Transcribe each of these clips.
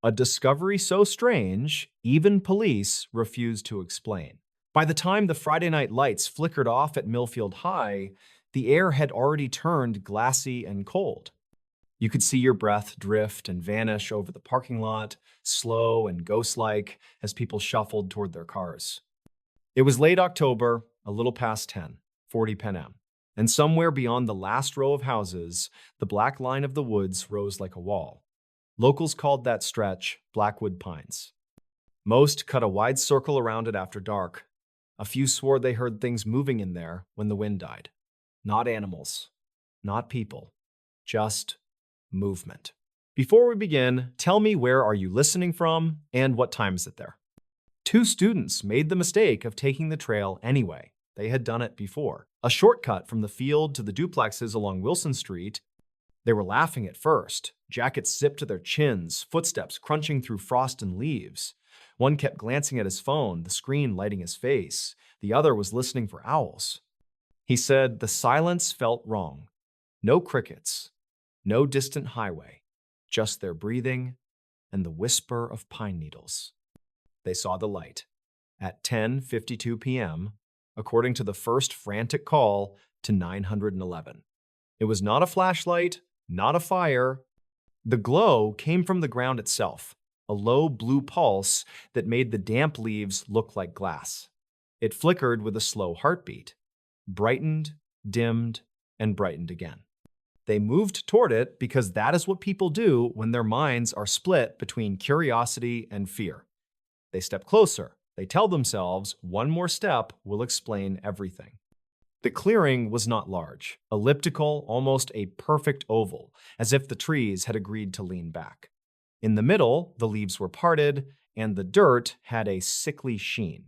A discovery so strange, even police refused to explain. By the time the Friday night lights flickered off at Millfield High, the air had already turned glassy and cold. You could see your breath drift and vanish over the parking lot, slow and ghost-like, as people shuffled toward their cars. It was late October, a little past 10:40 p.m., and somewhere beyond the last row of houses, the black line of the woods rose like a wall. Locals called that stretch Blackwood Pines. Most cut a wide circle around it after dark. A few swore they heard things moving in there when the wind died. Not animals, not people, just movement. Before we begin, tell me, where are you listening from and what time is it there? Two students made the mistake of taking the trail anyway. They had done it before. A shortcut from the field to the duplexes along Wilson Street. They were laughing at first, jackets zipped to their chins, footsteps crunching through frost and leaves. One kept glancing at his phone, the screen lighting his face. The other was listening for owls. He said the silence felt wrong. No crickets, no distant highway, just their breathing and the whisper of pine needles. They saw the light. At 10:52 p.m., according to the first frantic call to 911. It was not a flashlight, not a fire. The glow came from the ground itself, a low blue pulse that made the damp leaves look like glass. It flickered with a slow heartbeat, brightened, dimmed, and brightened again. They moved toward it because that is what people do when their minds are split between curiosity and fear. They step closer. They tell themselves one more step will explain everything. The clearing was not large, elliptical, almost a perfect oval, as if the trees had agreed to lean back. In the middle, the leaves were parted, and the dirt had a sickly sheen.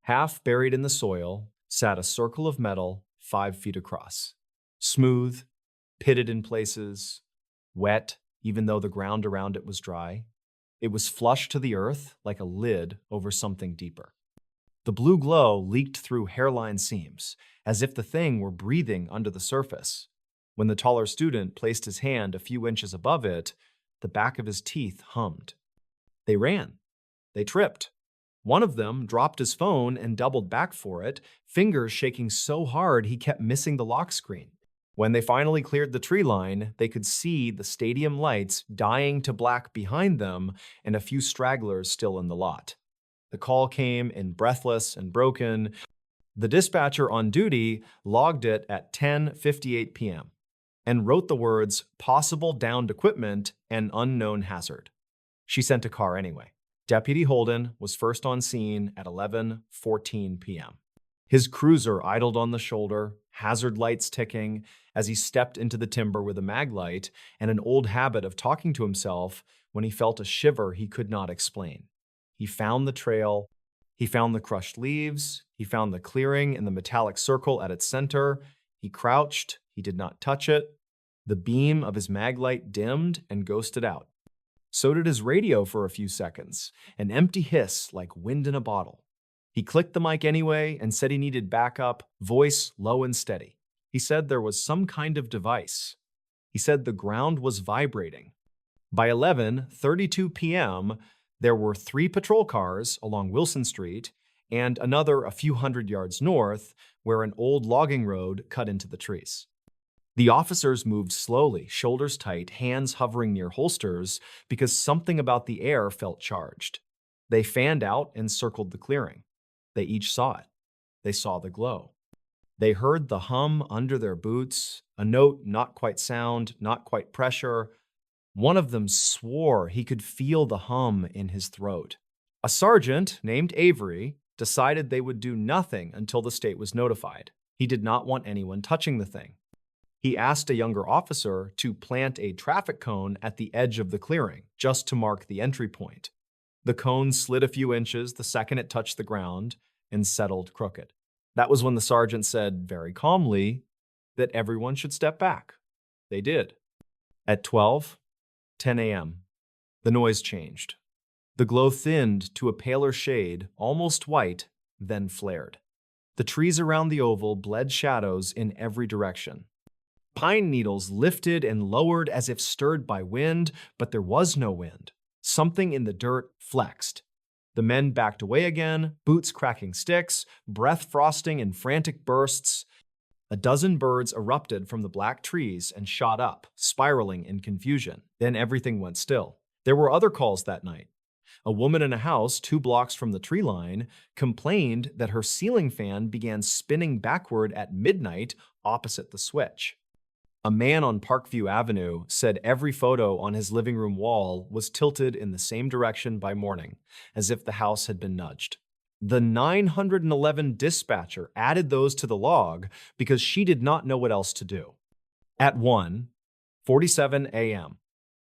Half buried in the soil sat a circle of metal 5 feet across. Smooth, pitted in places, wet even though the ground around it was dry. It was flush to the earth like a lid over something deeper. The blue glow leaked through hairline seams, as if the thing were breathing under the surface. When the taller student placed his hand a few inches above it, the back of his teeth hummed. They ran. They tripped. One of them dropped his phone and doubled back for it, fingers shaking so hard he kept missing the lock screen. When they finally cleared the tree line, they could see the stadium lights dying to black behind them and a few stragglers still in the lot. The call came in breathless and broken. The dispatcher on duty logged it at 10:58 p.m. and wrote the words, "Possible downed equipment and unknown hazard." She sent a car anyway. Deputy Holden was first on scene at 11:14 p.m. His cruiser idled on the shoulder, hazard lights ticking, as he stepped into the timber with a mag light and an old habit of talking to himself when he felt a shiver he could not explain. He found the trail, he found the crushed leaves, he found the clearing in the metallic circle at its center. He crouched, he did not touch it. The beam of his mag light dimmed and ghosted out. So did his radio for a few seconds, an empty hiss like wind in a bottle. He clicked the mic anyway and said he needed backup, voice low and steady. He said there was some kind of device. He said the ground was vibrating. By 11:32 p.m., there were 3 patrol cars along Wilson Street and another a few hundred yards north where an old logging road cut into the trees. The officers moved slowly, shoulders tight, hands hovering near holsters because something about the air felt charged. They fanned out and circled the clearing. They each saw it. They saw the glow. They heard the hum under their boots, a note not quite sound, not quite pressure. One of them swore he could feel the hum in his throat. A sergeant named Avery decided they would do nothing until the state was notified. He did not want anyone touching the thing. He asked a younger officer to plant a traffic cone at the edge of the clearing, just to mark the entry point. The cone slid a few inches the second it touched the ground and settled crooked. That was when the sergeant said, very calmly, that everyone should step back. They did. At 12:10 a.m., the noise changed. The glow thinned to a paler shade, almost white, then flared. The trees around the oval bled shadows in every direction. Pine needles lifted and lowered as if stirred by wind, but there was no wind. Something in the dirt flexed. The men backed away again, boots cracking sticks, breath frosting in frantic bursts. A dozen birds erupted from the black trees and shot up, spiraling in confusion. Then everything went still. There were other calls that night. A woman in a house 2 blocks from the tree line complained that her ceiling fan began spinning backward at midnight opposite the switch. A man on Parkview Avenue said every photo on his living room wall was tilted in the same direction by morning, as if the house had been nudged. The 911 dispatcher added those to the log because she did not know what else to do. At 1:47 a.m.,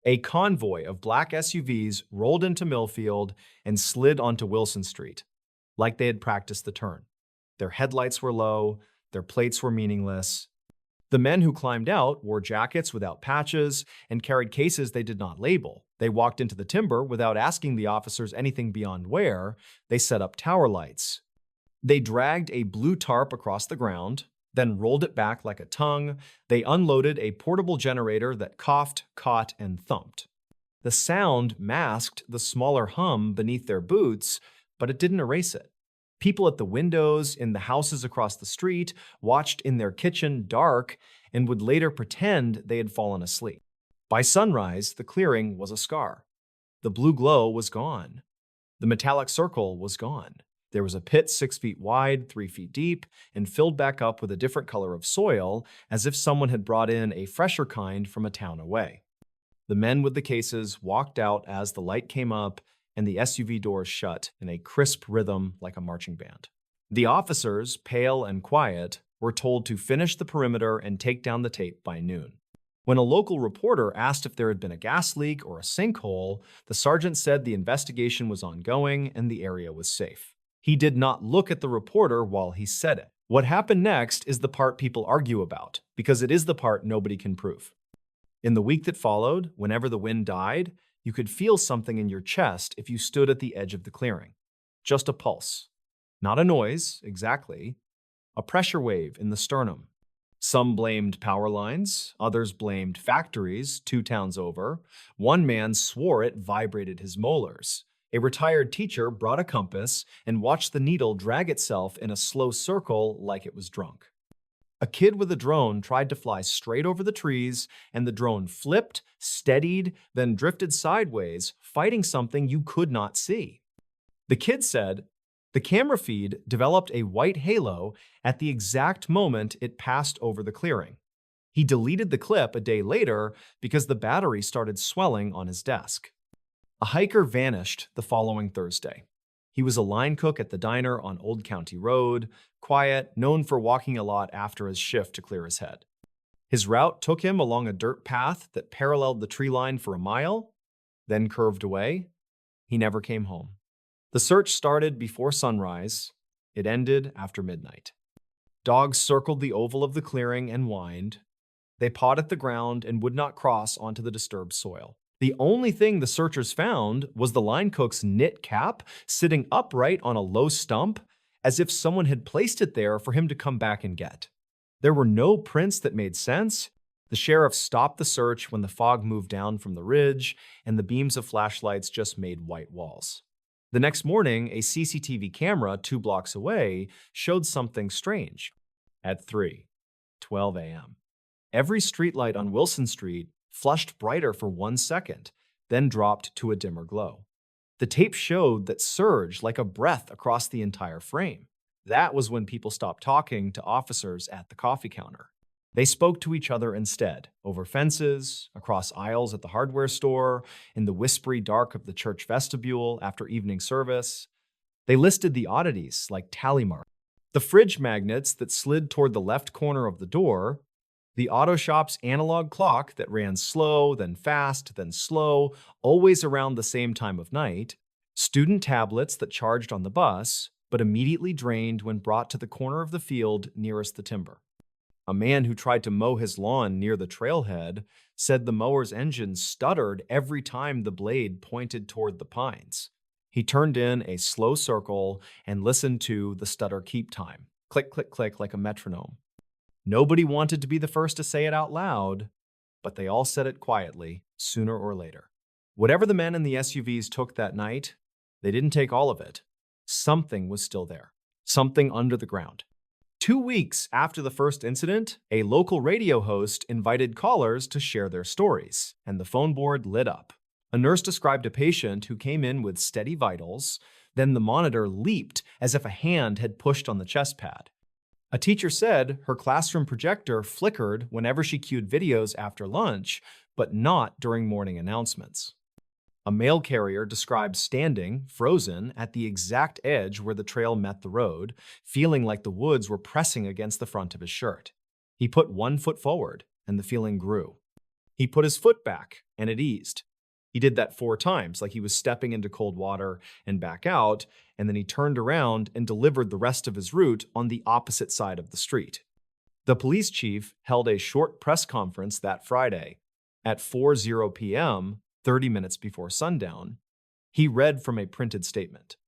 a convoy of black SUVs rolled into Millfield and slid onto Wilson Street, like they had practiced the turn. Their headlights were low, their plates were meaningless. The men who climbed out wore jackets without patches and carried cases they did not label. They walked into the timber without asking the officers anything beyond where. They set up tower lights. They dragged a blue tarp across the ground, then rolled it back like a tongue. They unloaded a portable generator that coughed, caught, and thumped. The sound masked the smaller hum beneath their boots, but it didn't erase it. People at the windows in the houses across the street watched in their kitchen dark and would later pretend they had fallen asleep. By sunrise, the clearing was a scar. The blue glow was gone. The metallic circle was gone. There was a pit 6 feet wide, 3 feet deep, and filled back up with a different color of soil, as if someone had brought in a fresher kind from a town away. The men with the cases walked out as the light came up and the SUV doors shut in a crisp rhythm like a marching band. The officers, pale and quiet, were told to finish the perimeter and take down the tape by noon. When a local reporter asked if there had been a gas leak or a sinkhole, the sergeant said the investigation was ongoing and the area was safe. He did not look at the reporter while he said it. What happened next is the part people argue about, because it is the part nobody can prove. In the week that followed, whenever the wind died, you could feel something in your chest if you stood at the edge of the clearing. Just a pulse. Not a noise, exactly. A pressure wave in the sternum. Some blamed power lines, others blamed factories 2 towns over. One man swore it vibrated his molars. A retired teacher brought a compass and watched the needle drag itself in a slow circle like it was drunk. A kid with a drone tried to fly straight over the trees, and the drone flipped, steadied, then drifted sideways, fighting something you could not see. The kid said, the camera feed developed a white halo at the exact moment it passed over the clearing. He deleted the clip a day later because the battery started swelling on his desk. A hiker vanished the following Thursday. He was a line cook at the diner on Old County Road, quiet, known for walking a lot after his shift to clear his head. His route took him along a dirt path that paralleled the tree line for a mile, then curved away. He never came home. The search started before sunrise. It ended after midnight. Dogs circled the oval of the clearing and whined. They pawed at the ground and would not cross onto the disturbed soil. The only thing the searchers found was the line cook's knit cap sitting upright on a low stump, as if someone had placed it there for him to come back and get. There were no prints that made sense. The sheriff stopped the search when the fog moved down from the ridge, and the beams of flashlights just made white walls. The next morning, a CCTV camera 2 blocks away showed something strange. At 3:12 a.m., every streetlight on Wilson Street flushed brighter for 1 second, then dropped to a dimmer glow. The tape showed that surge like a breath across the entire frame. That was when people stopped talking to officers at the coffee counter. They spoke to each other instead, over fences, across aisles at the hardware store, in the whispery dark of the church vestibule after evening service. They listed the oddities like tally marks, the fridge magnets that slid toward the left corner of the door, the auto shop's analog clock that ran slow, then fast, then slow, always around the same time of night, student tablets that charged on the bus, but immediately drained when brought to the corner of the field nearest the timber. A man who tried to mow his lawn near the trailhead said the mower's engine stuttered every time the blade pointed toward the pines. He turned in a slow circle and listened to the stutter keep time, click, click, click, like a metronome. Nobody wanted to be the first to say it out loud, but they all said it quietly, sooner or later. Whatever the men in the SUVs took that night, they didn't take all of it. Something was still there, something under the ground. 2 weeks after the first incident, a local radio host invited callers to share their stories, and the phone board lit up. A nurse described a patient who came in with steady vitals, then the monitor leaped as if a hand had pushed on the chest pad. A teacher said her classroom projector flickered whenever she cued videos after lunch, but not during morning announcements. A mail carrier described standing, frozen, at the exact edge where the trail met the road, feeling like the woods were pressing against the front of his shirt. He put one foot forward, and the feeling grew. He put his foot back, and it eased. He did that 4 times, like he was stepping into cold water and back out, and then he turned around and delivered the rest of his route on the opposite side of the street. The police chief held a short press conference that Friday. At 4:00 p.m., 30 minutes before sundown, he read from a printed statement.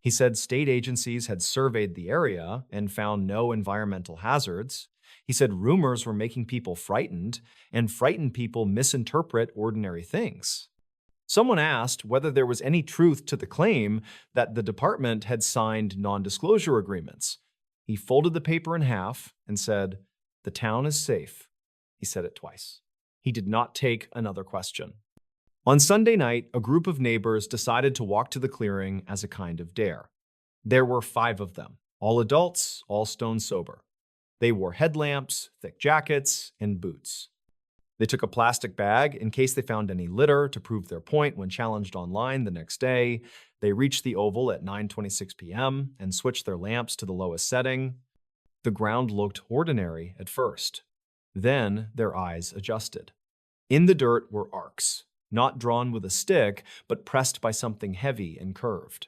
He said state agencies had surveyed the area and found no environmental hazards. He said rumors were making people frightened, and frightened people misinterpret ordinary things. Someone asked whether there was any truth to the claim that the department had signed non-disclosure agreements. He folded the paper in half and said, "The town is safe." He said it twice. He did not take another question. On Sunday night, a group of neighbors decided to walk to the clearing as a kind of dare. There were 5 of them, all adults, all stone sober. They wore headlamps, thick jackets, and boots. They took a plastic bag in case they found any litter to prove their point when challenged online the next day. They reached the oval at 9:26 p.m. and switched their lamps to the lowest setting. The ground looked ordinary at first. Then their eyes adjusted. In the dirt were arcs, not drawn with a stick, but pressed by something heavy and curved.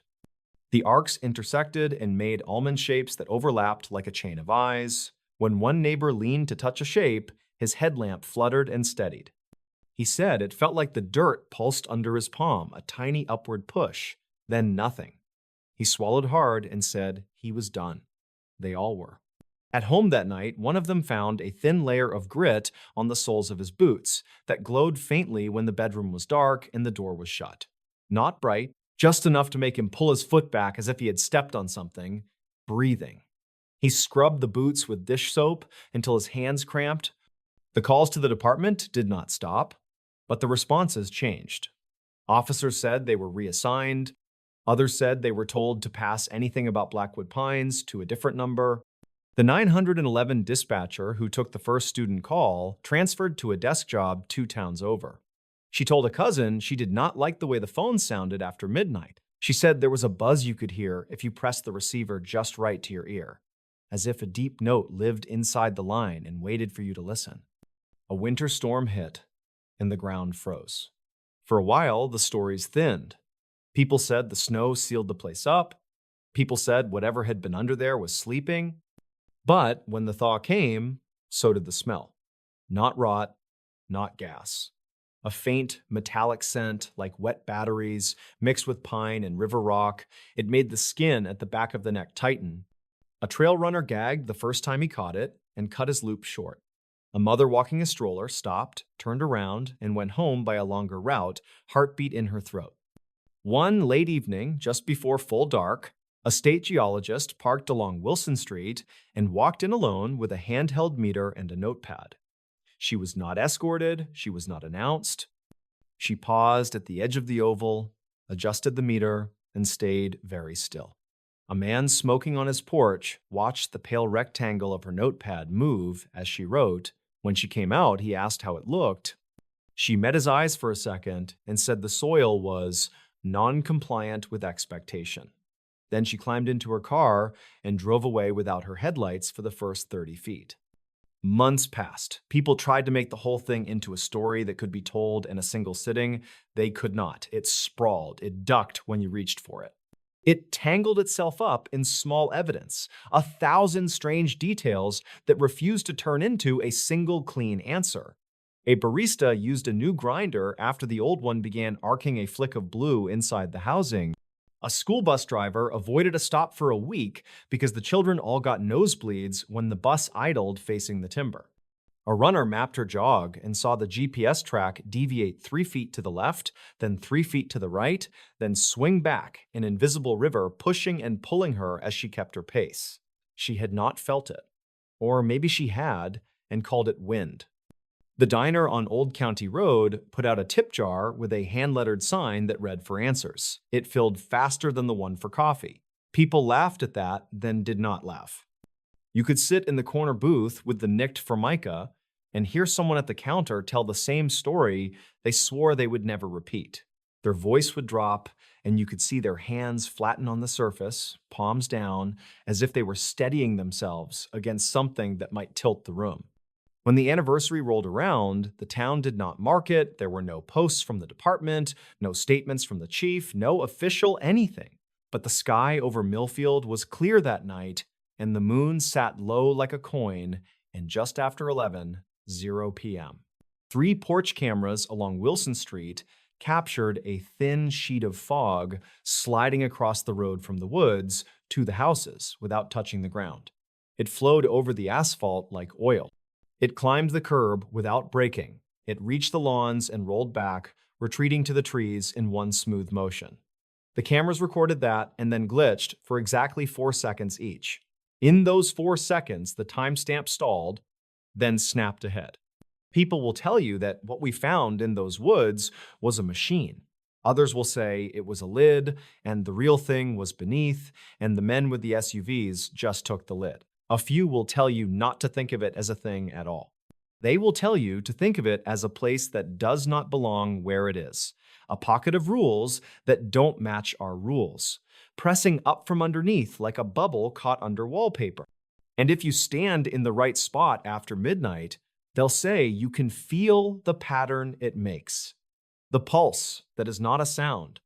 The arcs intersected and made almond shapes that overlapped like a chain of eyes. When one neighbor leaned to touch a shape, his headlamp fluttered and steadied. He said it felt like the dirt pulsed under his palm, a tiny upward push, then nothing. He swallowed hard and said he was done. They all were. At home that night, one of them found a thin layer of grit on the soles of his boots that glowed faintly when the bedroom was dark and the door was shut. Not bright, just enough to make him pull his foot back as if he had stepped on something, breathing. He scrubbed the boots with dish soap until his hands cramped. The calls to the department did not stop, but the responses changed. Officers said they were reassigned. Others said they were told to pass anything about Blackwood Pines to a different number. The 911 dispatcher who took the first student call transferred to a desk job 2 towns over. She told a cousin she did not like the way the phone sounded after midnight. She said there was a buzz you could hear if you pressed the receiver just right to your ear, as if a deep note lived inside the line and waited for you to listen. A winter storm hit, and the ground froze. For a while, the stories thinned. People said the snow sealed the place up. People said whatever had been under there was sleeping. But when the thaw came, so did the smell. Not rot, not gas. A faint, metallic scent like wet batteries mixed with pine and river rock. It made the skin at the back of the neck tighten. A trail runner gagged the first time he caught it and cut his loop short. A mother walking a stroller stopped, turned around, and went home by a longer route, heartbeat in her throat. One late evening, just before full dark, a state geologist parked along Wilson Street and walked in alone with a handheld meter and a notepad. She was not escorted, she was not announced. She paused at the edge of the oval, adjusted the meter, and stayed very still. A man smoking on his porch watched the pale rectangle of her notepad move as she wrote. When she came out, he asked how it looked. She met his eyes for a second and said the soil was non-compliant with expectation. Then she climbed into her car and drove away without her headlights for the first 30 feet. Months passed. People tried to make the whole thing into a story that could be told in a single sitting. They could not. It sprawled. It ducked when you reached for it. It tangled itself up in small evidence, 1,000 strange details that refused to turn into a single clean answer. A barista used a new grinder after the old one began arcing a flick of blue inside the housing. A school bus driver avoided a stop for a week because the children all got nosebleeds when the bus idled facing the timber. A runner mapped her jog and saw the GPS track deviate 3 feet to the left, then 3 feet to the right, then swing back, an invisible river pushing and pulling her as she kept her pace. She had not felt it. Or maybe she had and called it wind. The diner on Old County Road put out a tip jar with a hand-lettered sign that read for answers. It filled faster than the one for coffee. People laughed at that, then did not laugh. You could sit in the corner booth with the nicked Formica and hear someone at the counter tell the same story they swore they would never repeat. Their voice would drop, and you could see their hands flatten on the surface, palms down, as if they were steadying themselves against something that might tilt the room. When the anniversary rolled around, the town did not mark it, there were no posts from the department, no statements from the chief, no official anything. But the sky over Millfield was clear that night, and the moon sat low like a coin, and just after 11:00 p.m. 3 porch cameras along Wilson Street captured a thin sheet of fog sliding across the road from the woods to the houses without touching the ground. It flowed over the asphalt like oil. It climbed the curb without breaking. It reached the lawns and rolled back, retreating to the trees in one smooth motion. The cameras recorded that and then glitched for exactly 4 seconds each. In those 4 seconds, the timestamp stalled, then snapped ahead. People will tell you that what we found in those woods was a machine. Others will say it was a lid, and the real thing was beneath, and the men with the SUVs just took the lid. A few will tell you not to think of it as a thing at all. They will tell you to think of it as a place that does not belong where it is, a pocket of rules that don't match our rules, pressing up from underneath like a bubble caught under wallpaper. And if you stand in the right spot after midnight, they'll say you can feel the pattern it makes, the pulse that is not a sound,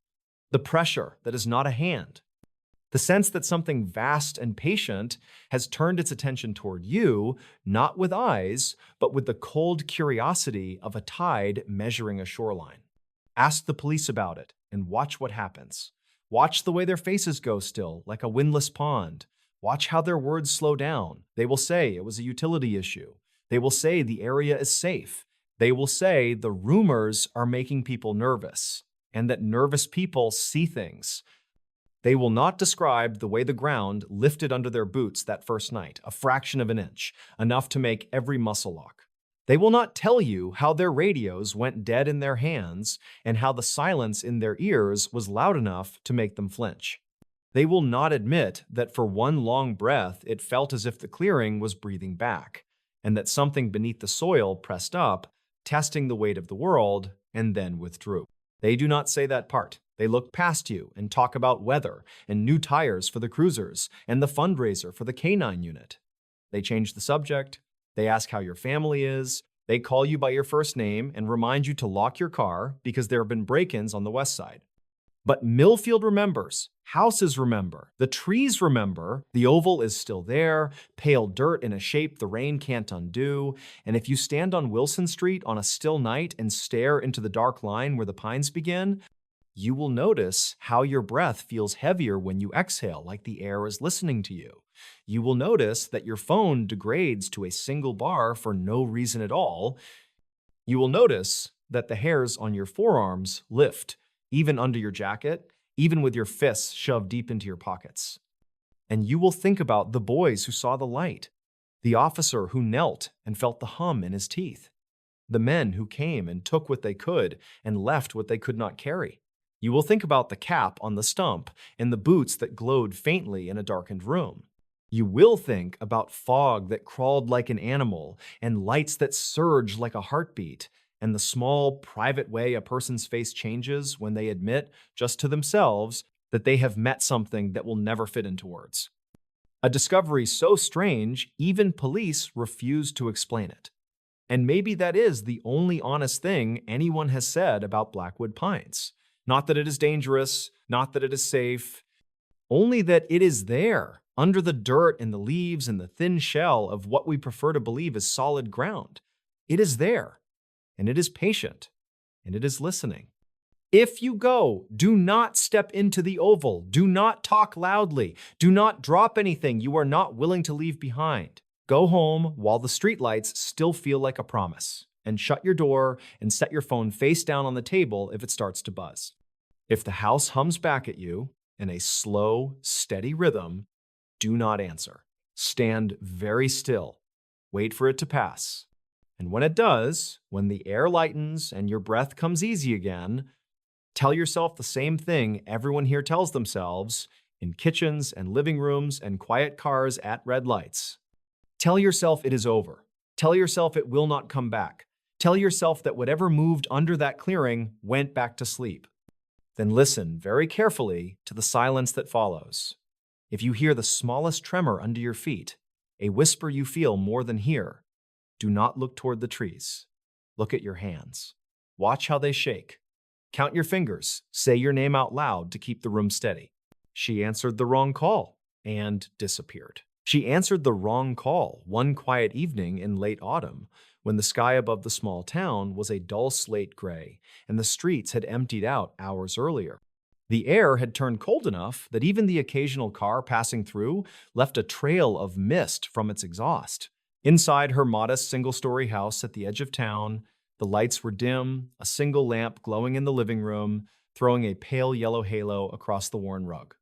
the pressure that is not a hand, the sense that something vast and patient has turned its attention toward you, not with eyes, but with the cold curiosity of a tide measuring a shoreline. Ask the police about it and watch what happens. Watch the way their faces go still, like a windless pond. Watch how their words slow down. They will say it was a utility issue. They will say the area is safe. They will say the rumors are making people nervous, and that nervous people see things. They will not describe the way the ground lifted under their boots that first night, a fraction of an inch, enough to make every muscle lock. They will not tell you how their radios went dead in their hands and how the silence in their ears was loud enough to make them flinch. They will not admit that for one long breath it felt as if the clearing was breathing back, and that something beneath the soil pressed up, testing the weight of the world, and then withdrew. They do not say that part. They look past you and talk about weather and new tires for the cruisers and the fundraiser for the K-9 unit. They change the subject. They ask how your family is. They call you by your first name and remind you to lock your car because there have been break-ins on the west side. But Millfield remembers. Houses remember. The trees remember. The oval is still there, pale dirt in a shape the rain can't undo. And if you stand on Wilson Street on a still night and stare into the dark line where the pines begin, you will notice how your breath feels heavier when you exhale, like the air is listening to you. You will notice that your phone degrades to a single bar for no reason at all. You will notice that the hairs on your forearms lift, even under your jacket, even with your fists shoved deep into your pockets. And you will think about the boys who saw the light, the officer who knelt and felt the hum in his teeth, the men who came and took what they could and left what they could not carry. You will think about the cap on the stump and the boots that glowed faintly in a darkened room. You will think about fog that crawled like an animal and lights that surged like a heartbeat, and the small, private way a person's face changes when they admit, just to themselves, that they have met something that will never fit into words. A discovery so strange, even police refuse to explain it. And maybe that is the only honest thing anyone has said about Blackwood Pines. Not that it is dangerous, not that it is safe, only that it is there, under the dirt and the leaves and the thin shell of what we prefer to believe is solid ground. It is there, and it is patient, and it is listening. If you go, do not step into the oval. Do not talk loudly. Do not drop anything you are not willing to leave behind. Go home while the streetlights still feel like a promise, and shut your door and set your phone face down on the table if it starts to buzz. If the house hums back at you in a slow, steady rhythm, do not answer. Stand very still. Wait for it to pass. And when it does, when the air lightens and your breath comes easy again, tell yourself the same thing everyone here tells themselves in kitchens and living rooms and quiet cars at red lights. Tell yourself it is over. Tell yourself it will not come back. Tell yourself that whatever moved under that clearing went back to sleep. Then listen very carefully to the silence that follows. If you hear the smallest tremor under your feet, a whisper you feel more than hear, do not look toward the trees. Look at your hands. Watch how they shake. Count your fingers. Say your name out loud to keep the room steady. She answered the wrong call and disappeared. She answered the wrong call one quiet evening in late autumn when the sky above the small town was a dull slate gray and the streets had emptied out hours earlier. The air had turned cold enough that even the occasional car passing through left a trail of mist from its exhaust. Inside her modest single-story house at the edge of town, the lights were dim, a single lamp glowing in the living room, throwing a pale yellow halo across the worn rug.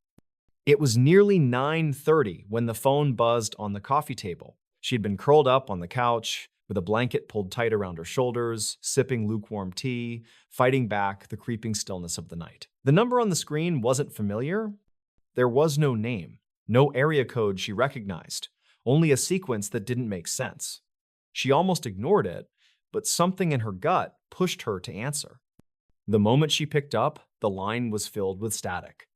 It was nearly 9:30 when the phone buzzed on the coffee table. She'd been curled up on the couch, with a blanket pulled tight around her shoulders, sipping lukewarm tea, fighting back the creeping stillness of the night. The number on the screen wasn't familiar. There was no name, no area code she recognized, only a sequence that didn't make sense. She almost ignored it, but something in her gut pushed her to answer. The moment she picked up, the line was filled with static.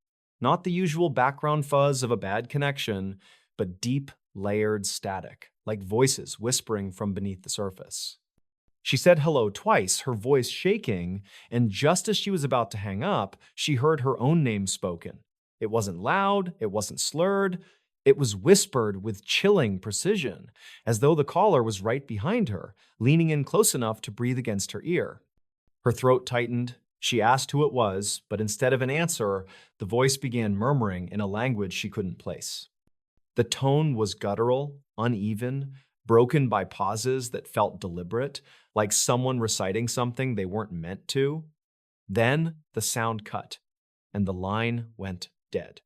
Not the usual background fuzz of a bad connection, but deep, layered static, like voices whispering from beneath the surface. She said hello twice, her voice shaking, and just as she was about to hang up, she heard her own name spoken. It wasn't loud, it wasn't slurred, it was whispered with chilling precision, as though the caller was right behind her, leaning in close enough to breathe against her ear. Her throat tightened. She asked who it was, but instead of an answer, the voice began murmuring in a language she couldn't place. The tone was guttural, uneven, broken by pauses that felt deliberate, like someone reciting something they weren't meant to. Then the sound cut, and the line went dead.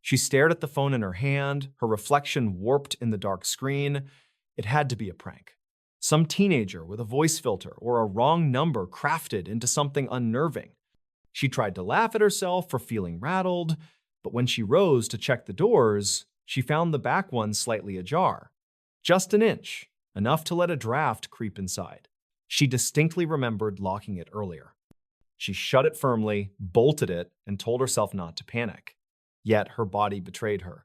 She stared at the phone in her hand, her reflection warped in the dark screen. It had to be a prank. Some teenager with a voice filter or a wrong number crafted into something unnerving. She tried to laugh at herself for feeling rattled, but when she rose to check the doors, she found the back one slightly ajar. Just an inch, enough to let a draft creep inside. She distinctly remembered locking it earlier. She shut it firmly, bolted it, and told herself not to panic. Yet her body betrayed her.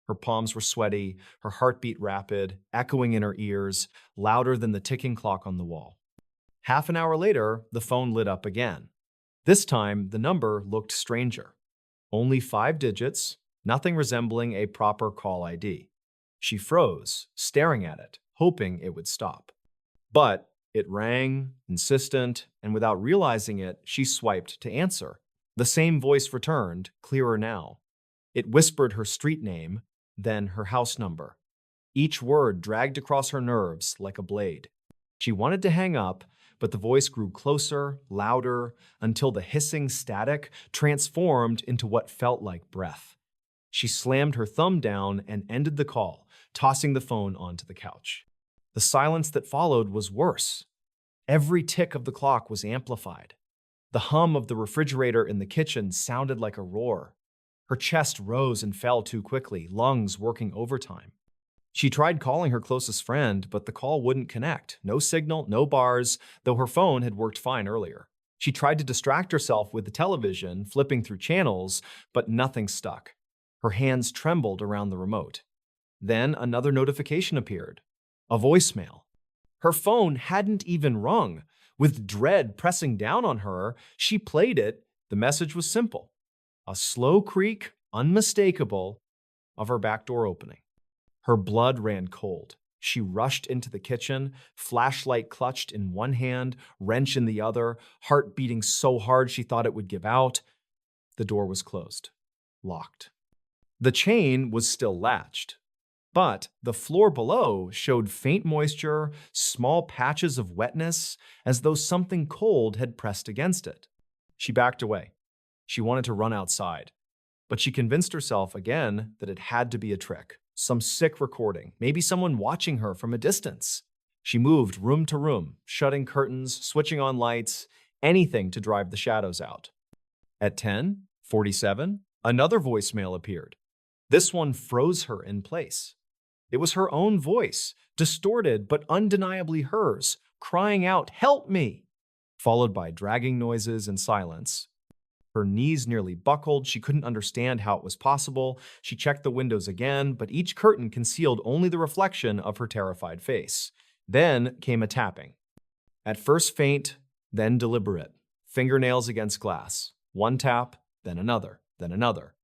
Her palms were sweaty, her heartbeat rapid, echoing in her ears, louder than the ticking clock on the wall. Half an hour later, the phone lit up again. This time, the number looked stranger. Only 5 digits, nothing resembling a proper call ID. She froze, staring at it, hoping it would stop. But it rang, insistent, and without realizing it, she swiped to answer. The same voice returned, clearer now. It whispered her street name, then her house number. Each word dragged across her nerves like a blade. She wanted to hang up, but the voice grew closer, louder, until the hissing static transformed into what felt like breath. She slammed her thumb down and ended the call, tossing the phone onto the couch. The silence that followed was worse. Every tick of the clock was amplified. The hum of the refrigerator in the kitchen sounded like a roar. Her chest rose and fell too quickly, lungs working overtime. She tried calling her closest friend, but the call wouldn't connect. No signal, no bars, though her phone had worked fine earlier. She tried to distract herself with the television, flipping through channels, but nothing stuck. Her hands trembled around the remote. Then another notification appeared. A voicemail. Her phone hadn't even rung. With dread pressing down on her, she played it. The message was simple. A slow creak, unmistakable, of her back door opening. Her blood ran cold. She rushed into the kitchen, flashlight clutched in one hand, wrench in the other, heart beating so hard she thought it would give out. The door was closed, locked. The chain was still latched, But the floor below showed faint moisture, small patches of wetness, as though something cold had pressed against it. She backed away. She wanted to run outside, but she convinced herself again that it had to be a trick, some sick recording, maybe someone watching her from a distance. She moved room to room, shutting curtains, switching on lights, anything to drive the shadows out. At 10:47, another voicemail appeared. This one froze her in place. It was her own voice, distorted but undeniably hers, crying out, "Help me!" Followed by dragging noises and silence. Her knees nearly buckled. She couldn't understand how it was possible. She checked the windows again, but each curtain concealed only the reflection of her terrified face. Then came a tapping. At first faint, then deliberate. Fingernails against glass. One tap, then another, then another.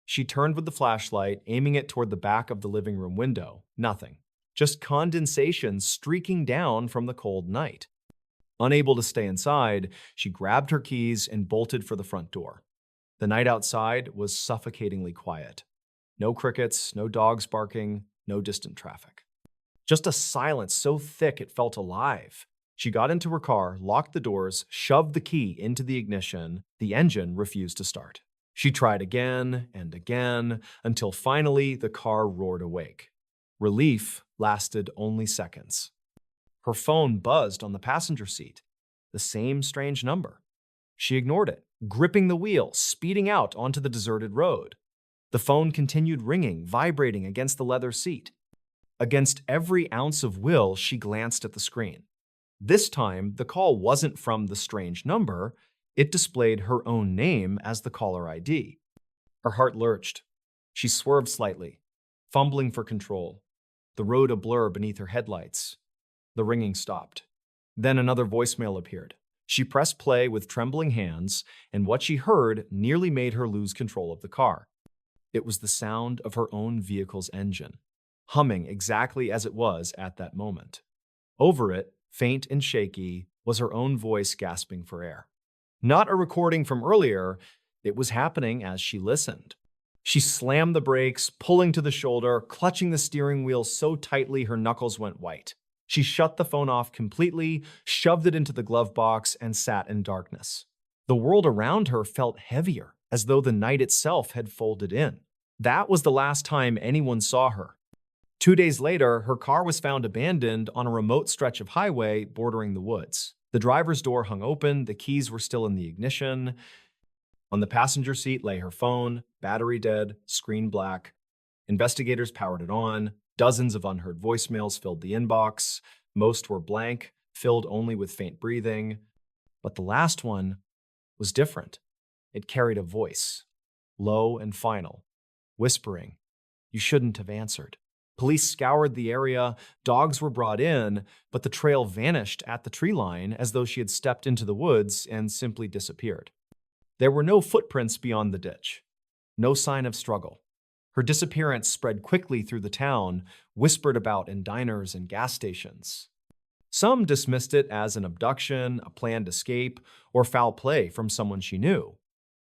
She turned with the flashlight, aiming it toward the back of the living room window. Nothing. Just condensation streaking down from the cold night. Unable to stay inside, she grabbed her keys and bolted for the front door. The night outside was suffocatingly quiet. No crickets, no dogs barking, no distant traffic. Just a silence so thick it felt alive. She got into her car, locked the doors, shoved the key into the ignition. The engine refused to start. She tried again and again until finally the car roared awake. Relief lasted only seconds. Her phone buzzed on the passenger seat. The same strange number. She ignored it, gripping the wheel, speeding out onto the deserted road. The phone continued ringing, vibrating against the leather seat. Against every ounce of will, she glanced at the screen. This time, the call wasn't from the strange number. It displayed her own name as the caller ID. Her heart lurched. She swerved slightly, fumbling for control. The road a blur beneath her headlights. The ringing stopped. Then another voicemail appeared. She pressed play with trembling hands, and what she heard nearly made her lose control of the car. It was the sound of her own vehicle's engine, humming exactly as it was at that moment. Over it, faint and shaky, was her own voice gasping for air. Not a recording from earlier, it was happening as she listened. She slammed the brakes, pulling to the shoulder, clutching the steering wheel so tightly her knuckles went white. She shut the phone off completely, shoved it into the glove box, and sat in darkness. The world around her felt heavier, as though the night itself had folded in. That was the last time anyone saw her. 2 days later, her car was found abandoned on a remote stretch of highway bordering the woods. The driver's door hung open, the keys were still in the ignition. On the passenger seat lay her phone, battery dead, screen black. Investigators powered it on. Dozens of unheard voicemails filled the inbox. Most were blank, filled only with faint breathing. But the last one was different. It carried a voice, low and final, whispering, "You shouldn't have answered." Police scoured the area, dogs were brought in, but the trail vanished at the tree line as though she had stepped into the woods and simply disappeared. There were no footprints beyond the ditch, no sign of struggle. Her disappearance spread quickly through the town, whispered about in diners and gas stations. Some dismissed it as an abduction, a planned escape, or foul play from someone she knew.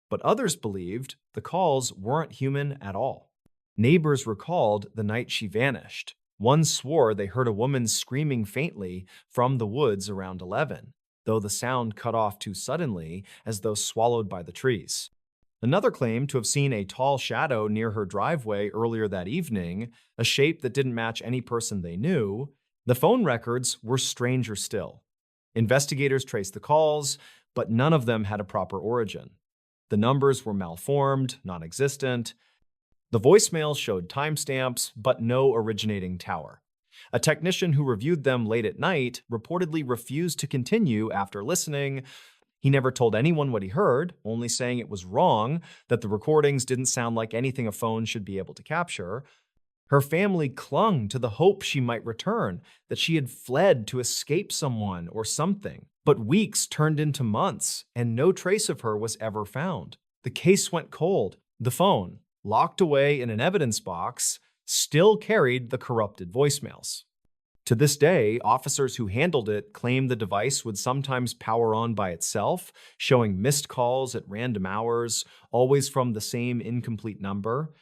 But others believed the calls weren't human at all. Neighbors recalled the night she vanished. One swore they heard a woman screaming faintly from the woods around 11, though the sound cut off too suddenly as though swallowed by the trees. Another claimed to have seen a tall shadow near her driveway earlier that evening, a shape that didn't match any person they knew. The phone records were stranger still. Investigators traced the calls, but none of them had a proper origin. The numbers were malformed, non-existent. The voicemails showed timestamps, but no originating tower. A technician who reviewed them late at night reportedly refused to continue after listening. He never told anyone what he heard, only saying it was wrong, that the recordings didn't sound like anything a phone should be able to capture. Her family clung to the hope she might return, that she had fled to escape someone or something. But weeks turned into months, and no trace of her was ever found. The case went cold. The phone, locked away in an evidence box, still carried the corrupted voicemails. To this day, officers who handled it claim the device would sometimes power on by itself, showing missed calls at random hours, always from the same incomplete number.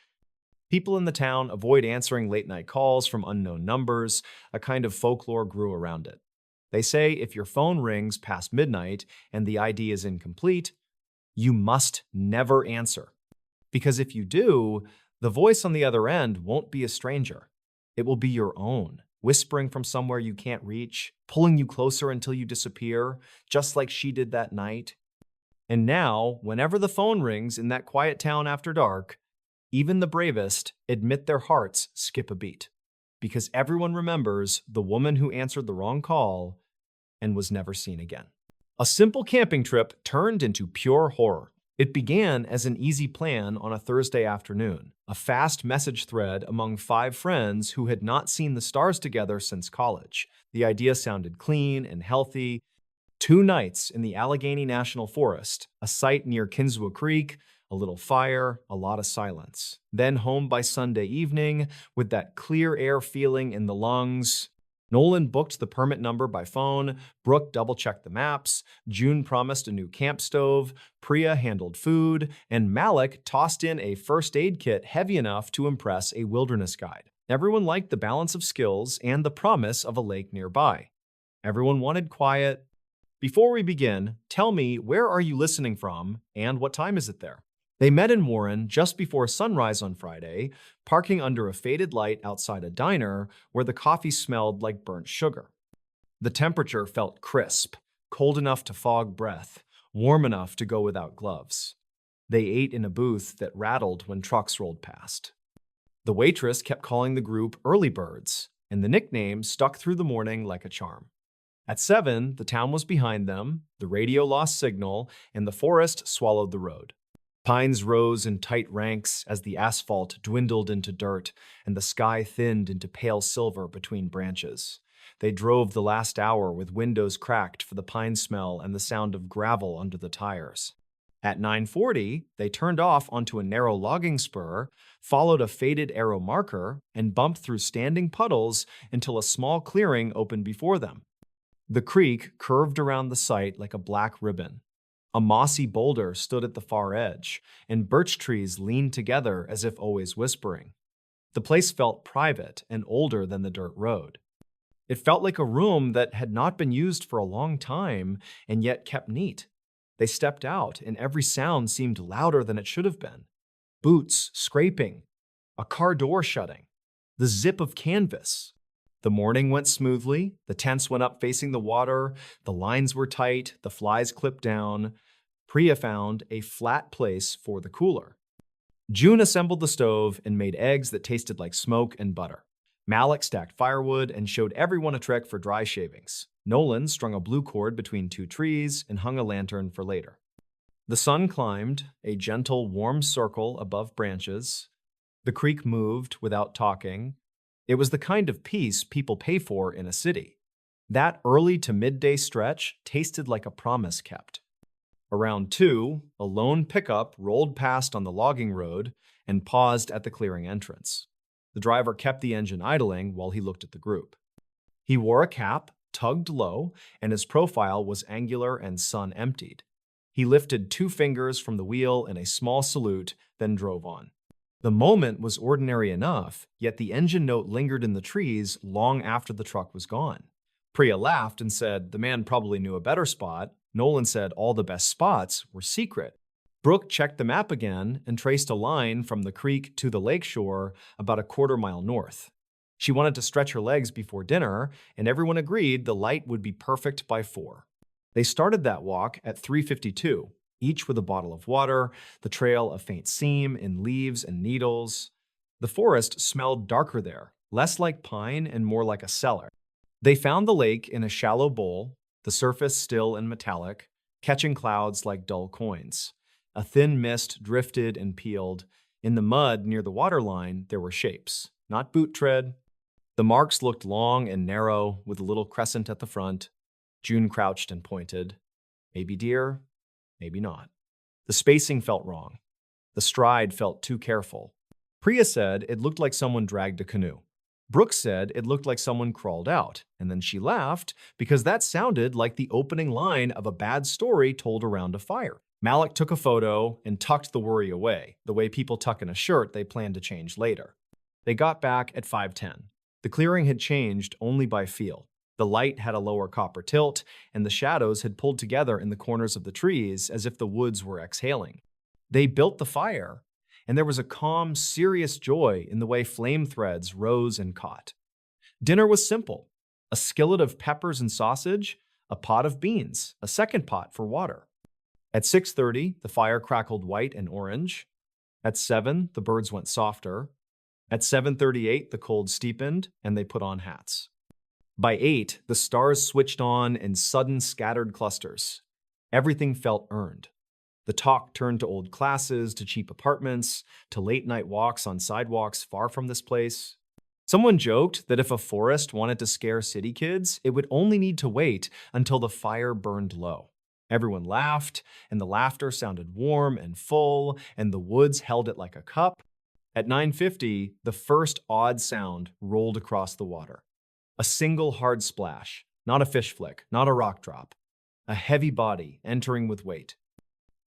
People in the town avoid answering late-night calls from unknown numbers. A kind of folklore grew around it. They say if your phone rings past midnight and the ID is incomplete, you must never answer. Because if you do, the voice on the other end won't be a stranger. It will be your own, whispering from somewhere you can't reach, pulling you closer until you disappear, just like she did that night. And now, whenever the phone rings in that quiet town after dark, even the bravest admit their hearts skip a beat. Because everyone remembers the woman who answered the wrong call and was never seen again. A simple camping trip turned into pure horror. It began as an easy plan on a Thursday afternoon, a fast message thread among 5 friends who had not seen the stars together since college. The idea sounded clean and healthy. 2 nights in the Allegheny National Forest, a site near Kinsua Creek, a little fire, a lot of silence. Then home by Sunday evening with that clear air feeling in the lungs. Nolan booked the permit number by phone, Brooke double-checked the maps, June promised a new camp stove, Priya handled food, and Malik tossed in a first aid kit heavy enough to impress a wilderness guide. Everyone liked the balance of skills and the promise of a lake nearby. Everyone wanted quiet. Before we begin, tell me, where are you listening from and what time is it there? They met in Warren just before sunrise on Friday, parking under a faded light outside a diner where the coffee smelled like burnt sugar. The temperature felt crisp, cold enough to fog breath, warm enough to go without gloves. They ate in a booth that rattled when trucks rolled past. The waitress kept calling the group early birds, and the nickname stuck through the morning like a charm. At 7, the town was behind them, the radio lost signal, and the forest swallowed the road. Pines rose in tight ranks as the asphalt dwindled into dirt and the sky thinned into pale silver between branches. They drove the last hour with windows cracked for the pine smell and the sound of gravel under the tires. At 9:40, they turned off onto a narrow logging spur, followed a faded arrow marker, and bumped through standing puddles until a small clearing opened before them. The creek curved around the site like a black ribbon. A mossy boulder stood at the far edge, and birch trees leaned together as if always whispering. The place felt private and older than the dirt road. It felt like a room that had not been used for a long time and yet kept neat. They stepped out, and every sound seemed louder than it should have been. Boots scraping, a car door shutting, the zip of canvas. The morning went smoothly, the tents went up facing the water, the lines were tight, the flies clipped down. Priya found a flat place for the cooler. June assembled the stove and made eggs that tasted like smoke and butter. Malik stacked firewood and showed everyone a trick for dry shavings. Nolan strung a blue cord between 2 trees and hung a lantern for later. The sun climbed, a gentle, warm circle above branches. The creek moved without talking. It was the kind of peace people pay for in a city. That early to midday stretch tasted like a promise kept. Around 2, a lone pickup rolled past on the logging road and paused at the clearing entrance. The driver kept the engine idling while he looked at the group. He wore a cap, tugged low, and his profile was angular and sun-emptied. He lifted 2 fingers from the wheel in a small salute, then drove on. The moment was ordinary enough, yet the engine note lingered in the trees long after the truck was gone. Priya laughed and said the man probably knew a better spot. Nolan said all the best spots were secret. Brooke checked the map again and traced a line from the creek to the lakeshore about a quarter-mile north. She wanted to stretch her legs before dinner, and everyone agreed the light would be perfect by 4. They started that walk at 3:52. Each with a bottle of water, the trail a faint seam in leaves and needles. The forest smelled darker there, less like pine and more like a cellar. They found the lake in a shallow bowl, the surface still and metallic, catching clouds like dull coins. A thin mist drifted and peeled. In the mud near the waterline, there were shapes, not boot tread. The marks looked long and narrow, with a little crescent at the front. June crouched and pointed. Maybe deer, maybe not. The spacing felt wrong. The stride felt too careful. Priya said it looked like someone dragged a canoe. Brooke said it looked like someone crawled out, and then she laughed because that sounded like the opening line of a bad story told around a fire. Malik took a photo and tucked the worry away, the way people tuck in a shirt they plan to change later. They got back at 5:10. The clearing had changed only by feel. The light had a lower copper tilt, and the shadows had pulled together in the corners of the trees as if the woods were exhaling. They built the fire, and there was a calm, serious joy in the way flame threads rose and caught. Dinner was simple: a skillet of peppers and sausage, a pot of beans, a second pot for water. At 6:30, the fire crackled white and orange. At 7, the birds went softer. At 7:38, the cold steepened, and they put on hats. By 8, the stars switched on in sudden scattered clusters. Everything felt earned. The talk turned to old classes, to cheap apartments, to late-night walks on sidewalks far from this place. Someone joked that if a forest wanted to scare city kids, it would only need to wait until the fire burned low. Everyone laughed, and the laughter sounded warm and full, and the woods held it like a cup. At 9:50, the first odd sound rolled across the water. A single hard splash, not a fish flick, not a rock drop. A heavy body entering with weight.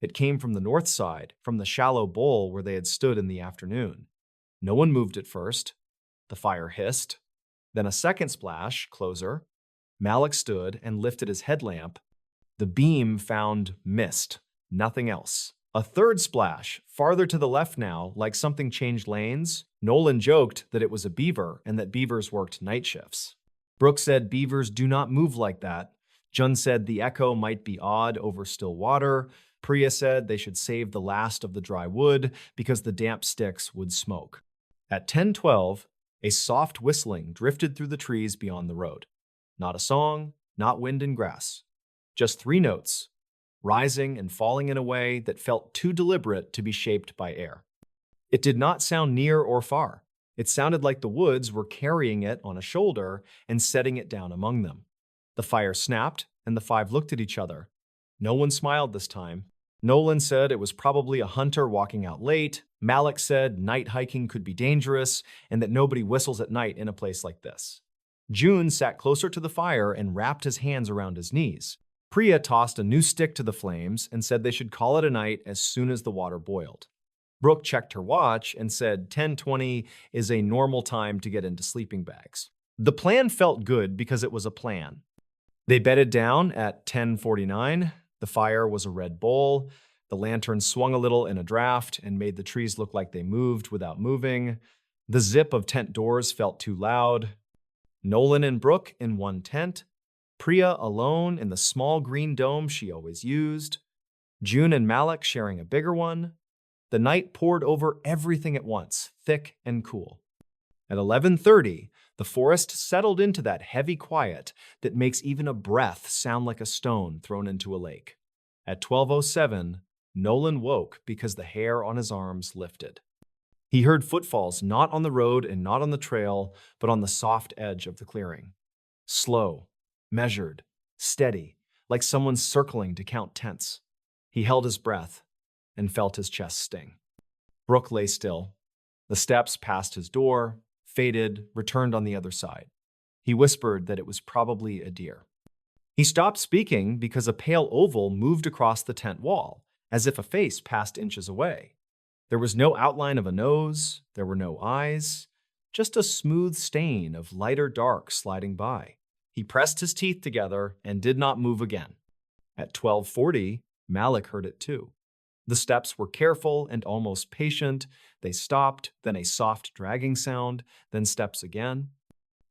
It came from the north side, from the shallow bowl where they had stood in the afternoon. No one moved at first. The fire hissed. Then a second splash, closer. Malik stood and lifted his headlamp. The beam found mist, nothing else. A third splash, farther to the left now, like something changed lanes. Nolan joked that it was a beaver and that beavers worked night shifts. Brooke said beavers do not move like that. Jun said the echo might be odd over still water. Priya said they should save the last of the dry wood because the damp sticks would smoke. At 10:12, a soft whistling drifted through the trees beyond the road. Not a song, not wind and grass. Just 3 notes, rising and falling in a way that felt too deliberate to be shaped by air. It did not sound near or far. It sounded like the woods were carrying it on a shoulder and setting it down among them. The fire snapped, and the 5 looked at each other. No one smiled this time. Nolan said it was probably a hunter walking out late. Malik said night hiking could be dangerous and that nobody whistles at night in a place like this. June sat closer to the fire and wrapped his hands around his knees. Priya tossed a new stick to the flames and said they should call it a night as soon as the water boiled. Brooke checked her watch and said 10:20 is a normal time to get into sleeping bags. The plan felt good because it was a plan. They bedded down at 10:49. The fire was a red bowl. The lantern swung a little in a draft and made the trees look like they moved without moving. The zip of tent doors felt too loud. Nolan and Brooke in one tent. Priya alone in the small green dome she always used. June and Malik sharing a bigger one. The night poured over everything at once, thick and cool. At 11:30, the forest settled into that heavy quiet that makes even a breath sound like a stone thrown into a lake. At 12:07, Nolan woke because the hair on his arms lifted. He heard footfalls not on the road and not on the trail, but on the soft edge of the clearing. Slow, measured, steady, like someone circling to count tents. He held his breath and felt his chest sting. Brooke lay still. The steps past his door, faded, returned on the other side. He whispered that it was probably a deer. He stopped speaking because a pale oval moved across the tent wall, as if a face passed inches away. There was no outline of a nose, there were no eyes, just a smooth stain of lighter dark sliding by. He pressed his teeth together and did not move again. At 12:40, Malik heard it too. The steps were careful and almost patient. They stopped, then a soft dragging sound, then steps again.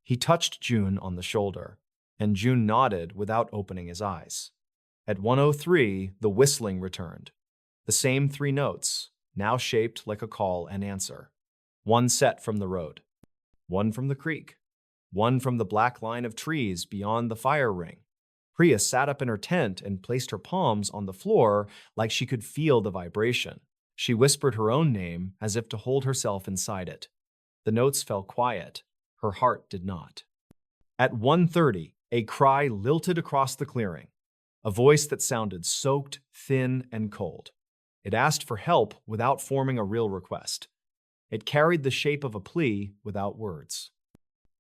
He touched June on the shoulder, and June nodded without opening his eyes. At 1:03, the whistling returned. The same 3 notes, now shaped like a call and answer. One set from the road, one from the creek, one from the black line of trees beyond the fire ring. Priya sat up in her tent and placed her palms on the floor like she could feel the vibration. She whispered her own name as if to hold herself inside it. The notes fell quiet. Her heart did not. At 1:30, a cry lilted across the clearing, a voice that sounded soaked, thin, and cold. It asked for help without forming a real request. It carried the shape of a plea without words.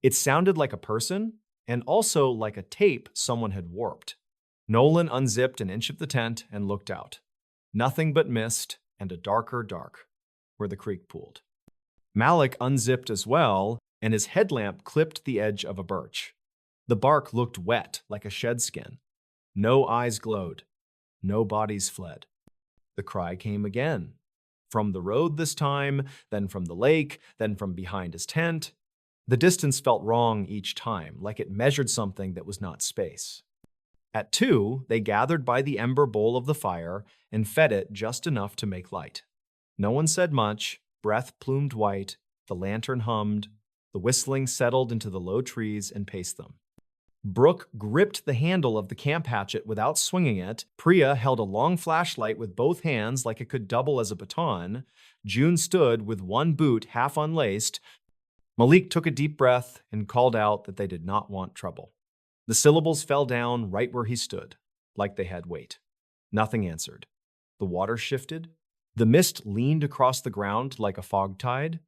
It sounded like a person, and also like a tape someone had warped. Nolan unzipped an inch of the tent and looked out. Nothing but mist and a darker dark where the creek pooled. Malik unzipped as well, and his headlamp clipped the edge of a birch. The bark looked wet like a shed skin. No eyes glowed. No bodies fled. The cry came again. From the road this time, then from the lake, then from behind his tent. The distance felt wrong each time, like it measured something that was not space. At 2, they gathered by the ember bowl of the fire and fed it just enough to make light. No one said much, breath plumed white, the lantern hummed, the whistling settled into the low trees and paced them. Brooke gripped the handle of the camp hatchet without swinging it. Priya held a long flashlight with both hands like it could double as a baton. June stood with one boot half unlaced. Malik took a deep breath and called out that they did not want trouble. The syllables fell down right where he stood, like they had weight. Nothing answered. The water shifted. The mist leaned across the ground like a fog tide.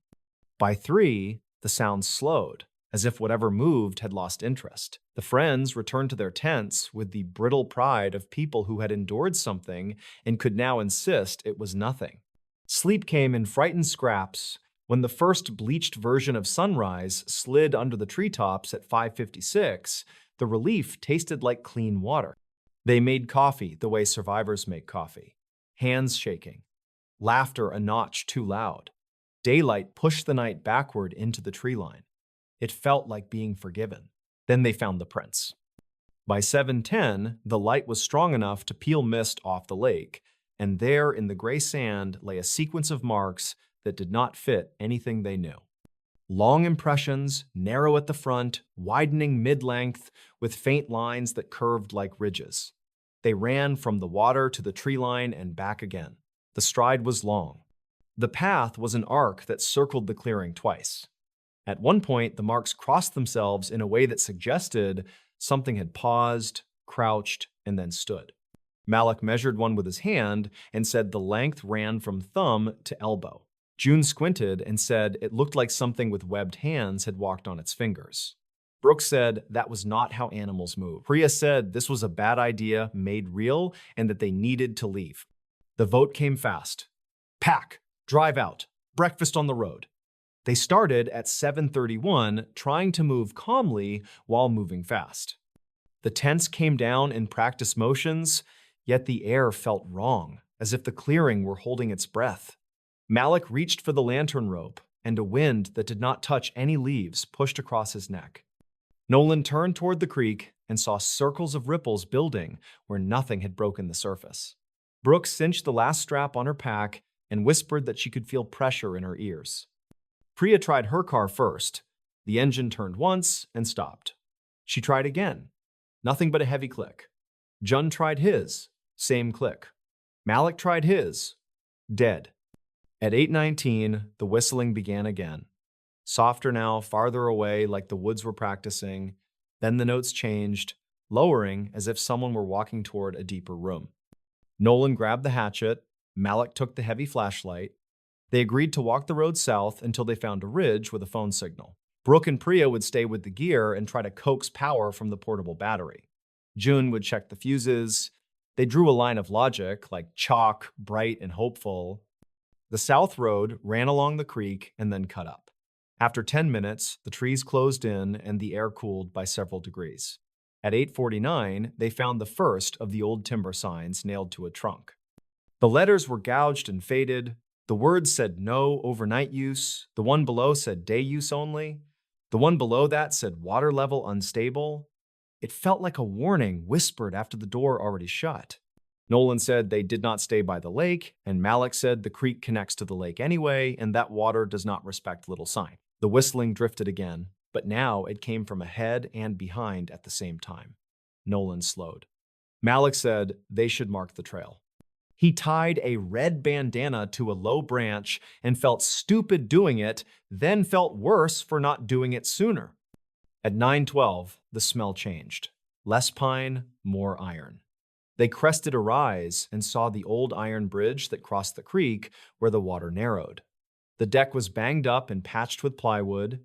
By 3, the sound slowed, as if whatever moved had lost interest. The friends returned to their tents with the brittle pride of people who had endured something and could now insist it was nothing. Sleep came in frightened scraps when the first bleached version of sunrise slid under the treetops at 5:56. The relief tasted like clean water. They made coffee the way survivors make coffee, hands shaking, laughter a notch too loud. Daylight pushed the night backward into the tree line. It felt like being forgiven. Then they found the prints. By 7:10, the light was strong enough to peel mist off the lake, and there in the gray sand lay a sequence of marks that did not fit anything they knew. Long impressions, narrow at the front, widening mid-length, with faint lines that curved like ridges. They ran from the water to the tree line and back again. The stride was long. The path was an arc that circled the clearing twice. At one point, the marks crossed themselves in a way that suggested something had paused, crouched, and then stood. Malik measured one with his hand and said the length ran from thumb to elbow. June squinted and said it looked like something with webbed hands had walked on its fingers. Brooke said that was not how animals move. Priya said this was a bad idea made real and that they needed to leave. The vote came fast. Pack, drive out, breakfast on the road. They started at 7:31, trying to move calmly while moving fast. The tents came down in practice motions, yet the air felt wrong, as if the clearing were holding its breath. Malik reached for the lantern rope, and a wind that did not touch any leaves pushed across his neck. Nolan turned toward the creek and saw circles of ripples building where nothing had broken the surface. Brooke cinched the last strap on her pack and whispered that she could feel pressure in her ears. Priya tried her car first. The engine turned once and stopped. She tried again. Nothing but a heavy click. Jun tried his. Same click. Malik tried his. Dead. At 8:19, the whistling began again. Softer now, farther away, like the woods were practicing. Then the notes changed, lowering as if someone were walking toward a deeper room. Nolan grabbed the hatchet. Malik took the heavy flashlight. They agreed to walk the road south until they found a ridge with a phone signal. Brooke and Priya would stay with the gear and try to coax power from the portable battery. June would check the fuses. They drew a line of logic, like chalk, bright and hopeful. The south road ran along the creek and then cut up. After 10 minutes, the trees closed in and the air cooled by several degrees. At 8:49, they found the first of the old timber signs nailed to a trunk. The letters were gouged and faded. The words said no overnight use. The one below said day use only. The one below that said water level unstable. It felt like a warning whispered after the door already shut. Nolan said they did not stay by the lake, and Malik said the creek connects to the lake anyway, and that water does not respect little sign. The whistling drifted again, but now it came from ahead and behind at the same time. Nolan slowed. Malik said they should mark the trail. He tied a red bandana to a low branch and felt stupid doing it, then felt worse for not doing it sooner. At 9:12, the smell changed. Less pine, more iron. They crested a rise and saw the old iron bridge that crossed the creek where the water narrowed. The deck was banged up and patched with plywood.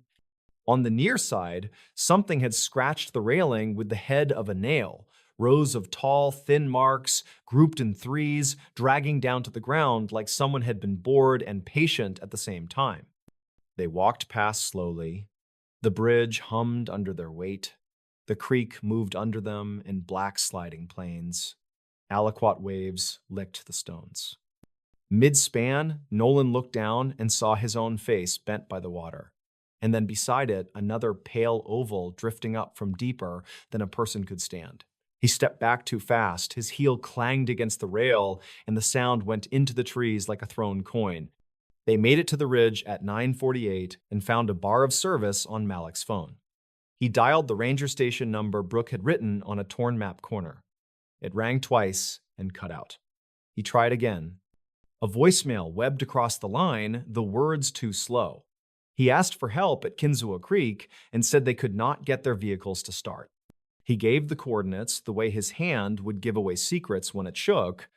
On the near side, something had scratched the railing with the head of a nail. rows of tall, thin marks, grouped in threes, dragging down to the ground like someone had been bored and patient at the same time. They walked past slowly. The bridge hummed under their weight. The creek moved under them in black sliding planes. Aliquot waves licked the stones. Mid-span, Nolan looked down and saw his own face bent by the water, and then beside it, another pale oval drifting up from deeper than a person could stand. He stepped back too fast, his heel clanged against the rail, and the sound went into the trees like a thrown coin. They made it to the ridge at 9:48 and found a bar of service on Malik's phone. He dialed the ranger station number Brooke had written on a torn map corner. It rang twice and cut out. He tried again. A voicemail webbed across the line, the words too slow. He asked for help at Kinzua Creek and said they could not get their vehicles to start. He gave the coordinates the way his hand would give away secrets when it shook.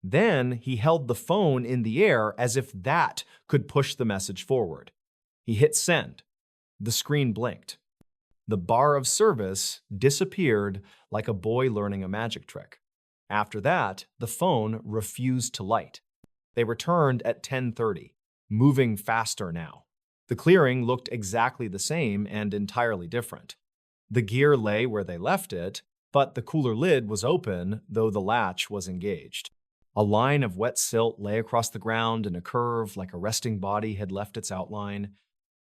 Then he held the phone in the air as if that could push the message forward. He hit send. The screen blinked. The bar of service disappeared like a boy learning a magic trick. After that, the phone refused to light. They returned at 10:30, moving faster now. The clearing looked exactly the same and entirely different. The gear lay where they left it, but the cooler lid was open, though the latch was engaged. A line of wet silt lay across the ground in a curve like a resting body had left its outline.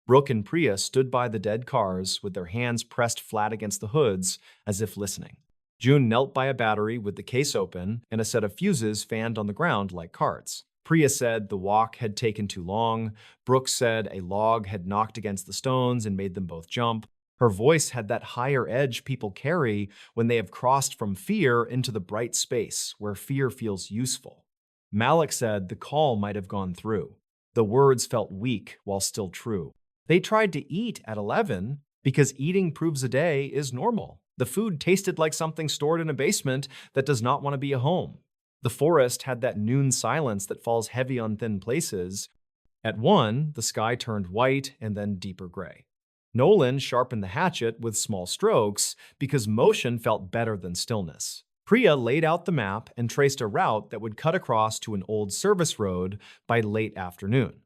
Brooke and Priya stood by the dead cars with their hands pressed flat against the hoods as if listening. June knelt by a battery with the case open and a set of fuses fanned on the ground like cards. Priya said the walk had taken too long. Brooke said a log had knocked against the stones and made them both jump. Her voice had that higher edge people carry when they have crossed from fear into the bright space where fear feels useful. Malik said the call might have gone through. The words felt weak while still true. They tried to eat at 11 because eating proves a day is normal. The food tasted like something stored in a basement that does not want to be a home. The forest had that noon silence that falls heavy on thin places. At 1, the sky turned white and then deeper gray. Nolan sharpened the hatchet with small strokes because motion felt better than stillness. Priya laid out the map and traced a route that would cut across to an old service road by late afternoon.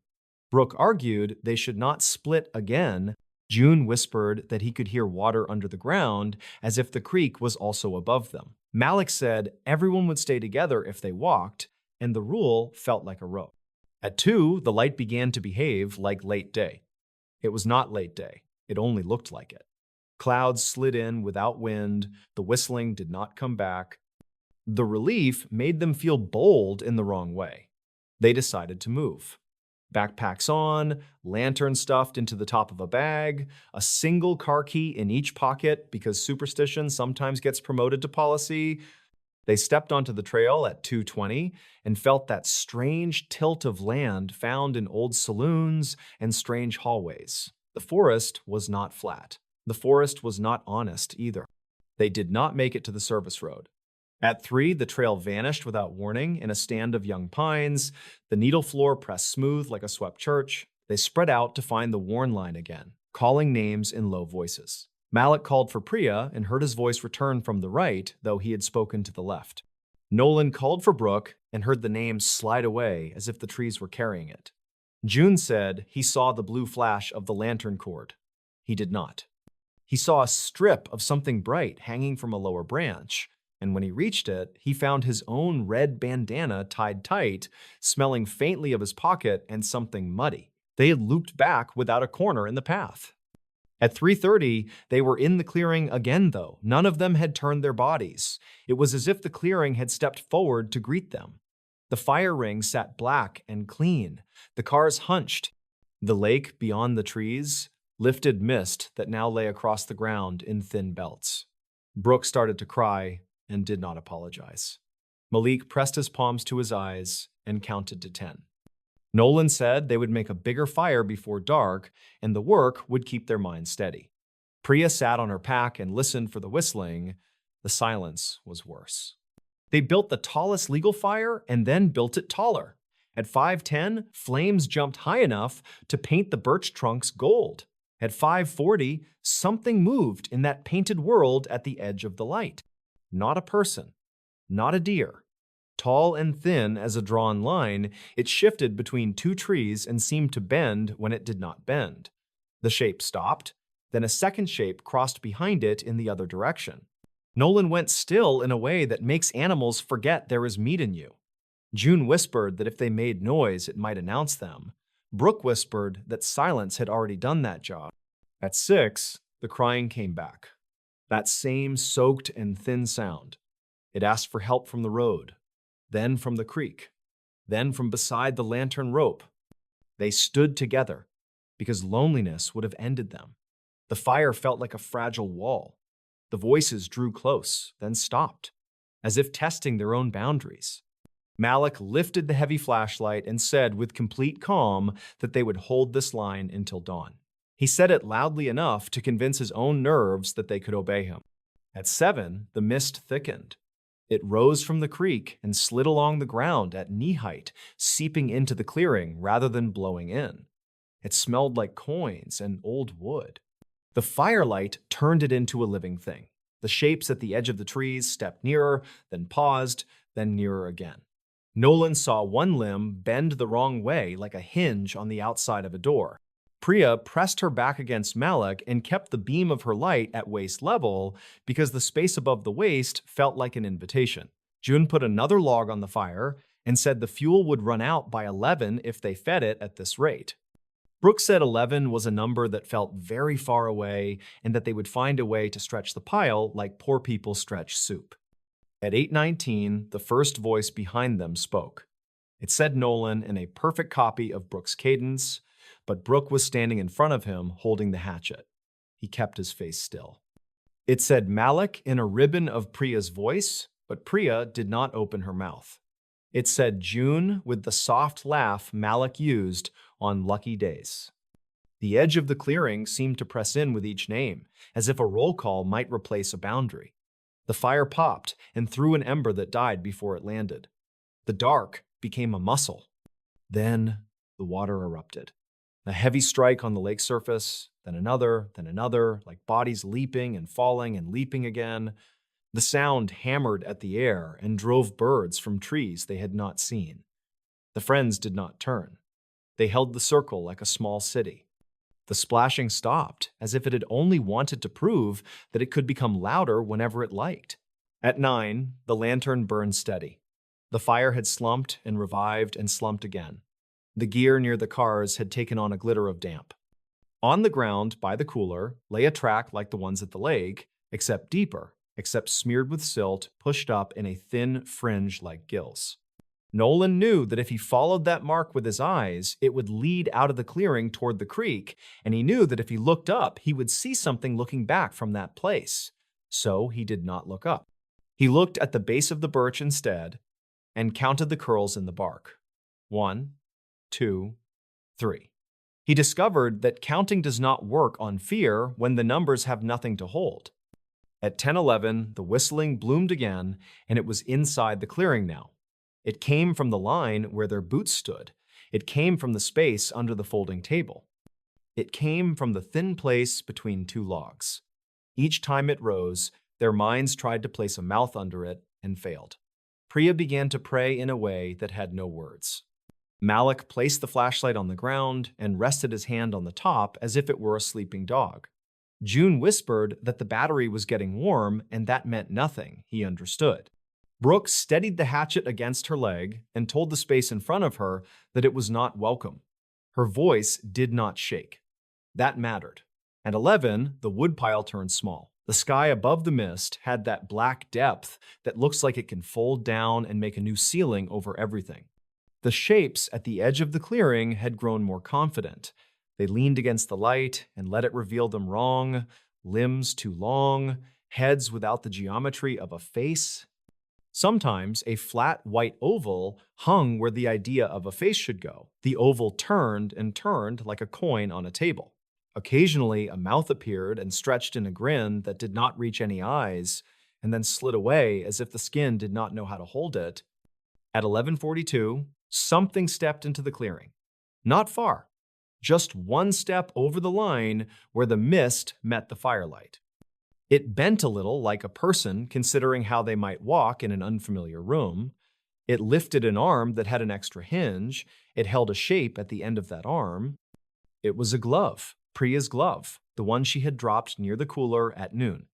Brooke argued they should not split again. June whispered that he could hear water under the ground as if the creek was also above them. Malik said everyone would stay together if they walked, and the rule felt like a rope. At 2, the light began to behave like late day. It was not late day. It only looked like it. Clouds slid in without wind. The whistling did not come back. The relief made them feel bold in the wrong way. They decided to move. Backpacks on, lantern stuffed into the top of a bag, a single car key in each pocket because superstition sometimes gets promoted to policy. They stepped onto the trail at 2:20 and felt that strange tilt of land found in old saloons and strange hallways. The forest was not flat. The forest was not honest either. They did not make it to the service road. At 3, the trail vanished without warning in a stand of young pines. The needle floor pressed smooth like a swept church. They spread out to find the worn line again, calling names in low voices. Malik called for Priya and heard his voice return from the right, though he had spoken to the left. Nolan called for Brooke and heard the name slide away as if the trees were carrying it. June said he saw the blue flash of the lantern cord. He did not. He saw a strip of something bright hanging from a lower branch, and when he reached it, he found his own red bandana tied tight, smelling faintly of his pocket and something muddy. They had looped back without a corner in the path. At 3:30, they were in the clearing again, though. None of them had turned their bodies. It was as if the clearing had stepped forward to greet them. The fire ring sat black and clean. The cars hunched. The lake beyond the trees lifted mist that now lay across the ground in thin belts. Brooke started to cry and did not apologize. Malik pressed his palms to his eyes and counted to 10. Nolan said they would make a bigger fire before dark, and the work would keep their minds steady. Priya sat on her pack and listened for the whistling. The silence was worse. They built the tallest legal fire and then built it taller. At 5:10, flames jumped high enough to paint the birch trunks gold. At 5:40, something moved in that painted world at the edge of the light. Not a person, not a deer. Tall and thin as a drawn line, it shifted between two trees and seemed to bend when it did not bend. The shape stopped, then a second shape crossed behind it in the other direction. Nolan went still in a way that makes animals forget there is meat in you. June whispered that if they made noise, it might announce them. Brooke whispered that silence had already done that job. At 6, the crying came back. That same soaked and thin sound. It asked for help from the road, then from the creek, then from beside the lantern rope. They stood together because loneliness would have ended them. The fire felt like a fragile wall. The voices drew close, then stopped, as if testing their own boundaries. Malik lifted the heavy flashlight and said with complete calm that they would hold this line until dawn. He said it loudly enough to convince his own nerves that they could obey him. At 7, the mist thickened. It rose from the creek and slid along the ground at knee height, seeping into the clearing rather than blowing in. It smelled like coins and old wood. The firelight turned it into a living thing. The shapes at the edge of the trees stepped nearer, then paused, then nearer again. Nolan saw one limb bend the wrong way like a hinge on the outside of a door. Priya pressed her back against Malik and kept the beam of her light at waist level because the space above the waist felt like an invitation. June put another log on the fire and said the fuel would run out by 11 if they fed it at this rate. Brooke said 11 was a number that felt very far away and that they would find a way to stretch the pile like poor people stretch soup. At 8:19, the first voice behind them spoke. It said Nolan in a perfect copy of Brooke's cadence, but Brooke was standing in front of him holding the hatchet. He kept his face still. It said Malik in a ribbon of Priya's voice, but Priya did not open her mouth. It said June with the soft laugh Malik used on lucky days. The edge of the clearing seemed to press in with each name, as if a roll call might replace a boundary. The fire popped and threw an ember that died before it landed. The dark became a muscle. Then the water erupted. A heavy strike on the lake surface, then another, like bodies leaping and falling and leaping again. The sound hammered at the air and drove birds from trees they had not seen. The friends did not turn. They held the circle like a small city. The splashing stopped, as if it had only wanted to prove that it could become louder whenever it liked. At 9, the lantern burned steady. The fire had slumped and revived and slumped again. The gear near the cars had taken on a glitter of damp. On the ground, by the cooler, lay a track like the ones at the lake, except deeper, except smeared with silt, pushed up in a thin fringe like gills. Nolan knew that if he followed that mark with his eyes, it would lead out of the clearing toward the creek, and he knew that if he looked up, he would see something looking back from that place. So he did not look up. He looked at the base of the birch instead and counted the curls in the bark. 1, 2, 3. He discovered that counting does not work on fear when the numbers have nothing to hold. At 10:11, the whistling bloomed again, and it was inside the clearing now. It came from the line where their boots stood. It came from the space under the folding table. It came from the thin place between two logs. Each time it rose, their minds tried to place a mouth under it and failed. Priya began to pray in a way that had no words. Malik placed the flashlight on the ground and rested his hand on the top as if it were a sleeping dog. June whispered that the battery was getting warm, and that meant nothing, he understood. Brooke steadied the hatchet against her leg and told the space in front of her that it was not welcome. Her voice did not shake. That mattered. At 11, the woodpile turned small. The sky above the mist had that black depth that looks like it can fold down and make a new ceiling over everything. The shapes at the edge of the clearing had grown more confident. They leaned against the light and let it reveal them wrong, limbs too long, heads without the geometry of a face. Sometimes a flat white oval hung where the idea of a face should go. The oval turned and turned like a coin on a table. Occasionally, a mouth appeared and stretched in a grin that did not reach any eyes, and then slid away as if the skin did not know how to hold it. At 11:42, something stepped into the clearing. Not far, just one step over the line where the mist met the firelight. It bent a little like a person considering how they might walk in an unfamiliar room. It lifted an arm that had an extra hinge. It held a shape at the end of that arm. It was a glove, Priya's glove, the one she had dropped near the cooler at noon.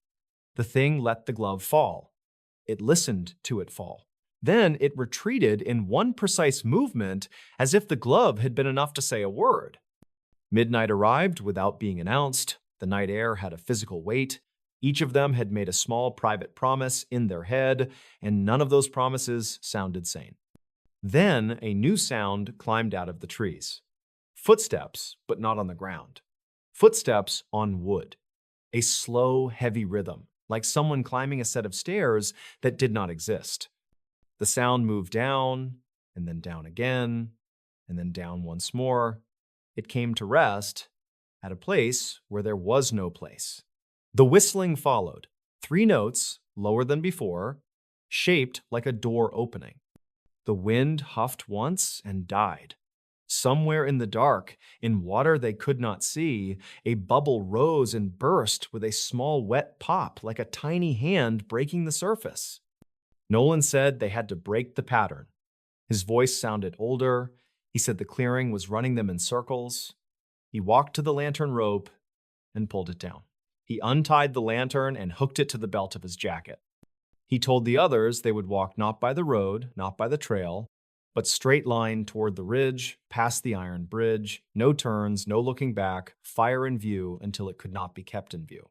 The thing let the glove fall. It listened to it fall. Then it retreated in one precise movement as if the glove had been enough to say a word. Midnight arrived without being announced. The night air had a physical weight. Each of them had made a small private promise in their head, and none of those promises sounded sane. Then a new sound climbed out of the trees. Footsteps, but not on the ground. Footsteps on wood. A slow, heavy rhythm, like someone climbing a set of stairs that did not exist. The sound moved down, and then down again, and then down once more. It came to rest at a place where there was no place. The whistling followed, 3 notes, lower than before, shaped like a door opening. The wind huffed once and died. Somewhere in the dark, in water they could not see, a bubble rose and burst with a small wet pop like a tiny hand breaking the surface. Nolan said they had to break the pattern. His voice sounded older. He said the clearing was running them in circles. He walked to the lantern rope and pulled it down. He untied the lantern and hooked it to the belt of his jacket. He told the others they would walk not by the road, not by the trail, but straight line toward the ridge, past the iron bridge, no turns, no looking back, fire in view until it could not be kept in view.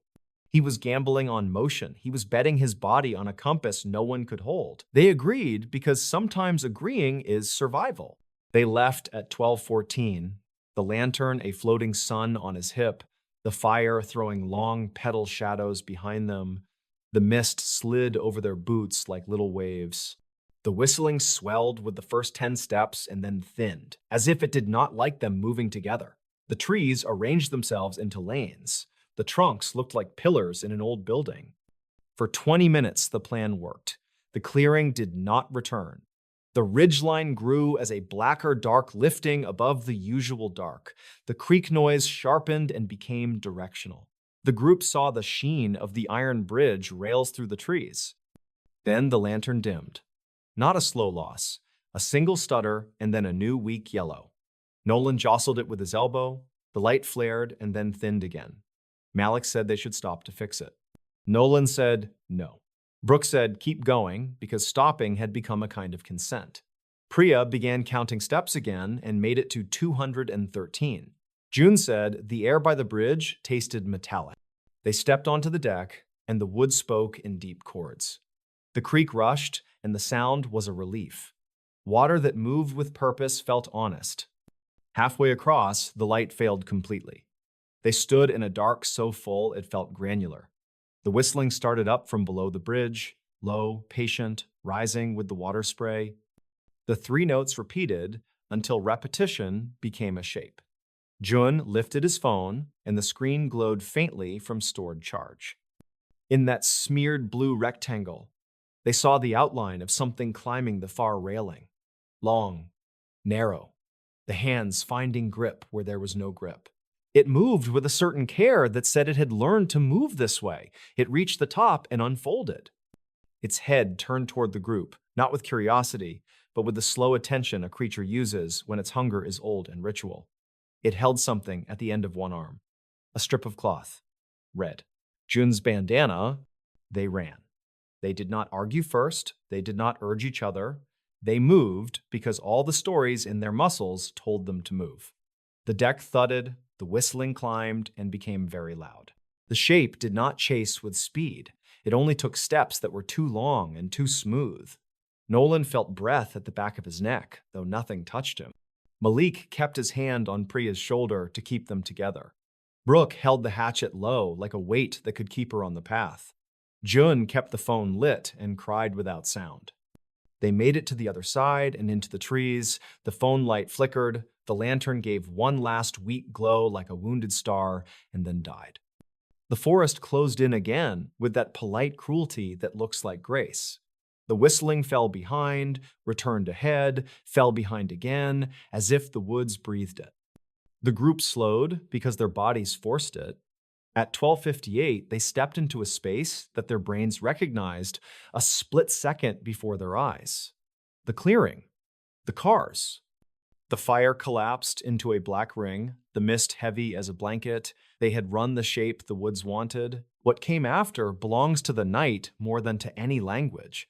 He was gambling on motion. He was betting his body on a compass no one could hold. They agreed because sometimes agreeing is survival. They left at 12:14, the lantern a floating sun on his hip, the fire throwing long petal shadows behind them. The mist slid over their boots like little waves. The whistling swelled with the first 10 steps and then thinned, as if it did not like them moving together. The trees arranged themselves into lanes. The trunks looked like pillars in an old building. For 20 minutes, the plan worked. The clearing did not return. The ridgeline grew as a blacker dark lifting above the usual dark. The creak noise sharpened and became directional. The group saw the sheen of the iron bridge rails through the trees. Then the lantern dimmed. Not a slow loss, a single stutter, and then a new weak yellow. Nolan jostled it with his elbow. The light flared and then thinned again. Malik said they should stop to fix it. Nolan said no. Brooke said keep going because stopping had become a kind of consent. Priya began counting steps again and made it to 213. June said the air by the bridge tasted metallic. They stepped onto the deck and the wood spoke in deep chords. The creek rushed and the sound was a relief. Water that moved with purpose felt honest. Halfway across, the light failed completely. They stood in a dark so full it felt granular. The whistling started up from below the bridge, low, patient, rising with the water spray. The 3 notes repeated until repetition became a shape. Jun lifted his phone, and the screen glowed faintly from stored charge. In that smeared blue rectangle, they saw the outline of something climbing the far railing. Long, narrow, the hands finding grip where there was no grip. It moved with a certain care that said it had learned to move this way. It reached the top and unfolded. Its head turned toward the group, not with curiosity, but with the slow attention a creature uses when its hunger is old and ritual. It held something at the end of one arm, a strip of cloth, red. Jun's bandana. They ran. They did not argue first. They did not urge each other. They moved because all the stories in their muscles told them to move. The deck thudded, the whistling climbed and became very loud. The shape did not chase with speed. It only took steps that were too long and too smooth. Nolan felt breath at the back of his neck, though nothing touched him. Malik kept his hand on Priya's shoulder to keep them together. Brooke held the hatchet low, like a weight that could keep her on the path. Jun kept the phone lit and cried without sound. They made it to the other side and into the trees. The phone light flickered. The lantern gave one last weak glow like a wounded star and then died. The forest closed in again with that polite cruelty that looks like grace. The whistling fell behind, returned ahead, fell behind again, as if the woods breathed it. The group slowed because their bodies forced it. At 12:58, they stepped into a space that their brains recognized a split second before their eyes. The clearing, the cars. The fire collapsed into a black ring, the mist heavy as a blanket. They had run the shape the woods wanted. What came after belongs to the night more than to any language.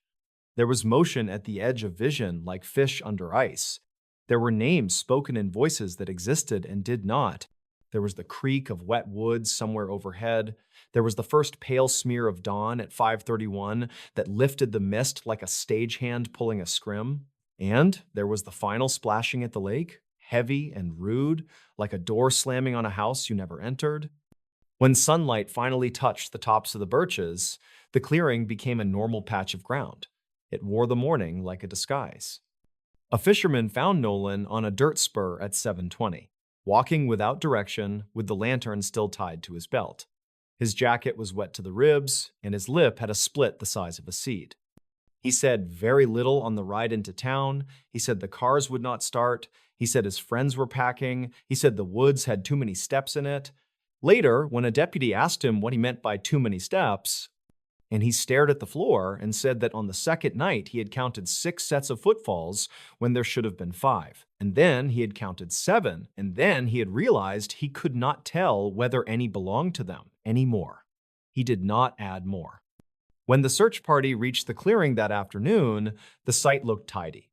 There was motion at the edge of vision like fish under ice. There were names spoken in voices that existed and did not. There was the creak of wet woods somewhere overhead. There was the first pale smear of dawn at 5:31 that lifted the mist like a stagehand pulling a scrim. And there was the final splashing at the lake, heavy and rude, like a door slamming on a house you never entered. When sunlight finally touched the tops of the birches, the clearing became a normal patch of ground. It wore the morning like a disguise. A fisherman found Nolan on a dirt spur at 7:20, walking without direction with the lantern still tied to his belt. His jacket was wet to the ribs, and his lip had a split the size of a seed. He said very little on the ride into town. He said the cars would not start. He said his friends were packing. He said the woods had too many steps in it. Later, when a deputy asked him what he meant by too many steps, and he stared at the floor and said that on the second night he had counted 6 sets of footfalls when there should have been 5. And then he had counted 7, and then he had realized he could not tell whether any belonged to them anymore. He did not add more. When the search party reached the clearing that afternoon, the site looked tidy.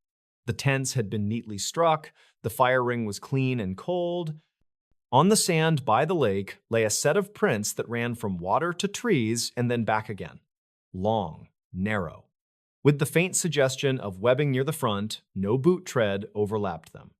The tents had been neatly struck, the fire ring was clean and cold. On the sand by the lake lay a set of prints that ran from water to trees and then back again. Long, narrow. With the faint suggestion of webbing near the front, no boot tread overlapped them.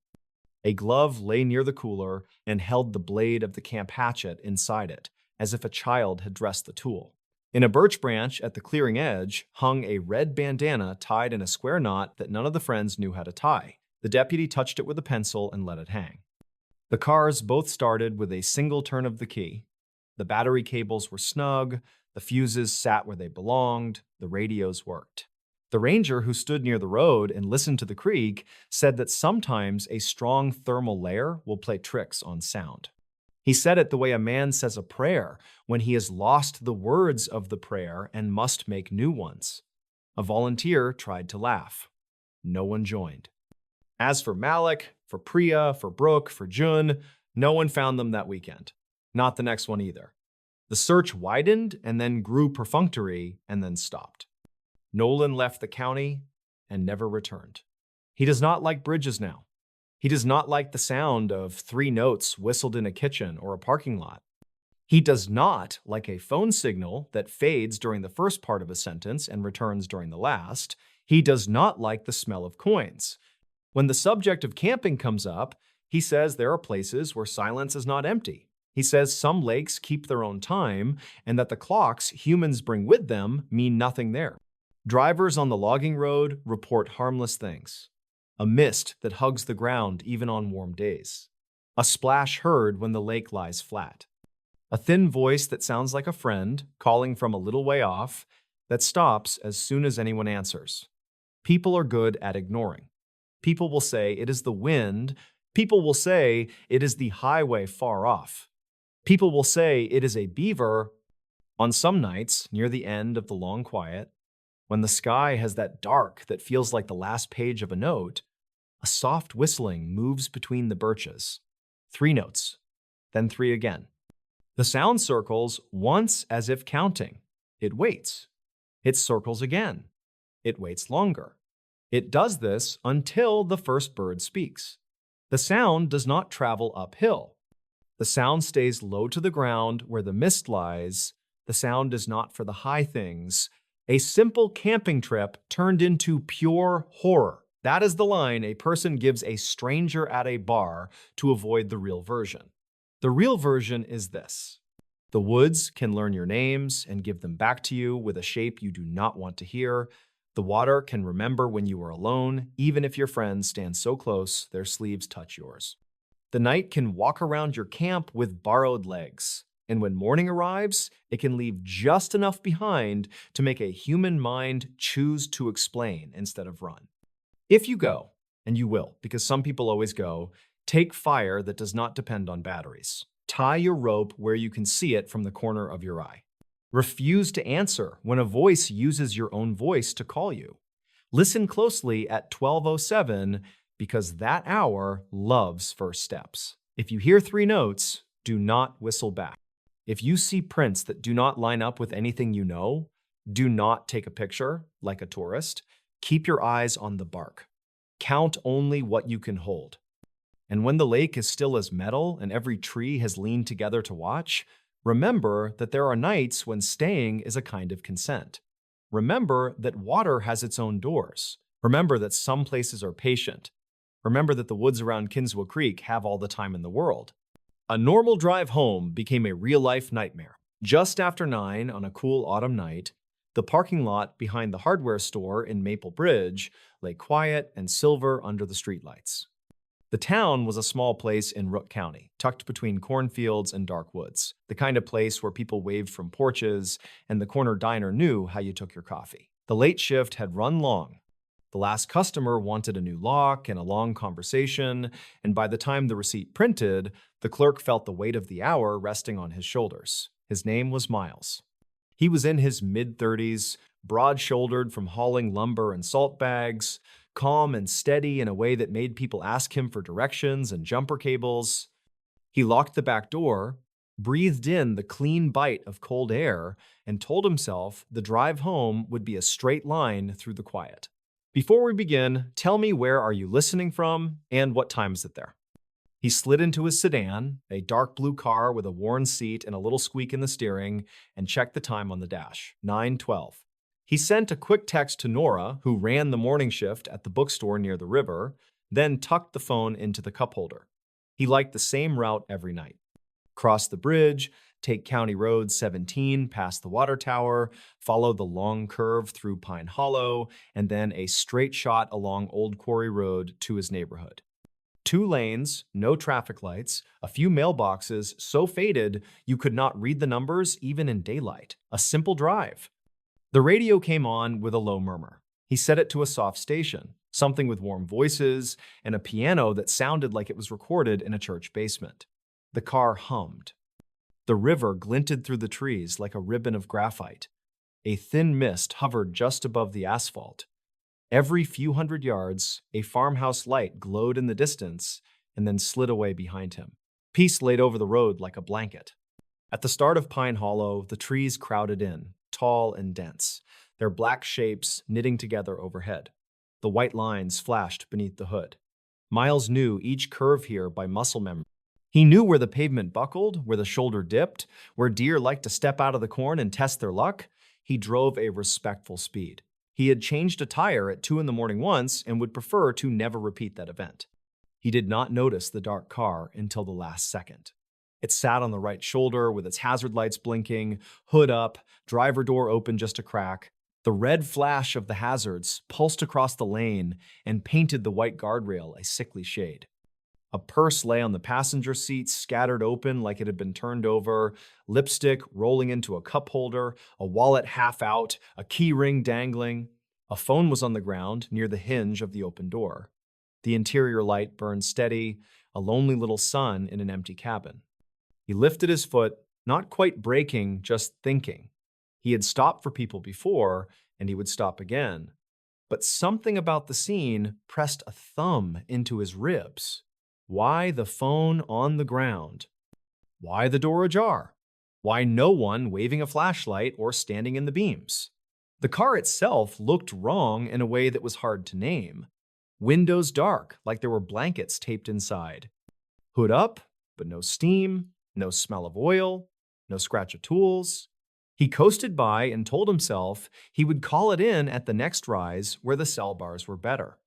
A glove lay near the cooler and held the blade of the camp hatchet inside it, as if a child had dressed the tool. In a birch branch at the clearing edge hung a red bandana tied in a square knot that none of the friends knew how to tie. The deputy touched it with a pencil and let it hang. The cars both started with a single turn of the key. The battery cables were snug, the fuses sat where they belonged, the radios worked. The ranger who stood near the road and listened to the creak said that sometimes a strong thermal layer will play tricks on sound. He said it the way a man says a prayer when he has lost the words of the prayer and must make new ones. A volunteer tried to laugh. No one joined. As for Malik, for Priya, for Brooke, for Jun, no one found them that weekend. Not the next one either. The search widened and then grew perfunctory and then stopped. Nolan left the county and never returned. He does not like bridges now. He does not like the sound of 3 notes whistled in a kitchen or a parking lot. He does not like a phone signal that fades during the first part of a sentence and returns during the last. He does not like the smell of coins. When the subject of camping comes up, he says there are places where silence is not empty. He says some lakes keep their own time and that the clocks humans bring with them mean nothing there. Drivers on the logging road report harmless things. A mist that hugs the ground even on warm days. A splash heard when the lake lies flat. A thin voice that sounds like a friend calling from a little way off that stops as soon as anyone answers. People are good at ignoring. People will say it is the wind. People will say it is the highway far off. People will say it is a beaver. On some nights, near the end of the long quiet, when the sky has that dark that feels like the last page of a note, a soft whistling moves between the birches. 3 notes, then 3 again. The sound circles once as if counting. It waits. It circles again. It waits longer. It does this until the first bird speaks. The sound does not travel uphill. The sound stays low to the ground where the mist lies. The sound is not for the high things. A simple camping trip turned into pure horror. That is the line a person gives a stranger at a bar to avoid the real version. The real version is this. The woods can learn your names and give them back to you with a shape you do not want to hear. The water can remember when you are alone, even if your friends stand so close their sleeves touch yours. The night can walk around your camp with borrowed legs. And when morning arrives, it can leave just enough behind to make a human mind choose to explain instead of run. If you go, and you will, because some people always go, take fire that does not depend on batteries. Tie your rope where you can see it from the corner of your eye. Refuse to answer when a voice uses your own voice to call you. Listen closely at 12:07 because that hour loves first steps. If you hear three notes, do not whistle back. If you see prints that do not line up with anything you know, do not take a picture like a tourist. Keep your eyes on the bark. Count only what you can hold. And when the lake is still as metal and every tree has leaned together to watch, remember that there are nights when staying is a kind of consent. Remember that water has its own doors. Remember that some places are patient. Remember that the woods around Kinswood Creek have all the time in the world. A normal drive home became a real-life nightmare. Just after 9 on a cool autumn night, the parking lot behind the hardware store in Maple Bridge lay quiet and silver under the streetlights. The town was a small place in Rook County, tucked between cornfields and dark woods, the kind of place where people waved from porches and the corner diner knew how you took your coffee. The late shift had run long. The last customer wanted a new lock and a long conversation, and by the time the receipt printed, the clerk felt the weight of the hour resting on his shoulders. His name was Miles. He was in his mid-30s, broad-shouldered from hauling lumber and salt bags, calm and steady in a way that made people ask him for directions and jumper cables. He locked the back door, breathed in the clean bite of cold air, and told himself the drive home would be a straight line through the quiet. Before we begin, tell me where are you listening from and what time is it there? He slid into his sedan, a dark blue car with a worn seat and a little squeak in the steering, and checked the time on the dash, 9:12. He sent a quick text to Nora, who ran the morning shift at the bookstore near the river, then tucked the phone into the cup holder. He liked the same route every night. Cross the bridge, take County Road 17 past the water tower, follow the long curve through Pine Hollow, and then a straight shot along Old Quarry Road to his neighborhood. 2 lanes, no traffic lights, a few mailboxes so faded you could not read the numbers even in daylight. A simple drive. The radio came on with a low murmur. He set it to a soft station, something with warm voices and a piano that sounded like it was recorded in a church basement. The car hummed. The river glinted through the trees like a ribbon of graphite. A thin mist hovered just above the asphalt. Every few hundred yards, a farmhouse light glowed in the distance and then slid away behind him. Peace laid over the road like a blanket. At the start of Pine Hollow, the trees crowded in, tall and dense, their black shapes knitting together overhead. The white lines flashed beneath the hood. Miles knew each curve here by muscle memory. He knew where the pavement buckled, where the shoulder dipped, where deer liked to step out of the corn and test their luck. He drove a respectful speed. He had changed a tire at 2 in the morning once and would prefer to never repeat that event. He did not notice the dark car until the last second. It sat on the right shoulder with its hazard lights blinking, hood up, driver door open just a crack. The red flash of the hazards pulsed across the lane and painted the white guardrail a sickly shade. A purse lay on the passenger seat, scattered open like it had been turned over, lipstick rolling into a cup holder, a wallet half out, a key ring dangling. A phone was on the ground near the hinge of the open door. The interior light burned steady, a lonely little sun in an empty cabin. He lifted his foot, not quite braking, just thinking. He had stopped for people before, and he would stop again. But something about the scene pressed a thumb into his ribs. Why the phone on the ground? Why the door ajar? Why no one waving a flashlight or standing in the beams? The car itself looked wrong in a way that was hard to name. Windows dark, like there were blankets taped inside. Hood up, but no steam, no smell of oil, no scratch of tools. He coasted by and told himself he would call it in at the next rise where the cell bars were better.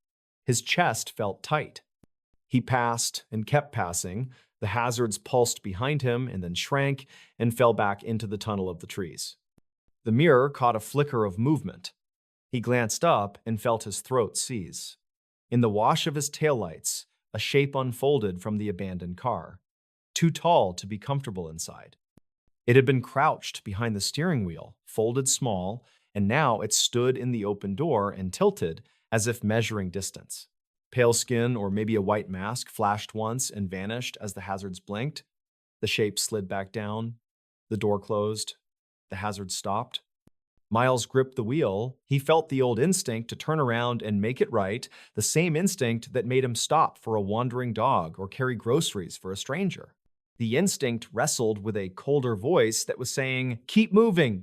His chest felt tight. He passed and kept passing. The hazards pulsed behind him and then shrank and fell back into the tunnel of the trees. The mirror caught a flicker of movement. He glanced up and felt his throat seize. In the wash of his taillights, a shape unfolded from the abandoned car, too tall to be comfortable inside. It had been crouched behind the steering wheel, folded small, and now it stood in the open door and tilted as if measuring distance. Pale skin or maybe a white mask flashed once and vanished as the hazards blinked. The shape slid back down. The door closed. The hazard stopped. Miles gripped the wheel. He felt the old instinct to turn around and make it right, the same instinct that made him stop for a wandering dog or carry groceries for a stranger. The instinct wrestled with a colder voice that was saying, keep moving,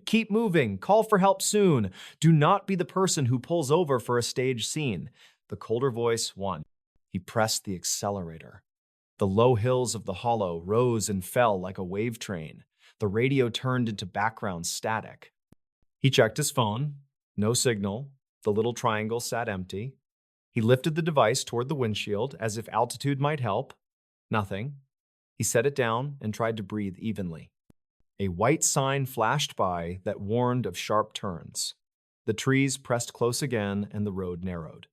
call for help soon. Do not be the person who pulls over for a staged scene. The colder voice won. He pressed the accelerator. The low hills of the hollow rose and fell like a wave train. The radio turned into background static. He checked his phone. No signal. The little triangle sat empty. He lifted the device toward the windshield as if altitude might help. Nothing. He set it down and tried to breathe evenly. A white sign flashed by that warned of sharp turns. The trees pressed close again and the road narrowed.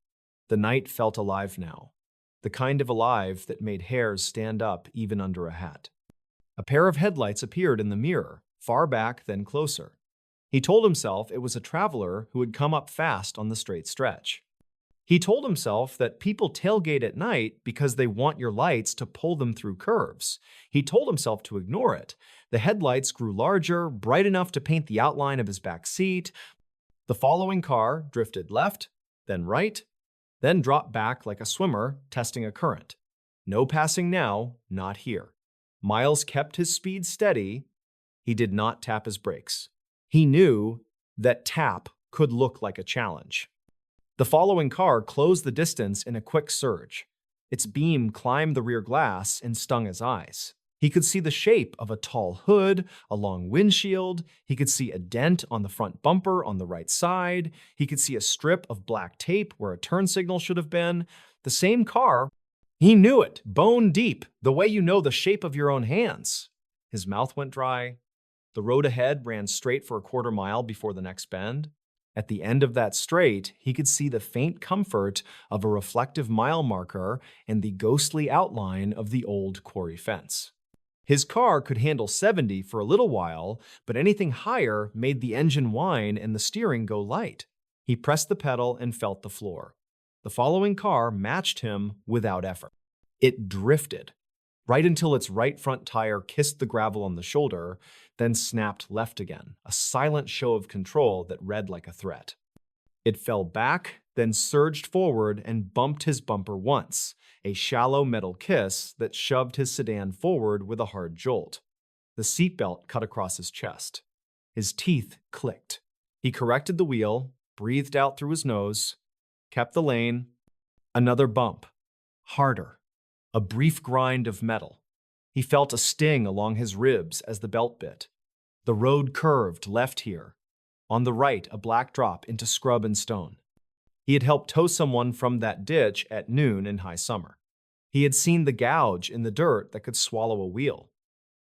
The night felt alive now, the kind of alive that made hairs stand up even under a hat. A pair of headlights appeared in the mirror, far back then closer. He told himself it was a traveler who had come up fast on the straight stretch. He told himself that people tailgate at night because they want your lights to pull them through curves. He told himself to ignore it. The headlights grew larger, bright enough to paint the outline of his back seat. The following car drifted left, then right, then dropped back like a swimmer testing a current. No passing now, not here. Miles kept his speed steady. He did not tap his brakes. He knew that tap could look like a challenge. The following car closed the distance in a quick surge. Its beam climbed the rear glass and stung his eyes. He could see the shape of a tall hood, a long windshield. He could see a dent on the front bumper on the right side. He could see a strip of black tape where a turn signal should have been. The same car. He knew it, bone deep, the way you know the shape of your own hands. His mouth went dry. The road ahead ran straight for a quarter mile before the next bend. At the end of that straight, he could see the faint comfort of a reflective mile marker and the ghostly outline of the old quarry fence. His car could handle 70 for a little while, but anything higher made the engine whine and the steering go light. He pressed the pedal and felt the floor. The following car matched him without effort. It drifted, right until its right front tire kissed the gravel on the shoulder, then snapped left again, a silent show of control that read like a threat. It fell back, then surged forward and bumped his bumper once, a shallow metal kiss that shoved his sedan forward with a hard jolt. The seatbelt cut across his chest. His teeth clicked. He corrected the wheel, breathed out through his nose, kept the lane. Another bump. Harder. A brief grind of metal. He felt a sting along his ribs as the belt bit. The road curved left here. On the right, a black drop into scrub and stone. He had helped tow someone from that ditch at noon in high summer. He had seen the gouge in the dirt that could swallow a wheel.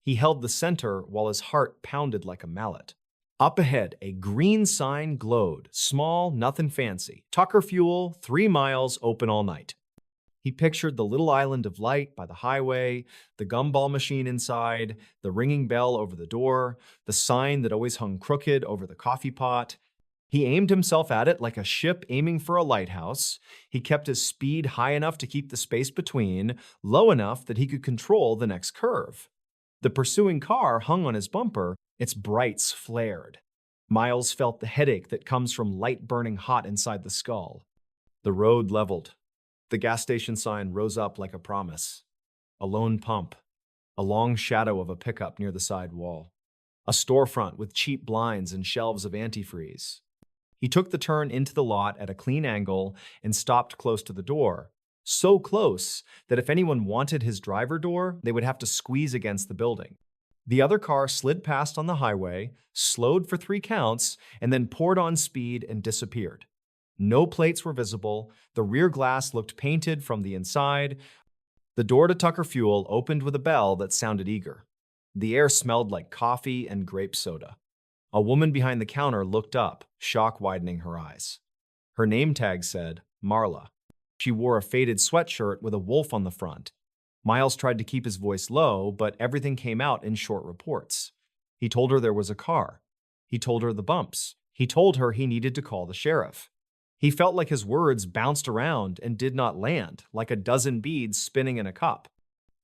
He held the center while his heart pounded like a mallet. Up ahead, a green sign glowed, small, nothing fancy. Tucker Fuel, 3 miles, open all night. He pictured the little island of light by the highway, the gumball machine inside, the ringing bell over the door, the sign that always hung crooked over the coffee pot. He aimed himself at it like a ship aiming for a lighthouse. He kept his speed high enough to keep the space between, low enough that he could control the next curve. The pursuing car hung on his bumper, its brights flared. Miles felt the headache that comes from light burning hot inside the skull. The road leveled. The gas station sign rose up like a promise. A lone pump. A long shadow of a pickup near the side wall. A storefront with cheap blinds and shelves of antifreeze. He took the turn into the lot at a clean angle and stopped close to the door. So close that if anyone wanted his driver door, they would have to squeeze against the building. The other car slid past on the highway, slowed for 3 counts, and then poured on speed and disappeared. No plates were visible. The rear glass looked painted from the inside. The door to Tucker Fuel opened with a bell that sounded eager. The air smelled like coffee and grape soda. A woman behind the counter looked up, shock widening her eyes. Her name tag said, Marla. She wore a faded sweatshirt with a wolf on the front. Miles tried to keep his voice low, but everything came out in short reports. He told her there was a car. He told her the bumps. He told her he needed to call the sheriff. He felt like his words bounced around and did not land, like a dozen beads spinning in a cup.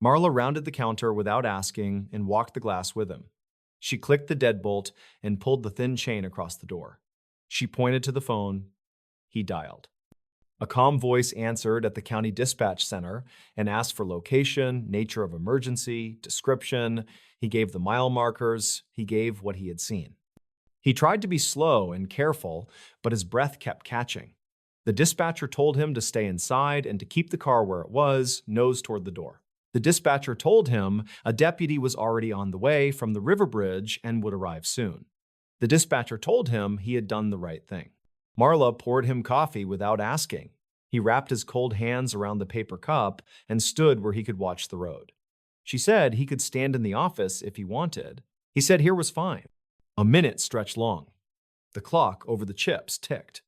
Marla rounded the counter without asking and walked the glass with him. She clicked the deadbolt and pulled the thin chain across the door. She pointed to the phone. He dialed. A calm voice answered at the county dispatch center and asked for location, nature of emergency, description. He gave the mile markers. He gave what he had seen. He tried to be slow and careful, but his breath kept catching. The dispatcher told him to stay inside and to keep the car where it was, nose toward the door. The dispatcher told him a deputy was already on the way from the river bridge and would arrive soon. The dispatcher told him he had done the right thing. Marla poured him coffee without asking. He wrapped his cold hands around the paper cup and stood where he could watch the road. She said he could stand in the office if he wanted. He said here was fine. A minute stretched long. The clock over the chips ticked.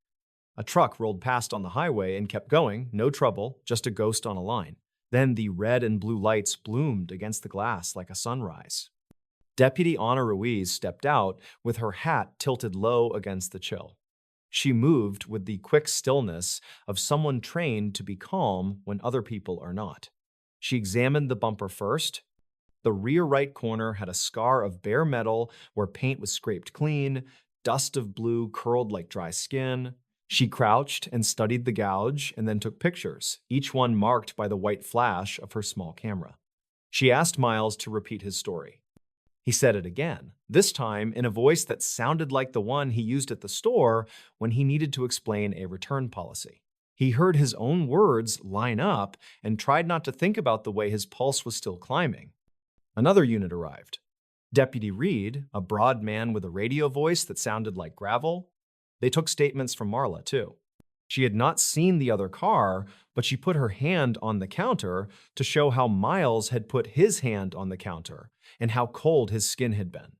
A truck rolled past on the highway and kept going, no trouble, just a ghost on a line. Then the red and blue lights bloomed against the glass like a sunrise. Deputy Ana Ruiz stepped out with her hat tilted low against the chill. She moved with the quick stillness of someone trained to be calm when other people are not. She examined the bumper first. The rear right corner had a scar of bare metal where paint was scraped clean, dust of blue curled like dry skin. She crouched and studied the gouge and then took pictures, each one marked by the white flash of her small camera. She asked Miles to repeat his story. He said it again, this time in a voice that sounded like the one he used at the store when he needed to explain a return policy. He heard his own words line up and tried not to think about the way his pulse was still climbing. Another unit arrived. Deputy Reed, a broad man with a radio voice that sounded like gravel. They took statements from Marla, too. She had not seen the other car, but she put her hand on the counter to show how Miles had put his hand on the counter and how cold his skin had been.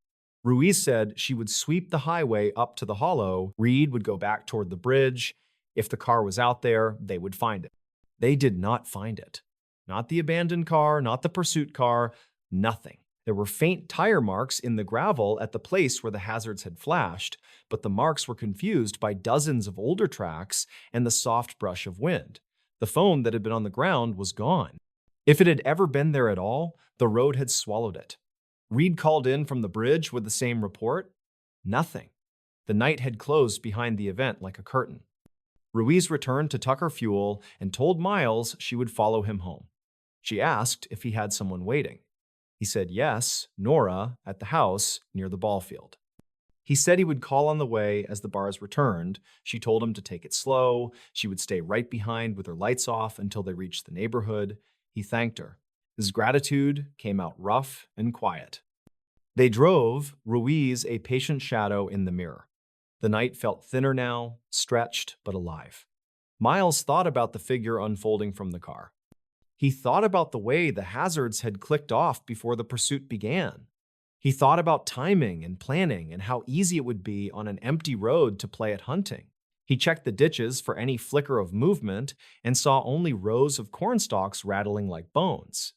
Ruiz said she would sweep the highway up to the hollow. Reed would go back toward the bridge. If the car was out there, they would find it. They did not find it. Not the abandoned car, not the pursuit car, nothing. There were faint tire marks in the gravel at the place where the hazards had flashed, but the marks were confused by dozens of older tracks and the soft brush of wind. The phone that had been on the ground was gone. If it had ever been there at all, the road had swallowed it. Reed called in from the bridge with the same report. Nothing. The night had closed behind the event like a curtain. Ruiz returned to tuck her fuel and told Miles she would follow him home. She asked if he had someone waiting. He said yes, Nora, at the house near the ball field. He said he would call on the way as the bars returned. She told him to take it slow. She would stay right behind with her lights off until they reached the neighborhood. He thanked her. His gratitude came out rough and quiet. They drove, Ruiz a patient shadow in the mirror. The night felt thinner now, stretched but alive. Miles thought about the figure unfolding from the car. He thought about the way the hazards had clicked off before the pursuit began. He thought about timing and planning and how easy it would be on an empty road to play at hunting. He checked the ditches for any flicker of movement and saw only rows of cornstalks rattling like bones.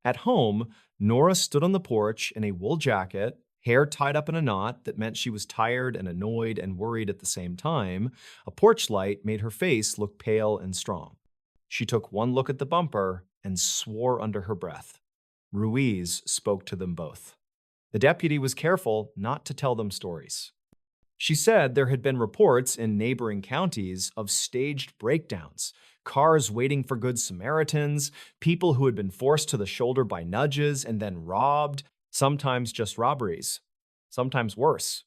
At home, Nora stood on the porch in a wool jacket, hair tied up in a knot that meant she was tired and annoyed and worried at the same time. A porch light made her face look pale and strong. She took one look at the bumper and swore under her breath. Ruiz spoke to them both. The deputy was careful not to tell them stories. She said there had been reports in neighboring counties of staged breakdowns, cars waiting for good Samaritans, people who had been forced to the shoulder by nudges and then robbed, sometimes just robberies, sometimes worse.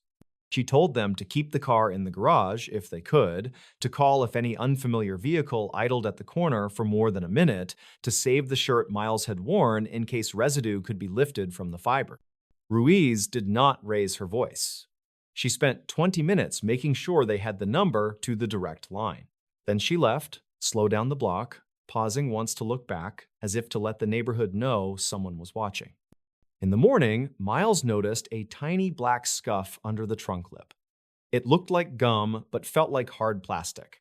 She told them to keep the car in the garage if they could, to call if any unfamiliar vehicle idled at the corner for more than a minute, to save the shirt Miles had worn in case residue could be lifted from the fiber. Ruiz did not raise her voice. She spent 20 minutes making sure they had the number to the direct line. Then she left, slowed down the block, pausing once to look back, as if to let the neighborhood know someone was watching. In the morning, Miles noticed a tiny black scuff under the trunk lip. It looked like gum, but felt like hard plastic.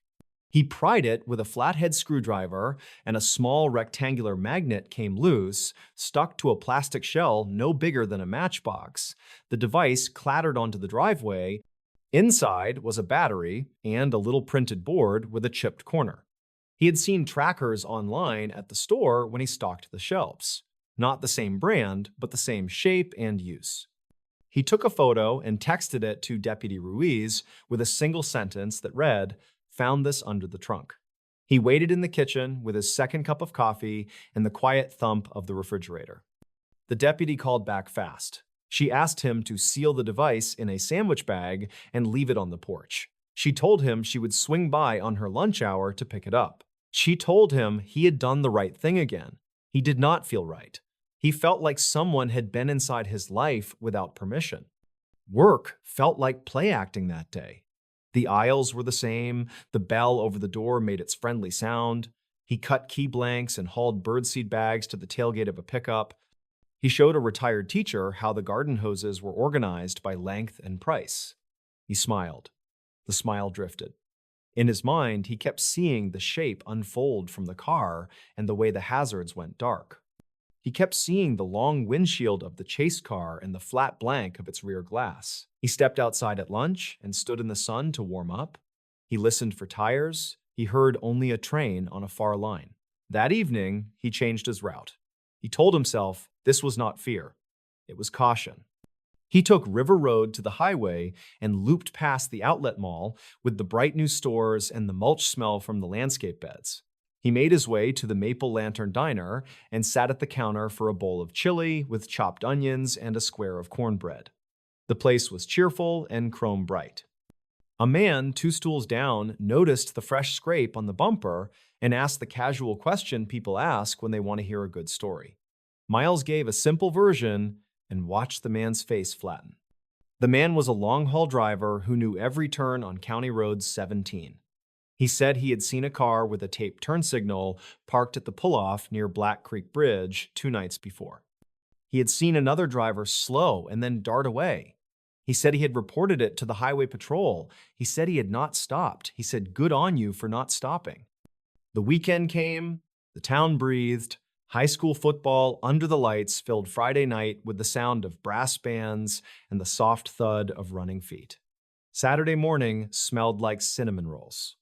He pried it with a flathead screwdriver, and a small rectangular magnet came loose, stuck to a plastic shell no bigger than a matchbox. The device clattered onto the driveway. Inside was a battery and a little printed board with a chipped corner. He had seen trackers online at the store when he stocked the shelves. Not the same brand, but the same shape and use. He took a photo and texted it to Deputy Ruiz with a single sentence that read, "Found this under the trunk." He waited in the kitchen with his second cup of coffee and the quiet thump of the refrigerator. The deputy called back fast. She asked him to seal the device in a sandwich bag and leave it on the porch. She told him she would swing by on her lunch hour to pick it up. She told him he had done the right thing again. He did not feel right. He felt like someone had been inside his life without permission. Work felt like play acting that day. The aisles were the same, the bell over the door made its friendly sound. He cut key blanks and hauled birdseed bags to the tailgate of a pickup. He showed a retired teacher how the garden hoses were organized by length and price. He smiled. The smile drifted. In his mind, he kept seeing the shape unfold from the car and the way the hazards went dark. He kept seeing the long windshield of the chase car and the flat blank of its rear glass. He stepped outside at lunch and stood in the sun to warm up. He listened for tires. He heard only a train on a far line. That evening, he changed his route. He told himself this was not fear. It was caution. He took River Road to the highway and looped past the outlet mall with the bright new stores and the mulch smell from the landscape beds. He made his way to the Maple Lantern Diner and sat at the counter for a bowl of chili with chopped onions and a square of cornbread. The place was cheerful and chrome bright. A man 2 stools down noticed the fresh scrape on the bumper and asked the casual question people ask when they want to hear a good story. Miles gave a simple version and watched the man's face flatten. The man was a long-haul driver who knew every turn on County Road 17. He said he had seen a car with a taped turn signal parked at the pull-off near Black Creek Bridge 2 nights before. He had seen another driver slow and then dart away. He said he had reported it to the highway patrol. He said he had not stopped. He said, "Good on you for not stopping." The weekend came, the town breathed. High school football under the lights filled Friday night with the sound of brass bands and the soft thud of running feet. Saturday morning smelled like cinnamon rolls.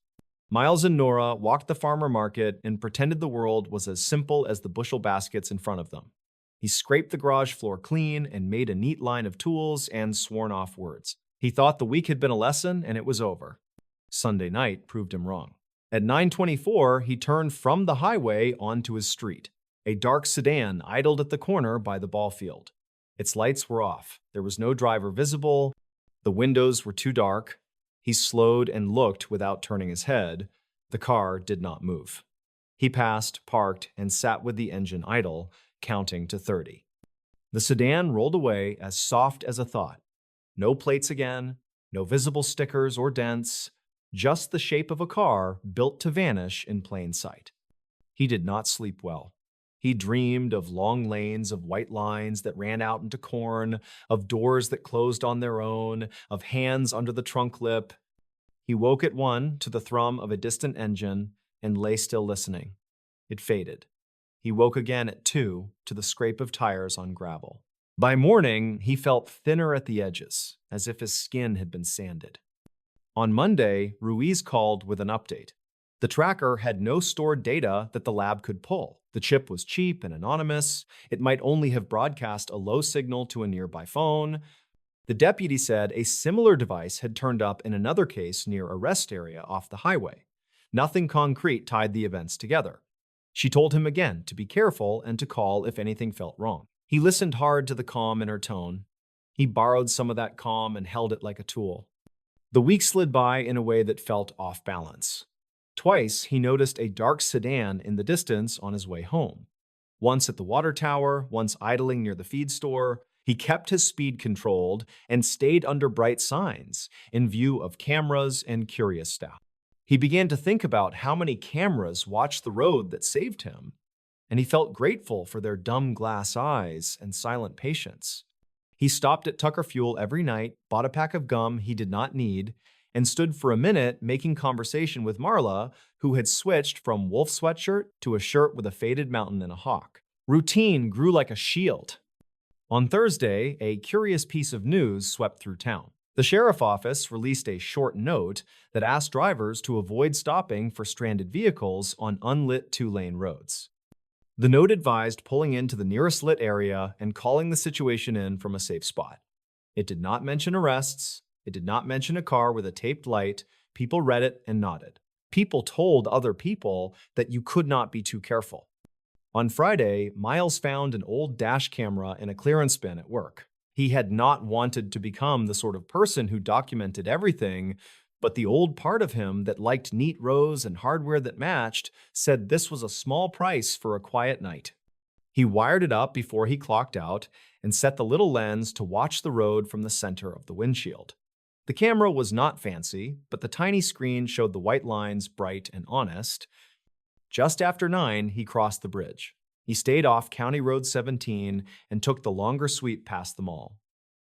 Miles and Nora walked the farmer market and pretended the world was as simple as the bushel baskets in front of them. He scraped the garage floor clean and made a neat line of tools and sworn-off words. He thought the week had been a lesson and it was over. Sunday night proved him wrong. At 9:24, he turned from the highway onto his street. A dark sedan idled at the corner by the ball field. Its lights were off. There was no driver visible. The windows were too dark. He slowed and looked without turning his head. The car did not move. He passed, parked, and sat with the engine idle, counting to 30. The sedan rolled away as soft as a thought. No plates again, no visible stickers or dents, just the shape of a car built to vanish in plain sight. He did not sleep well. He dreamed of long lanes of white lines that ran out into corn, of doors that closed on their own, of hands under the trunk lip. He woke at 1 to the thrum of a distant engine and lay still listening. It faded. He woke again at 2 to the scrape of tires on gravel. By morning, he felt thinner at the edges, as if his skin had been sanded. On Monday, Ruiz called with an update. The tracker had no stored data that the lab could pull. The chip was cheap and anonymous. It might only have broadcast a low signal to a nearby phone. The deputy said a similar device had turned up in another case near a rest area off the highway. Nothing concrete tied the events together. She told him again to be careful and to call if anything felt wrong. He listened hard to the calm in her tone. He borrowed some of that calm and held it like a tool. The week slid by in a way that felt off balance. Twice, he noticed a dark sedan in the distance on his way home. Once at the water tower, once idling near the feed store. He kept his speed controlled and stayed under bright signs in view of cameras and curious staff. He began to think about how many cameras watched the road that saved him, and he felt grateful for their dumb glass eyes and silent patience. He stopped at Tucker Fuel every night, bought a pack of gum he did not need, and stood for a minute making conversation with Marla, who had switched from wolf sweatshirt to a shirt with a faded mountain and a hawk. Routine grew like a shield. On Thursday, a curious piece of news swept through town. The sheriff's office released a short note that asked drivers to avoid stopping for stranded vehicles on unlit 2-lane roads. The note advised pulling into the nearest lit area and calling the situation in from a safe spot. It did not mention arrests. It did not mention a car with a taped light. People read it and nodded. People told other people that you could not be too careful. On Friday, Miles found an old dash camera in a clearance bin at work. He had not wanted to become the sort of person who documented everything, but the old part of him that liked neat rows and hardware that matched said this was a small price for a quiet night. He wired it up before he clocked out and set the little lens to watch the road from the center of the windshield. The camera was not fancy, but the tiny screen showed the white lines bright and honest. Just after 9, he crossed the bridge. He stayed off County Road 17 and took the longer sweep past the mall.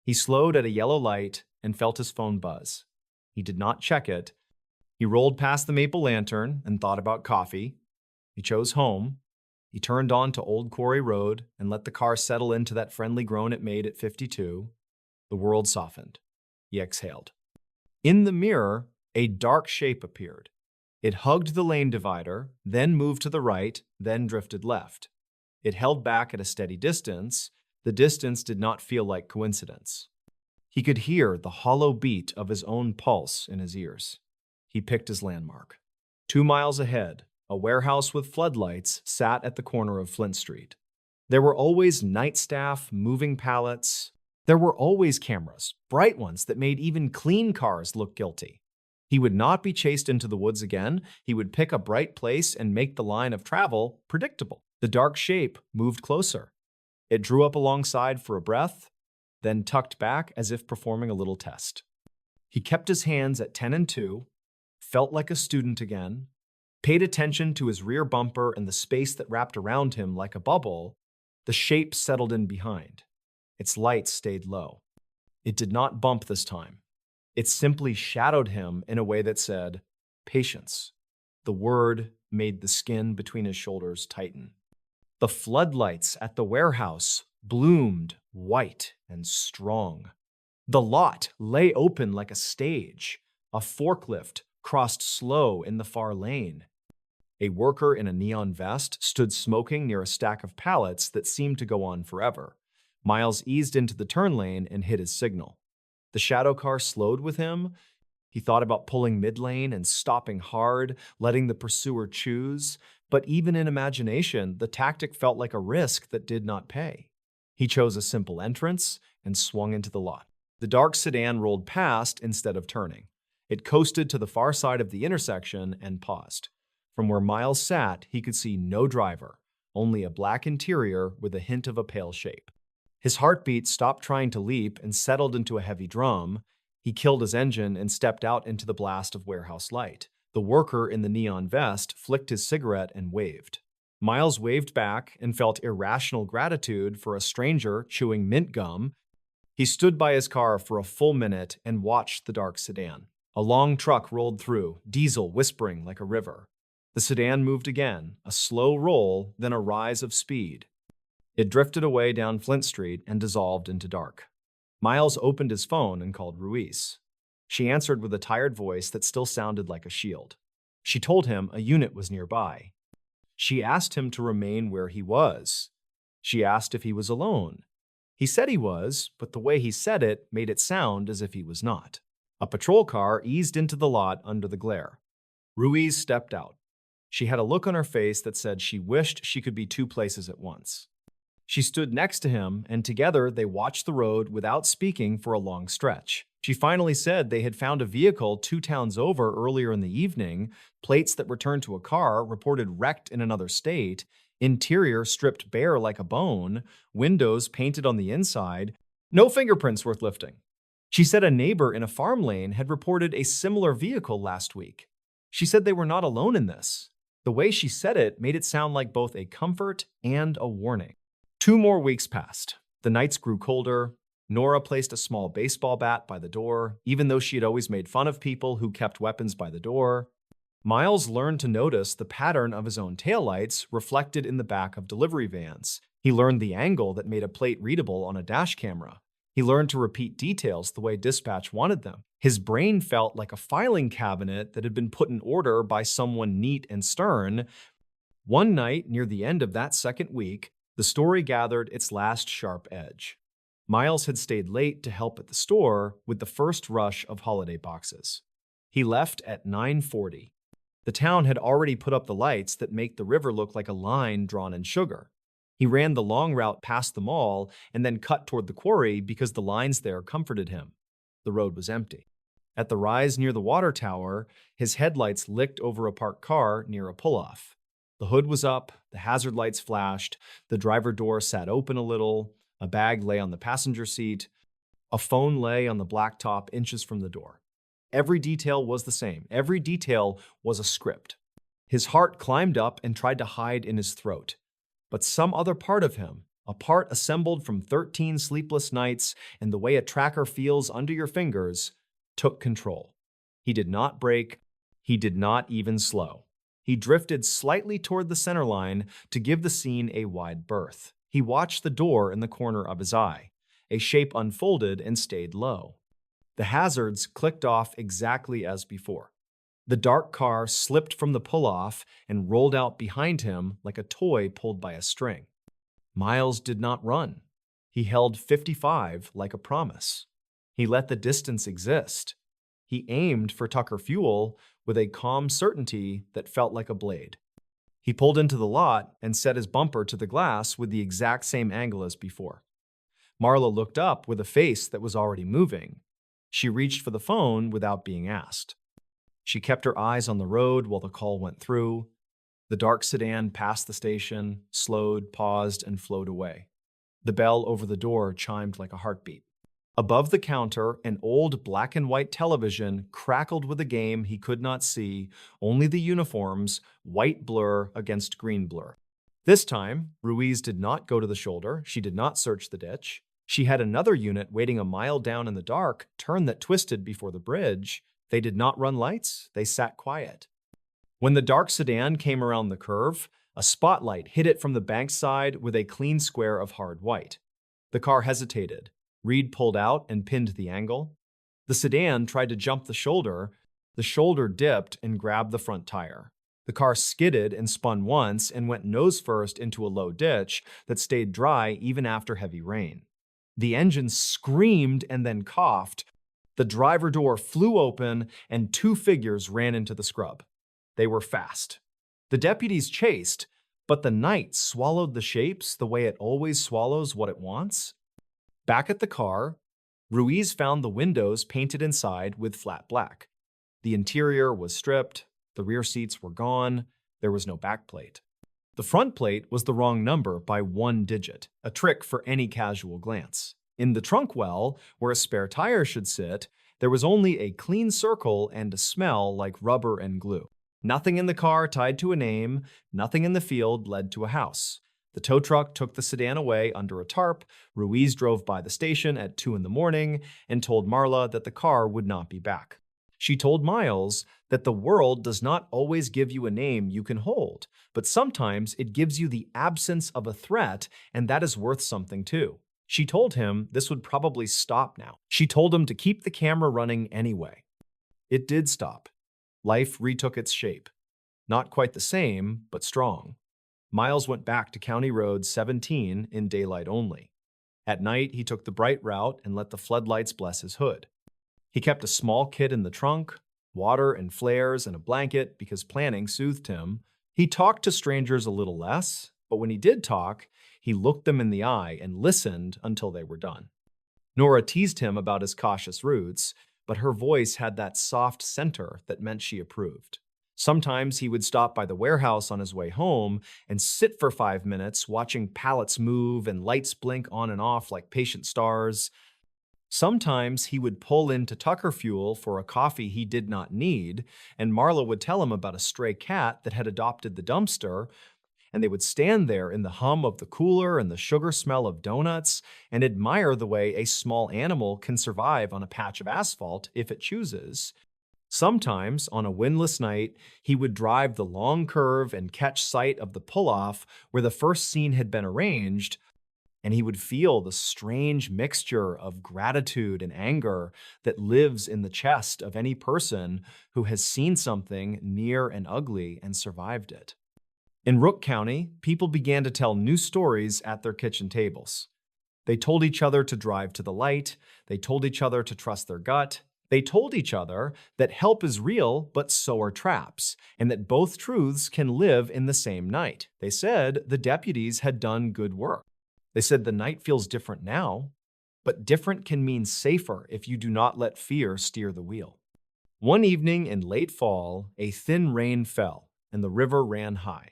He slowed at a yellow light and felt his phone buzz. He did not check it. He rolled past the Maple Lantern and thought about coffee. He chose home. He turned on to Old Quarry Road and let the car settle into that friendly groan it made at 52. The world softened. He exhaled. In the mirror, a dark shape appeared. It hugged the lane divider, then moved to the right, then drifted left. It held back at a steady distance. The distance did not feel like coincidence. He could hear the hollow beat of his own pulse in his ears. He picked his landmark. 2 miles ahead, a warehouse with floodlights sat at the corner of Flint Street. There were always night staff, moving pallets. There were always cameras, bright ones that made even clean cars look guilty. He would not be chased into the woods again. He would pick a bright place and make the line of travel predictable. The dark shape moved closer. It drew up alongside for a breath, then tucked back as if performing a little test. He kept his hands at 10 and 2, felt like a student again, paid attention to his rear bumper and the space that wrapped around him like a bubble. The shape settled in behind. Its lights stayed low. It did not bump this time. It simply shadowed him in a way that said, patience. The word made the skin between his shoulders tighten. The floodlights at the warehouse bloomed white and strong. The lot lay open like a stage. A forklift crossed slow in the far lane. A worker in a neon vest stood smoking near a stack of pallets that seemed to go on forever. Miles eased into the turn lane and hit his signal. The shadow car slowed with him. He thought about pulling mid-lane and stopping hard, letting the pursuer choose. But even in imagination, the tactic felt like a risk that did not pay. He chose a simple entrance and swung into the lot. The dark sedan rolled past instead of turning. It coasted to the far side of the intersection and paused. From where Miles sat, he could see no driver, only a black interior with a hint of a pale shape. His heartbeat stopped trying to leap and settled into a heavy drum. He killed his engine and stepped out into the blast of warehouse light. The worker in the neon vest flicked his cigarette and waved. Miles waved back and felt irrational gratitude for a stranger chewing mint gum. He stood by his car for a full minute and watched the dark sedan. A long truck rolled through, diesel whispering like a river. The sedan moved again, a slow roll, then a rise of speed. It drifted away down Flint Street and dissolved into dark. Miles opened his phone and called Ruiz. She answered with a tired voice that still sounded like a shield. She told him a unit was nearby. She asked him to remain where he was. She asked if he was alone. He said he was, but the way he said it made it sound as if he was not. A patrol car eased into the lot under the glare. Ruiz stepped out. She had a look on her face that said she wished she could be 2 places at once. She stood next to him, and together they watched the road without speaking for a long stretch. She finally said they had found a vehicle 2 towns over earlier in the evening, plates that returned to a car reported wrecked in another state, interior stripped bare like a bone, windows painted on the inside, no fingerprints worth lifting. She said a neighbor in a farm lane had reported a similar vehicle last week. She said they were not alone in this. The way she said it made it sound like both a comfort and a warning. 2 more weeks passed. The nights grew colder. Nora placed a small baseball bat by the door, even though she had always made fun of people who kept weapons by the door. Miles learned to notice the pattern of his own taillights reflected in the back of delivery vans. He learned the angle that made a plate readable on a dash camera. He learned to repeat details the way dispatch wanted them. His brain felt like a filing cabinet that had been put in order by someone neat and stern. One night, near the end of that second week, the story gathered its last sharp edge. Miles had stayed late to help at the store with the first rush of holiday boxes. He left at 9:40. The town had already put up the lights that make the river look like a line drawn in sugar. He ran the long route past the mall and then cut toward the quarry because the lines there comforted him. The road was empty. At the rise near the water tower, his headlights licked over a parked car near a pull-off. The hood was up, the hazard lights flashed, the driver door sat open a little, a bag lay on the passenger seat, a phone lay on the blacktop inches from the door. Every detail was the same. Every detail was a script. His heart climbed up and tried to hide in his throat. But some other part of him, a part assembled from 13 sleepless nights and the way a tracker feels under your fingers, took control. He did not brake. He did not even slow. He drifted slightly toward the center line to give the scene a wide berth. He watched the door in the corner of his eye. A shape unfolded and stayed low. The hazards clicked off exactly as before. The dark car slipped from the pull-off and rolled out behind him like a toy pulled by a string. Miles did not run. He held 55 like a promise. He let the distance exist. He aimed for Tucker Fuel with a calm certainty that felt like a blade. He pulled into the lot and set his bumper to the glass with the exact same angle as before. Marla looked up with a face that was already moving. She reached for the phone without being asked. She kept her eyes on the road while the call went through. The dark sedan passed the station, slowed, paused, and flowed away. The bell over the door chimed like a heartbeat. Above the counter, an old black and white television crackled with a game he could not see, only the uniforms, white blur against green blur. This time, Ruiz did not go to the shoulder. She did not search the ditch. She had another unit waiting a mile down in the dark, turn that twisted before the bridge. They did not run lights. They sat quiet. When the dark sedan came around the curve, a spotlight hit it from the bank side with a clean square of hard white. The car hesitated. Reed pulled out and pinned the angle. The sedan tried to jump the shoulder. The shoulder dipped and grabbed the front tire. The car skidded and spun once and went nose first into a low ditch that stayed dry even after heavy rain. The engine screamed and then coughed. The driver door flew open and two figures ran into the scrub. They were fast. The deputies chased, but the night swallowed the shapes the way it always swallows what it wants. Back at the car, Ruiz found the windows painted inside with flat black. The interior was stripped, the rear seats were gone, there was no backplate. The front plate was the wrong number by 1 digit, a trick for any casual glance. In the trunk well, where a spare tire should sit, there was only a clean circle and a smell like rubber and glue. Nothing in the car tied to a name, nothing in the field led to a house. The tow truck took the sedan away under a tarp. Ruiz drove by the station at 2 in the morning and told Marla that the car would not be back. She told Miles that the world does not always give you a name you can hold, but sometimes it gives you the absence of a threat, and that is worth something too. She told him this would probably stop now. She told him to keep the camera running anyway. It did stop. Life retook its shape. Not quite the same, but strong. Miles went back to County Road 17 in daylight only. At night, he took the bright route and let the floodlights bless his hood. He kept a small kit in the trunk, water and flares and a blanket because planning soothed him. He talked to strangers a little less, but when he did talk, he looked them in the eye and listened until they were done. Nora teased him about his cautious roots, but her voice had that soft center that meant she approved. Sometimes he would stop by the warehouse on his way home and sit for 5 minutes watching pallets move and lights blink on and off like patient stars. Sometimes he would pull into Tucker Fuel for a coffee he did not need, and Marla would tell him about a stray cat that had adopted the dumpster, and they would stand there in the hum of the cooler and the sugar smell of donuts and admire the way a small animal can survive on a patch of asphalt if it chooses. Sometimes, on a windless night, he would drive the long curve and catch sight of the pull-off where the first scene had been arranged, and he would feel the strange mixture of gratitude and anger that lives in the chest of any person who has seen something near and ugly and survived it. In Rook County, people began to tell new stories at their kitchen tables. They told each other to drive to the light. They told each other to trust their gut. They told each other that help is real, but so are traps, and that both truths can live in the same night. They said the deputies had done good work. They said the night feels different now, but different can mean safer if you do not let fear steer the wheel. One evening in late fall, a thin rain fell, and the river ran high.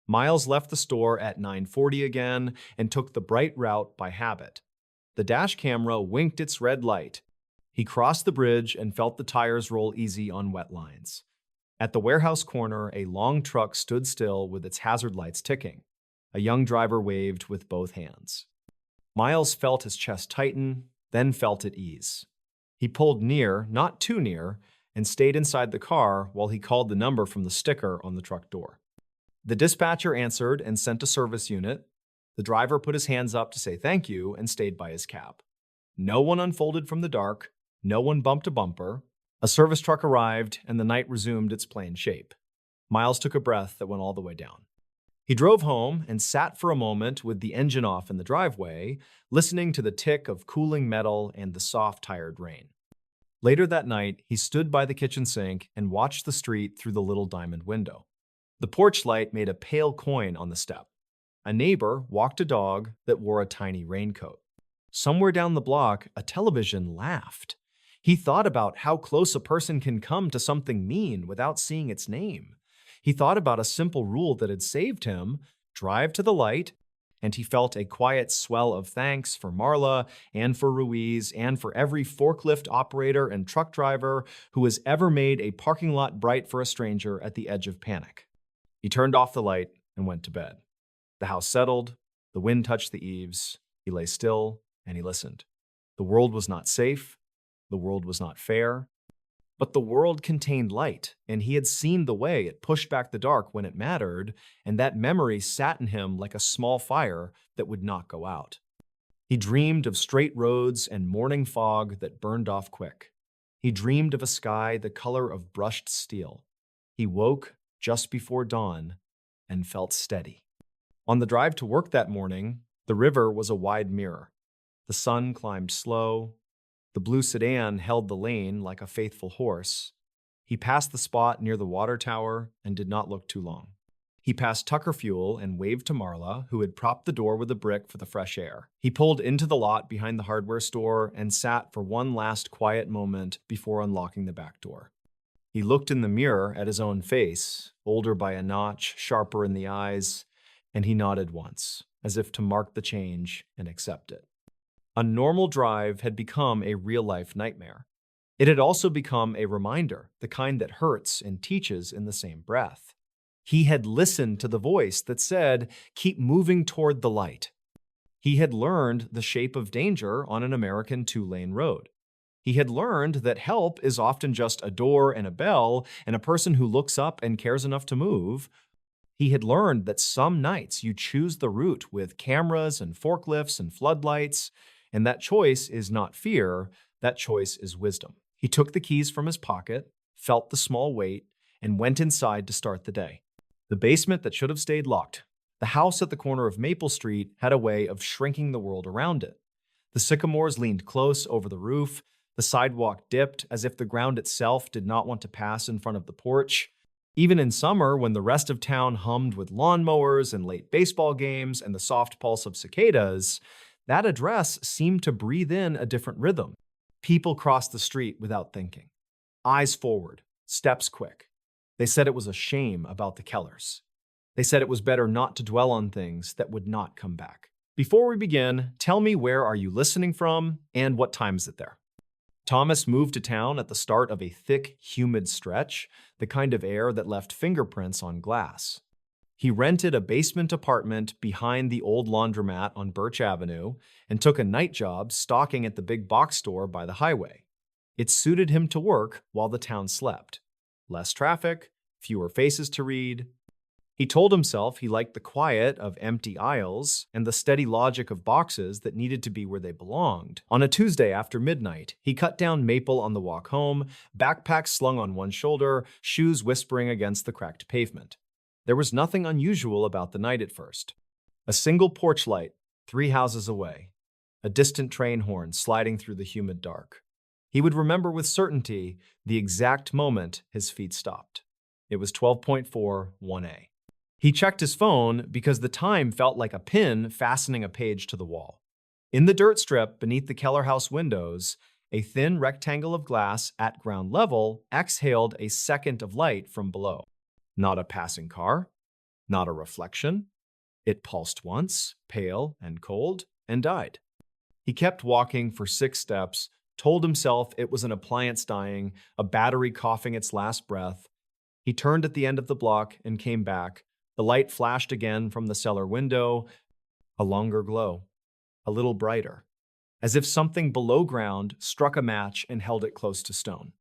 Miles left the store at 9:40 again and took the bright route by habit. The dash camera winked its red light. He crossed the bridge and felt the tires roll easy on wet lines. At the warehouse corner, a long truck stood still with its hazard lights ticking. A young driver waved with both hands. Miles felt his chest tighten, then felt at ease. He pulled near, not too near, and stayed inside the car while he called the number from the sticker on the truck door. The dispatcher answered and sent a service unit. The driver put his hands up to say thank you and stayed by his cab. No one unfolded from the dark. No one bumped a bumper. A service truck arrived, and the night resumed its plain shape. Miles took a breath that went all the way down. He drove home and sat for a moment with the engine off in the driveway, listening to the tick of cooling metal and the soft, tired rain. Later that night, he stood by the kitchen sink and watched the street through the little diamond window. The porch light made a pale coin on the step. A neighbor walked a dog that wore a tiny raincoat. Somewhere down the block, a television laughed. He thought about how close a person can come to something mean without seeing its name. He thought about a simple rule that had saved him: drive to the light, and he felt a quiet swell of thanks for Marla and for Ruiz and for every forklift operator and truck driver who has ever made a parking lot bright for a stranger at the edge of panic. He turned off the light and went to bed. The house settled, the wind touched the eaves, he lay still, and he listened. The world was not safe, the world was not fair, but the world contained light, and he had seen the way it pushed back the dark when it mattered, and that memory sat in him like a small fire that would not go out. He dreamed of straight roads and morning fog that burned off quick. He dreamed of a sky the color of brushed steel. He woke just before dawn and felt steady. On the drive to work that morning, the river was a wide mirror. The sun climbed slow. The blue sedan held the lane like a faithful horse. He passed the spot near the water tower and did not look too long. He passed Tucker Fuel and waved to Marla, who had propped the door with a brick for the fresh air. He pulled into the lot behind the hardware store and sat for one last quiet moment before unlocking the back door. He looked in the mirror at his own face, older by a notch, sharper in the eyes, and he nodded once, as if to mark the change and accept it. A normal drive had become a real-life nightmare. It had also become a reminder, the kind that hurts and teaches in the same breath. He had listened to the voice that said, "Keep moving toward the light." He had learned the shape of danger on an American two-lane road. He had learned that help is often just a door and a bell and a person who looks up and cares enough to move. He had learned that some nights you choose the route with cameras and forklifts and floodlights, and that choice is not fear, that choice is wisdom. He took the keys from his pocket, felt the small weight, and went inside to start the day. The basement that should have stayed locked. The house at the corner of Maple Street had a way of shrinking the world around it. The sycamores leaned close over the roof. The sidewalk dipped as if the ground itself did not want to pass in front of the porch. Even in summer, when the rest of town hummed with lawnmowers and late baseball games and the soft pulse of cicadas, that address seemed to breathe in a different rhythm. People crossed the street without thinking. Eyes forward, steps quick. They said it was a shame about the Kellers. They said it was better not to dwell on things that would not come back. Before we begin, tell me, where are you listening from and what time is it there? Thomas moved to town at the start of a thick, humid stretch, the kind of air that left fingerprints on glass. He rented a basement apartment behind the old laundromat on Birch Avenue and took a night job stocking at the big box store by the highway. It suited him to work while the town slept. Less traffic, fewer faces to read. He told himself he liked the quiet of empty aisles and the steady logic of boxes that needed to be where they belonged. On a Tuesday after midnight, he cut down Maple on the walk home, backpack slung on one shoulder, shoes whispering against the cracked pavement. There was nothing unusual about the night at first. A single porch light, 3 houses away, a distant train horn sliding through the humid dark. He would remember with certainty the exact moment his feet stopped. It was 12:41 a.m. He checked his phone because the time felt like a pin fastening a page to the wall. In the dirt strip beneath the Keller house windows, a thin rectangle of glass at ground level exhaled a second of light from below. Not a passing car, not a reflection. It pulsed once, pale and cold, and died. He kept walking for 6 steps, told himself it was an appliance dying, a battery coughing its last breath. He turned at the end of the block and came back. The light flashed again from the cellar window, a longer glow, a little brighter, as if something below ground struck a match and held it close to stone.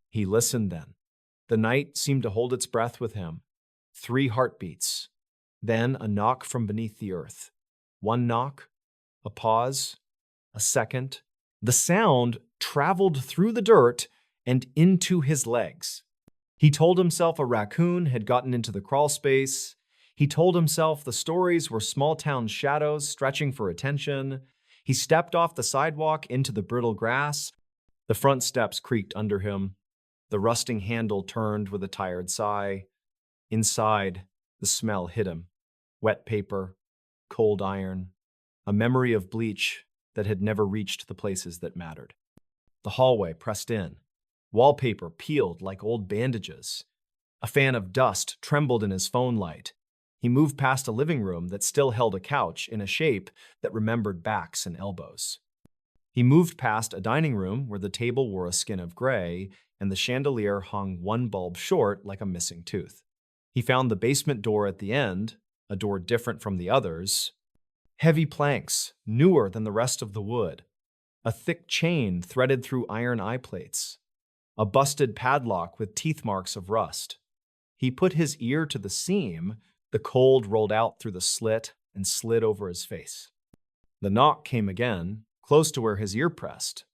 He listened then. The night seemed to hold its breath with him. 3 heartbeats, then a knock from beneath the earth. 1 knock, a pause, a second. The sound traveled through the dirt and into his legs. He told himself a raccoon had gotten into the crawl space. He told himself the stories were small-town shadows stretching for attention. He stepped off the sidewalk into the brittle grass. The front steps creaked under him. The rusting handle turned with a tired sigh. Inside, the smell hit him. Wet paper, cold iron, a memory of bleach that had never reached the places that mattered. The hallway pressed in. Wallpaper peeled like old bandages. A fan of dust trembled in his phone light. He moved past a living room that still held a couch in a shape that remembered backs and elbows. He moved past a dining room where the table wore a skin of gray and the chandelier hung 1 bulb short like a missing tooth. He found the basement door at the end, a door different from the others. Heavy planks, newer than the rest of the wood. A thick chain threaded through iron eye plates. A busted padlock with teeth marks of rust. He put his ear to the seam. The cold rolled out through the slit and slid over his face. The knock came again, close to where his ear pressed.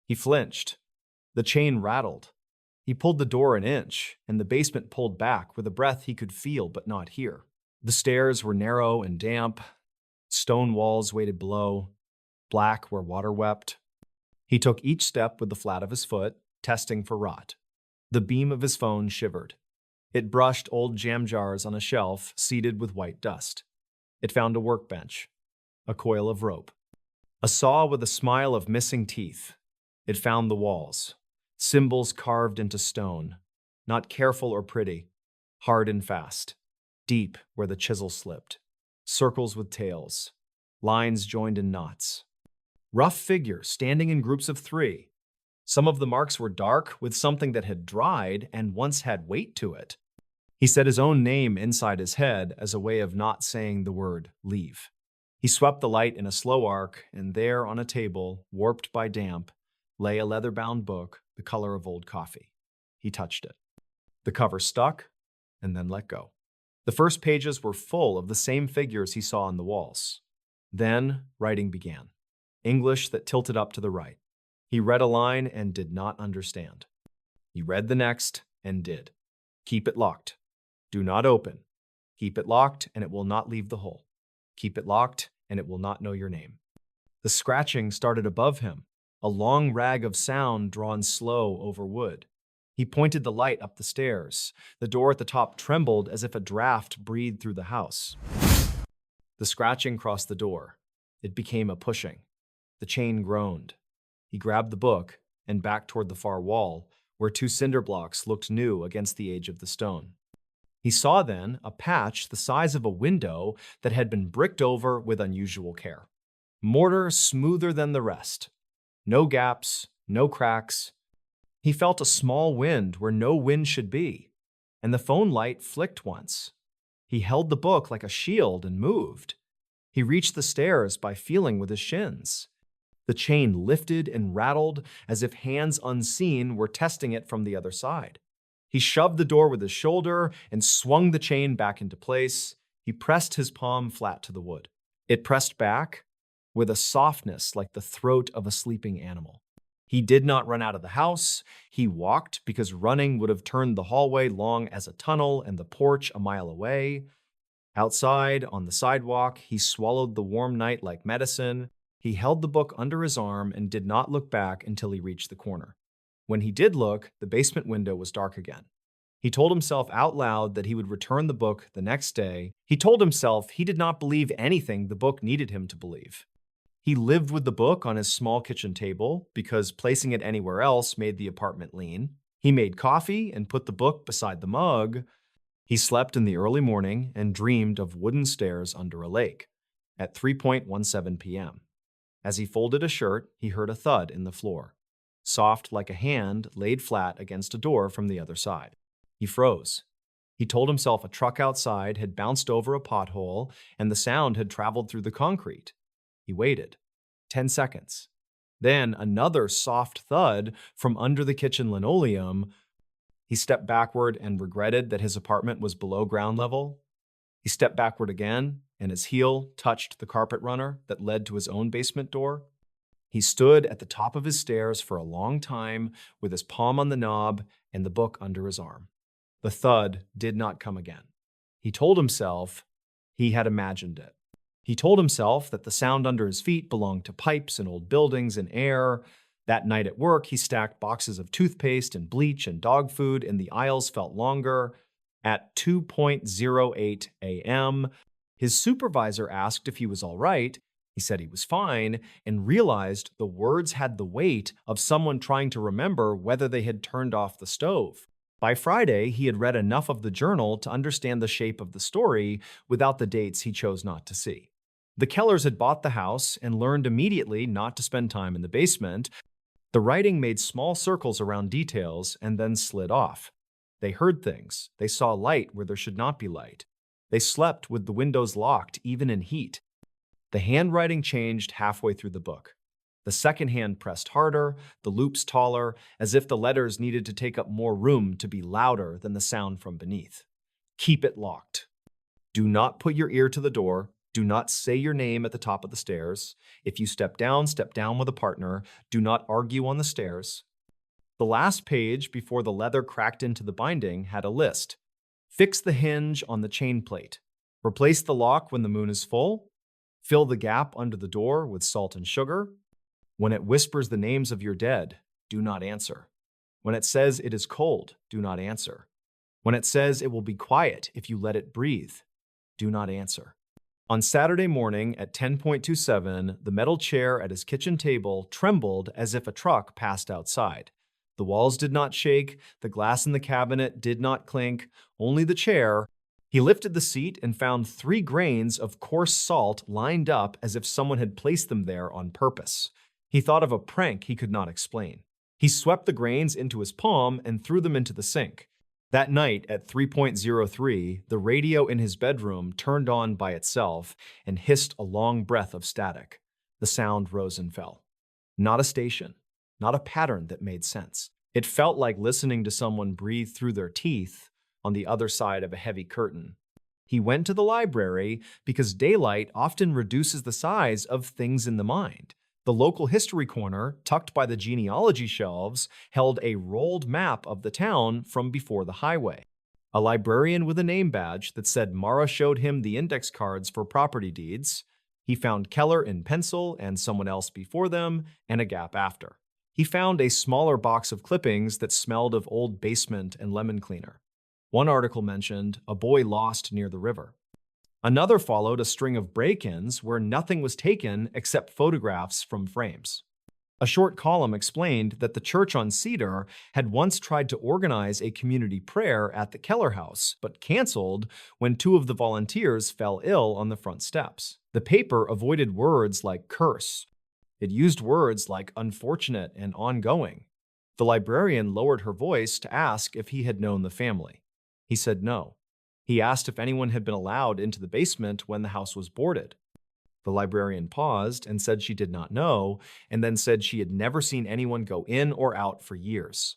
He flinched. The chain rattled. He pulled the door an inch, and the basement pulled back with a breath he could feel but not hear. The stairs were narrow and damp. Stone walls waited below, black where water wept. He took each step with the flat of his foot, testing for rot. The beam of his phone shivered. It brushed old jam jars on a shelf seeded with white dust. It found a workbench, a coil of rope, a saw with a smile of missing teeth. It found the walls, symbols carved into stone, not careful or pretty, hard and fast, deep where the chisel slipped, circles with tails, lines joined in knots. Rough figures standing in groups of 3. Some of the marks were dark with something that had dried and once had weight to it. He said his own name inside his head as a way of not saying the word leave. He swept the light in a slow arc, and there on a table, warped by damp, lay a leather-bound book the color of old coffee. He touched it. The cover stuck and then let go. The first pages were full of the same figures he saw on the walls. Then writing began. English that tilted up to the right. He read a line and did not understand. He read the next and did. Keep it locked. Do not open. Keep it locked and it will not leave the hole. Keep it locked and it will not know your name. The scratching started above him, a long rag of sound drawn slow over wood. He pointed the light up the stairs. The door at the top trembled as if a draft breathed through the house. The scratching crossed the door. It became a pushing. The chain groaned. He grabbed the book and backed toward the far wall, where 2 cinder blocks looked new against the age of the stone. He saw then a patch the size of a window that had been bricked over with unusual care. Mortar smoother than the rest. No gaps, no cracks. He felt a small wind where no wind should be, and the phone light flicked once. He held the book like a shield and moved. He reached the stairs by feeling with his shins. The chain lifted and rattled as if hands unseen were testing it from the other side. He shoved the door with his shoulder and swung the chain back into place. He pressed his palm flat to the wood. It pressed back with a softness like the throat of a sleeping animal. He did not run out of the house. He walked because running would have turned the hallway long as a tunnel and the porch a mile away. Outside, on the sidewalk, he swallowed the warm night like medicine. He held the book under his arm and did not look back until he reached the corner. When he did look, the basement window was dark again. He told himself out loud that he would return the book the next day. He told himself he did not believe anything the book needed him to believe. He lived with the book on his small kitchen table because placing it anywhere else made the apartment lean. He made coffee and put the book beside the mug. He slept in the early morning and dreamed of wooden stairs under a lake at 3:17 p.m. As he folded a shirt, he heard a thud in the floor, soft like a hand laid flat against a door from the other side. He froze. He told himself a truck outside had bounced over a pothole and the sound had traveled through the concrete. He waited. 10 seconds. Then another soft thud from under the kitchen linoleum. He stepped backward and regretted that his apartment was below ground level. He stepped backward again, and his heel touched the carpet runner that led to his own basement door. He stood at the top of his stairs for a long time with his palm on the knob and the book under his arm. The thud did not come again. He told himself he had imagined it. He told himself that the sound under his feet belonged to pipes and old buildings and air. That night at work, he stacked boxes of toothpaste and bleach and dog food, and the aisles felt longer. At 2:08 a.m., his supervisor asked if he was all right. He said he was fine and realized the words had the weight of someone trying to remember whether they had turned off the stove. By Friday, he had read enough of the journal to understand the shape of the story without the dates he chose not to see. The Kellers had bought the house and learned immediately not to spend time in the basement. The writing made small circles around details and then slid off. They heard things. They saw light where there should not be light. They slept with the windows locked, even in heat. The handwriting changed halfway through the book. The second hand pressed harder, the loops taller, as if the letters needed to take up more room to be louder than the sound from beneath. Keep it locked. Do not put your ear to the door. Do not say your name at the top of the stairs. If you step down with a partner. Do not argue on the stairs. The last page before the leather cracked into the binding had a list. Fix the hinge on the chain plate. Replace the lock when the moon is full. Fill the gap under the door with salt and sugar. When it whispers the names of your dead, do not answer. When it says it is cold, do not answer. When it says it will be quiet if you let it breathe, do not answer. On Saturday morning at 10:27, the metal chair at his kitchen table trembled as if a truck passed outside. The walls did not shake, the glass in the cabinet did not clink, only the chair. He lifted the seat and found 3 grains of coarse salt lined up as if someone had placed them there on purpose. He thought of a prank he could not explain. He swept the grains into his palm and threw them into the sink. That night at 3:03, the radio in his bedroom turned on by itself and hissed a long breath of static. The sound rose and fell. Not a station, not a pattern that made sense. It felt like listening to someone breathe through their teeth on the other side of a heavy curtain. He went to the library because daylight often reduces the size of things in the mind. The local history corner, tucked by the genealogy shelves, held a rolled map of the town from before the highway. A librarian with a name badge that said Mara showed him the index cards for property deeds. He found Keller in pencil and someone else before them, and a gap after. He found a smaller box of clippings that smelled of old basement and lemon cleaner. One article mentioned a boy lost near the river. Another followed a string of break-ins where nothing was taken except photographs from frames. A short column explained that the church on Cedar had once tried to organize a community prayer at the Keller house, but canceled when 2 of the volunteers fell ill on the front steps. The paper avoided words like curse. It used words like unfortunate and ongoing. The librarian lowered her voice to ask if he had known the family. He said no. He asked if anyone had been allowed into the basement when the house was boarded. The librarian paused and said she did not know, and then said she had never seen anyone go in or out for years.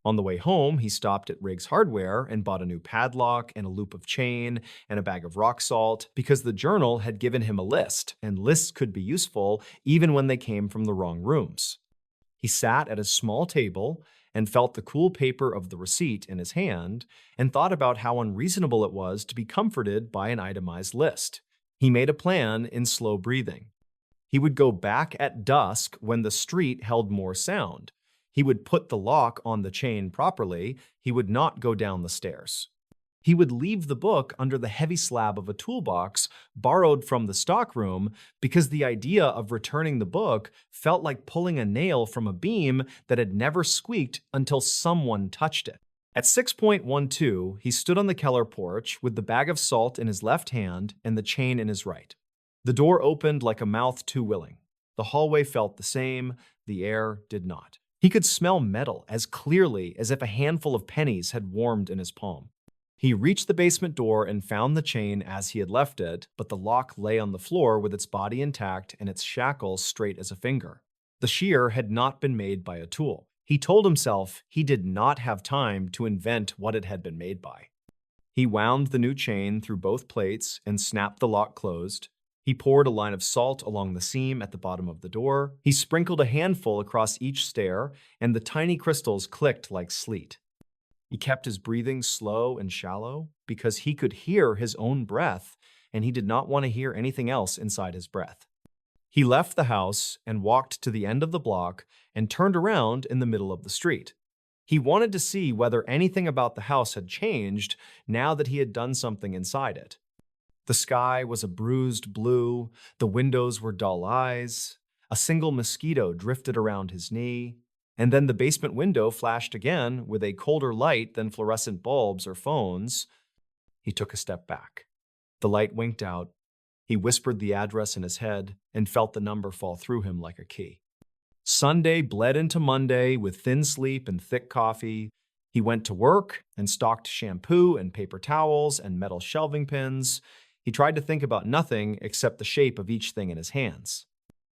On the way home, he stopped at Riggs Hardware and bought a new padlock and a loop of chain and a bag of rock salt because the journal had given him a list, and lists could be useful even when they came from the wrong rooms. He sat at a small table and felt the cool paper of the receipt in his hand and thought about how unreasonable it was to be comforted by an itemized list. He made a plan in slow breathing. He would go back at dusk when the street held more sound. He would put the lock on the chain properly. He would not go down the stairs. He would leave the book under the heavy slab of a toolbox borrowed from the stockroom because the idea of returning the book felt like pulling a nail from a beam that had never squeaked until someone touched it. At 6:12, he stood on the Keller porch with the bag of salt in his left hand and the chain in his right. The door opened like a mouth too willing. The hallway felt the same, the air did not. He could smell metal as clearly as if a handful of pennies had warmed in his palm. He reached the basement door and found the chain as he had left it, but the lock lay on the floor with its body intact and its shackles straight as a finger. The shear had not been made by a tool. He told himself he did not have time to invent what it had been made by. He wound the new chain through both plates and snapped the lock closed. He poured a line of salt along the seam at the bottom of the door. He sprinkled a handful across each stair, and the tiny crystals clicked like sleet. He kept his breathing slow and shallow because he could hear his own breath, and he did not want to hear anything else inside his breath. He left the house and walked to the end of the block and turned around in the middle of the street. He wanted to see whether anything about the house had changed now that he had done something inside it. The sky was a bruised blue, the windows were dull eyes, a single mosquito drifted around his knee, and then the basement window flashed again with a colder light than fluorescent bulbs or phones. He took a step back. The light winked out. He whispered the address in his head and felt the number fall through him like a key. Sunday bled into Monday with thin sleep and thick coffee. He went to work and stocked shampoo and paper towels and metal shelving pins. He tried to think about nothing except the shape of each thing in his hands.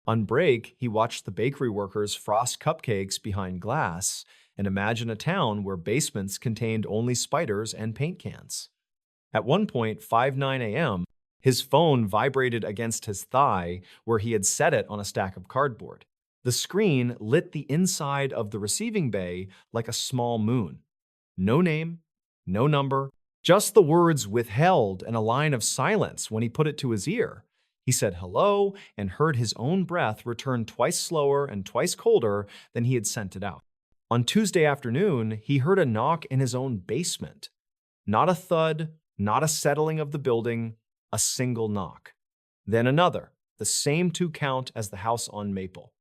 On break, he watched the bakery workers frost cupcakes behind glass and imagined a town where basements contained only spiders and paint cans. At 1:59 a.m., his phone vibrated against his thigh where he had set it on a stack of cardboard. The screen lit the inside of the receiving bay like a small moon. No name, no number, just the words withheld and a line of silence when he put it to his ear. He said hello and heard his own breath return twice slower and twice colder than he had sent it out. On Tuesday afternoon, he heard a knock in his own basement. Not a thud, not a settling of the building, a single knock. Then another, the same 2 count as the house on Maple.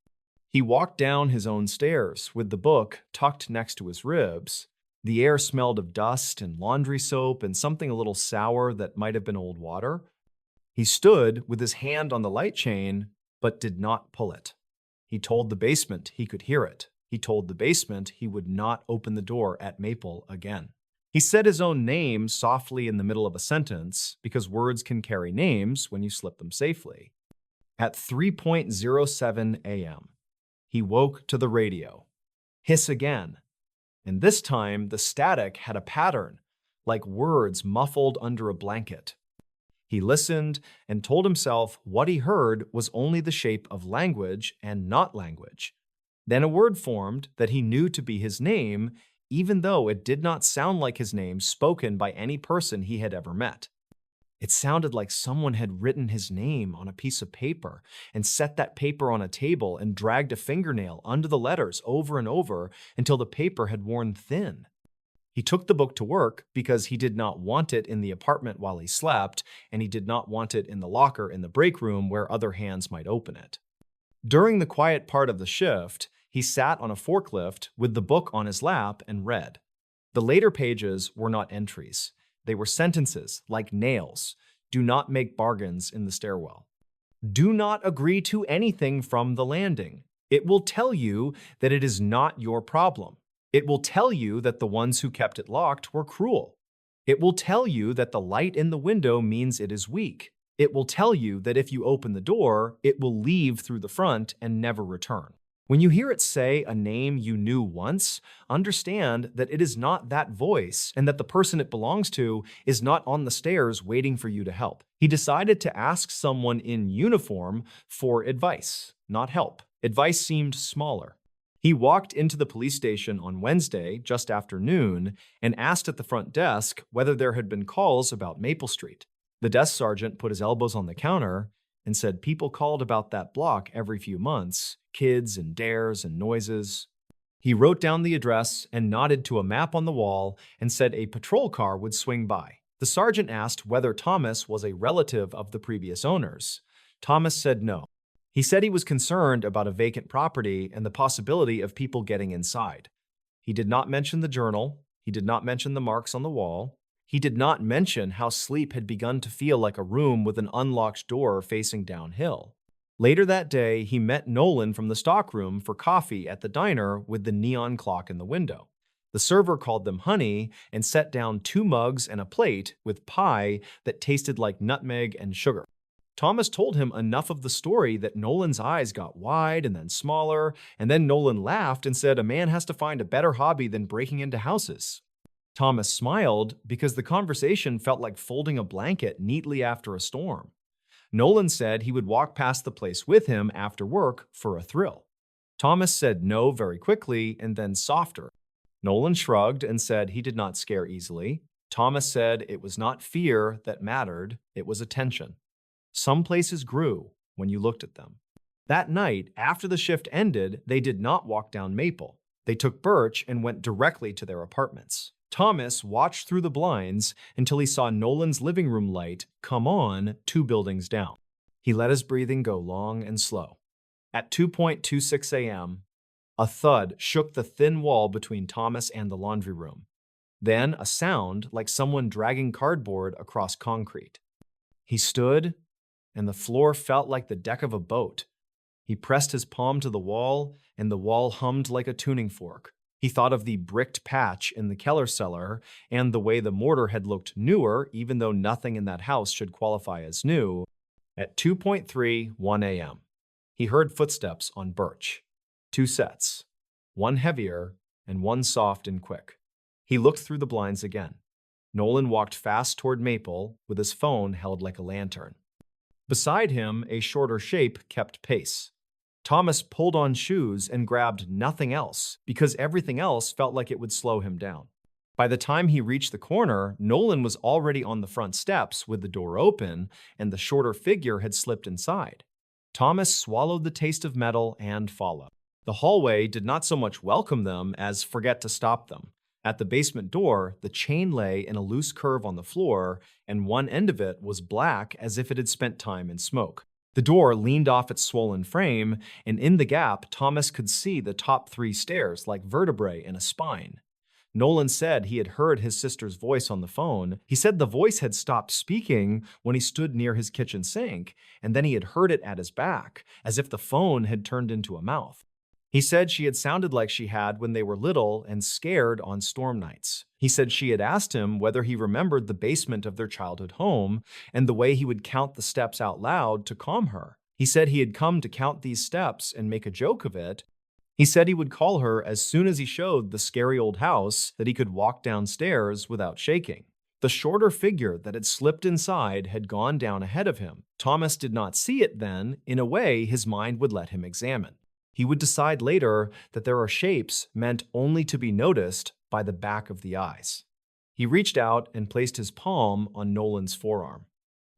He walked down his own stairs with the book tucked next to his ribs. The air smelled of dust and laundry soap and something a little sour that might have been old water. He stood with his hand on the light chain, but did not pull it. He told the basement he could hear it. He told the basement he would not open the door at Maple again. He said his own name softly in the middle of a sentence because words can carry names when you slip them safely. At 3:07 a.m., he woke to the radio. Hiss again. And this time, the static had a pattern, like words muffled under a blanket. He listened and told himself what he heard was only the shape of language and not language. Then a word formed that he knew to be his name, even though it did not sound like his name spoken by any person he had ever met. It sounded like someone had written his name on a piece of paper and set that paper on a table and dragged a fingernail under the letters over and over until the paper had worn thin. He took the book to work because he did not want it in the apartment while he slept, and he did not want it in the locker in the break room where other hands might open it. During the quiet part of the shift, he sat on a forklift with the book on his lap and read. The later pages were not entries. They were sentences, like nails. Do not make bargains in the stairwell. Do not agree to anything from the landing. It will tell you that it is not your problem. It will tell you that the ones who kept it locked were cruel. It will tell you that the light in the window means it is weak. It will tell you that if you open the door, it will leave through the front and never return. When you hear it say a name you knew once, understand that it is not that voice and that the person it belongs to is not on the stairs waiting for you to help. He decided to ask someone in uniform for advice, not help. Advice seemed smaller. He walked into the police station on Wednesday, just after noon, and asked at the front desk whether there had been calls about Maple Street. The desk sergeant put his elbows on the counter and said people called about that block every few months, kids and dares and noises. He wrote down the address and nodded to a map on the wall and said a patrol car would swing by. The sergeant asked whether Thomas was a relative of the previous owners. Thomas said no. He said he was concerned about a vacant property and the possibility of people getting inside. He did not mention the journal. He did not mention the marks on the wall. He did not mention how sleep had begun to feel like a room with an unlocked door facing downhill. Later that day, he met Nolan from the stockroom for coffee at the diner with the neon clock in the window. The server called them honey and set down 2 mugs and a plate with pie that tasted like nutmeg and sugar. Thomas told him enough of the story that Nolan's eyes got wide and then smaller, and then Nolan laughed and said a man has to find a better hobby than breaking into houses. Thomas smiled because the conversation felt like folding a blanket neatly after a storm. Nolan said he would walk past the place with him after work for a thrill. Thomas said no very quickly and then softer. Nolan shrugged and said he did not scare easily. Thomas said it was not fear that mattered, it was attention. Some places grew when you looked at them. That night, after the shift ended, they did not walk down Maple. They took Birch and went directly to their apartments. Thomas watched through the blinds until he saw Nolan's living room light come on 2 buildings down. He let his breathing go long and slow. At 2:26 a.m., a thud shook the thin wall between Thomas and the laundry room. Then a sound like someone dragging cardboard across concrete. He stood, and the floor felt like the deck of a boat. He pressed his palm to the wall, and the wall hummed like a tuning fork. He thought of the bricked patch in the Keller cellar and the way the mortar had looked newer, even though nothing in that house should qualify as new. At 2:31 a.m., he heard footsteps on Birch. 2 sets, one heavier and one soft and quick. He looked through the blinds again. Nolan walked fast toward Maple with his phone held like a lantern. Beside him, a shorter shape kept pace. Thomas pulled on shoes and grabbed nothing else because everything else felt like it would slow him down. By the time he reached the corner, Nolan was already on the front steps with the door open, and the shorter figure had slipped inside. Thomas swallowed the taste of metal and followed. The hallway did not so much welcome them as forget to stop them. At the basement door, the chain lay in a loose curve on the floor, and one end of it was black as if it had spent time in smoke. The door leaned off its swollen frame, and in the gap, Thomas could see the top 3 stairs like vertebrae in a spine. Nolan said he had heard his sister's voice on the phone. He said the voice had stopped speaking when he stood near his kitchen sink, and then he had heard it at his back, as if the phone had turned into a mouth. He said she had sounded like she had when they were little and scared on storm nights. He said she had asked him whether he remembered the basement of their childhood home and the way he would count the steps out loud to calm her. He said he had come to count these steps and make a joke of it. He said he would call her as soon as he showed the scary old house that he could walk downstairs without shaking. The shorter figure that had slipped inside had gone down ahead of him. Thomas did not see it then, in a way his mind would let him examine. He would decide later that there are shapes meant only to be noticed by the back of the eyes. He reached out and placed his palm on Nolan's forearm.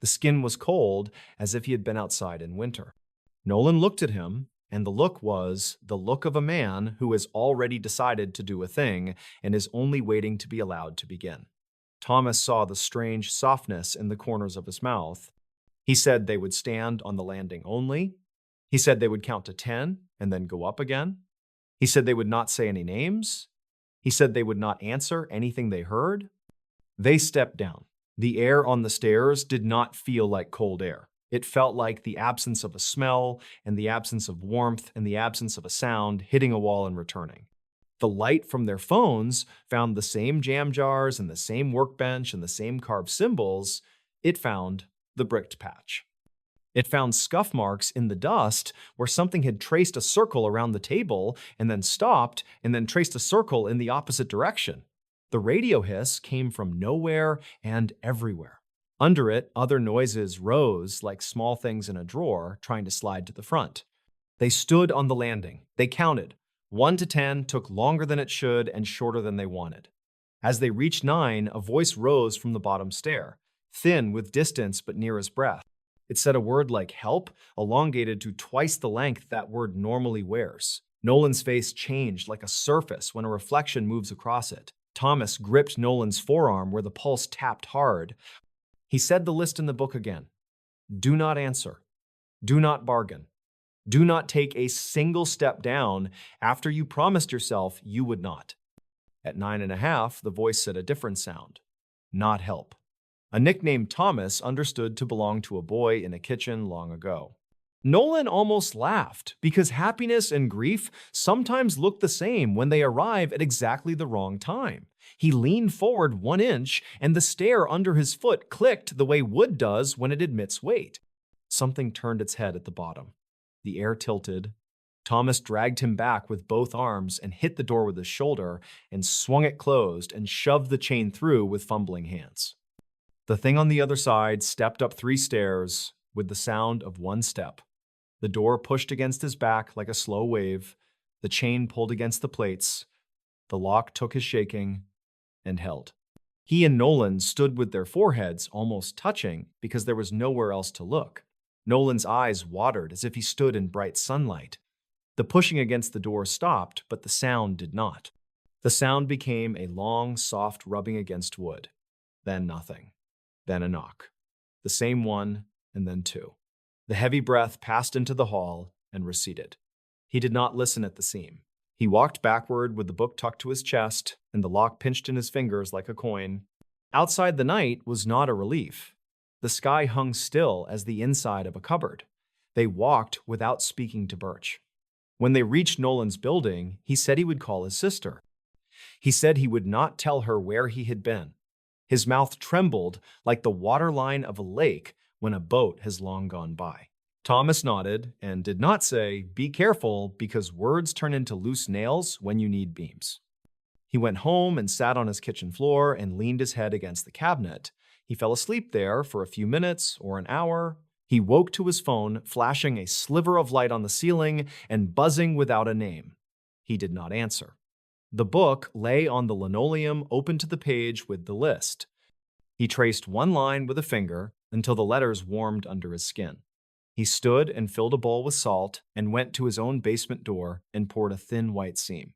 The skin was cold, as if he had been outside in winter. Nolan looked at him, and the look was the look of a man who has already decided to do a thing and is only waiting to be allowed to begin. Thomas saw the strange softness in the corners of his mouth. He said they would stand on the landing only. He said they would count to 10 and then go up again. He said they would not say any names. He said they would not answer anything they heard. They stepped down. The air on the stairs did not feel like cold air. It felt like the absence of a smell and the absence of warmth and the absence of a sound hitting a wall and returning. The light from their phones found the same jam jars and the same workbench and the same carved symbols. It found the bricked patch. It found scuff marks in the dust where something had traced a circle around the table and then stopped and then traced a circle in the opposite direction. The radio hiss came from nowhere and everywhere. Under it, other noises rose like small things in a drawer trying to slide to the front. They stood on the landing. They counted. 1 to 10 took longer than it should and shorter than they wanted. As they reached 9, a voice rose from the bottom stair, thin with distance but near as breath. It said a word like help, elongated to twice the length that word normally wears. Nolan's face changed like a surface when a reflection moves across it. Thomas gripped Nolan's forearm where the pulse tapped hard. He said the list in the book again. Do not answer. Do not bargain. Do not take a single step down after you promised yourself you would not. At 9.5, the voice said a different sound. Not help. A nickname Thomas understood to belong to a boy in a kitchen long ago. Nolan almost laughed because happiness and grief sometimes look the same when they arrive at exactly the wrong time. He leaned forward 1 inch and the stair under his foot clicked the way wood does when it admits weight. Something turned its head at the bottom. The air tilted. Thomas dragged him back with both arms and hit the door with his shoulder and swung it closed and shoved the chain through with fumbling hands. The thing on the other side stepped up 3 stairs with the sound of 1 step. The door pushed against his back like a slow wave. The chain pulled against the plates. The lock took his shaking and held. He and Nolan stood with their foreheads almost touching because there was nowhere else to look. Nolan's eyes watered as if he stood in bright sunlight. The pushing against the door stopped, but the sound did not. The sound became a long, soft rubbing against wood. Then nothing. Then a knock. The same one, and then 2. The heavy breath passed into the hall and receded. He did not listen at the seam. He walked backward with the book tucked to his chest and the lock pinched in his fingers like a coin. Outside the night was not a relief. The sky hung still as the inside of a cupboard. They walked without speaking to Birch. When they reached Nolan's building, he said he would call his sister. He said he would not tell her where he had been. His mouth trembled like the waterline of a lake when a boat has long gone by. Thomas nodded and did not say, "Be careful," because words turn into loose nails when you need beams. He went home and sat on his kitchen floor and leaned his head against the cabinet. He fell asleep there for a few minutes or an hour. He woke to his phone, flashing a sliver of light on the ceiling and buzzing without a name. He did not answer. The book lay on the linoleum, open to the page with the list. He traced 1 line with a finger until the letters warmed under his skin. He stood and filled a bowl with salt and went to his own basement door and poured a thin white seam.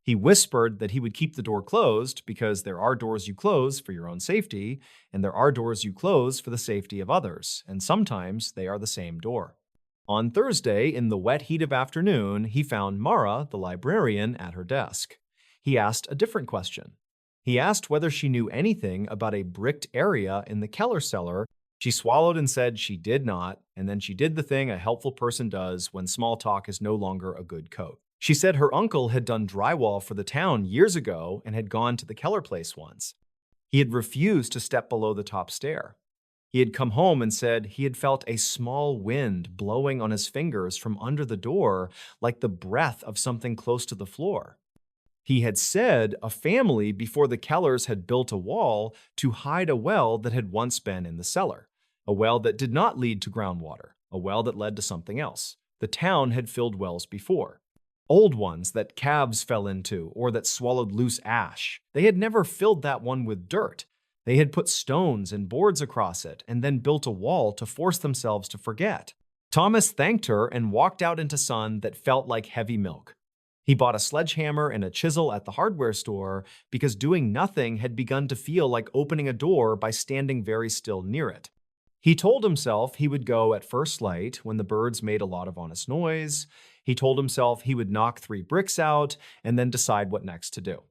He whispered that he would keep the door closed because there are doors you close for your own safety, and there are doors you close for the safety of others, and sometimes they are the same door. On Thursday, in the wet heat of afternoon, he found Mara, the librarian, at her desk. He asked a different question. He asked whether she knew anything about a bricked area in the Keller cellar. She swallowed and said she did not, and then she did the thing a helpful person does when small talk is no longer a good coat. She said her uncle had done drywall for the town years ago and had gone to the Keller place once. He had refused to step below the top stair. He had come home and said he had felt a small wind blowing on his fingers from under the door like the breath of something close to the floor. He had said a family before the Kellers had built a wall to hide a well that had once been in the cellar, a well that did not lead to groundwater, a well that led to something else. The town had filled wells before. Old ones that calves fell into or that swallowed loose ash. They had never filled that one with dirt. They had put stones and boards across it and then built a wall to force themselves to forget. Thomas thanked her and walked out into sun that felt like heavy milk. He bought a sledgehammer and a chisel at the hardware store because doing nothing had begun to feel like opening a door by standing very still near it. He told himself he would go at first light when the birds made a lot of honest noise. He told himself he would knock 3 bricks out and then decide what next to do.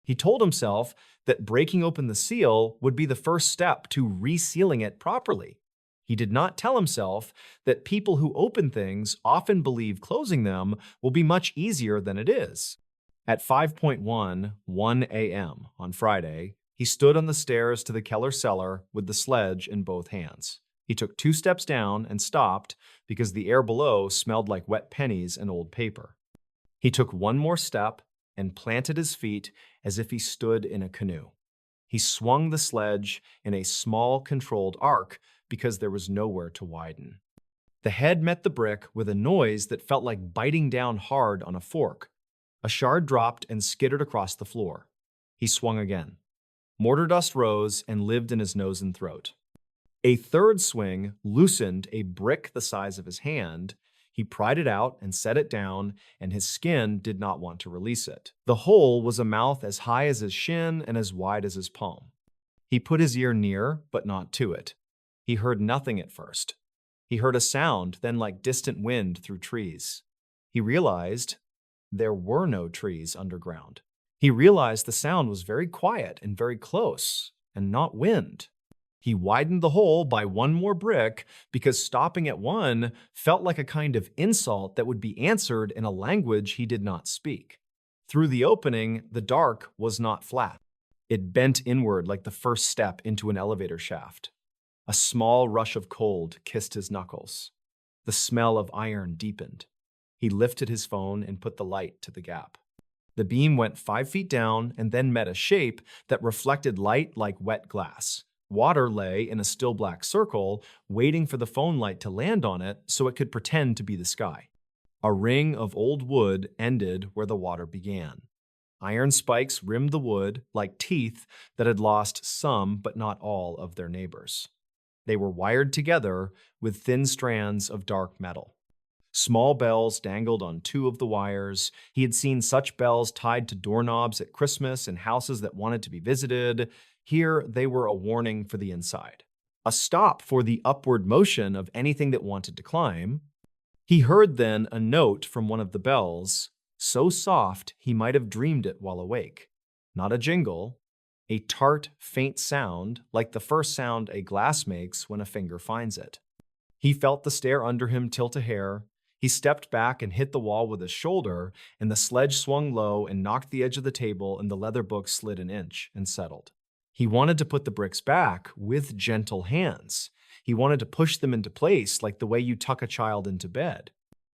He told himself that breaking open the seal would be the first step to resealing it properly. He did not tell himself that people who open things often believe closing them will be much easier than it is. At 5:1 a.m. on Friday, he stood on the stairs to the Keller cellar with the sledge in both hands. He took 2 steps down and stopped because the air below smelled like wet pennies and old paper. He took 1 more step and planted his feet as if he stood in a canoe. He swung the sledge in a small, controlled arc because there was nowhere to widen. The head met the brick with a noise that felt like biting down hard on a fork. A shard dropped and skittered across the floor. He swung again. Mortar dust rose and lived in his nose and throat. A third swing loosened a brick the size of his hand. He pried it out and set it down, and his skin did not want to release it. The hole was a mouth as high as his shin and as wide as his palm. He put his ear near, but not to it. He heard nothing at first. He heard a sound, then like distant wind through trees. He realized there were no trees underground. He realized the sound was very quiet and very close, and not wind. He widened the hole by one more brick because stopping at one felt like a kind of insult that would be answered in a language he did not speak. Through the opening, the dark was not flat. It bent inward like the first step into an elevator shaft. A small rush of cold kissed his knuckles. The smell of iron deepened. He lifted his phone and put the light to the gap. The beam went 5 feet down and then met a shape that reflected light like wet glass. Water lay in a still black circle, waiting for the phone light to land on it so it could pretend to be the sky. A ring of old wood ended where the water began. Iron spikes rimmed the wood like teeth that had lost some but not all of their neighbors. They were wired together with thin strands of dark metal. Small bells dangled on 2 of the wires. He had seen such bells tied to doorknobs at Christmas in houses that wanted to be visited. Here, they were a warning for the inside, a stop for the upward motion of anything that wanted to climb. He heard then a note from one of the bells, so soft he might have dreamed it while awake. Not a jingle, a tart, faint sound like the first sound a glass makes when a finger finds it. He felt the stair under him tilt a hair. He stepped back and hit the wall with his shoulder, and the sledge swung low and knocked the edge of the table, and the leather book slid an inch and settled. He wanted to put the bricks back with gentle hands. He wanted to push them into place like the way you tuck a child into bed.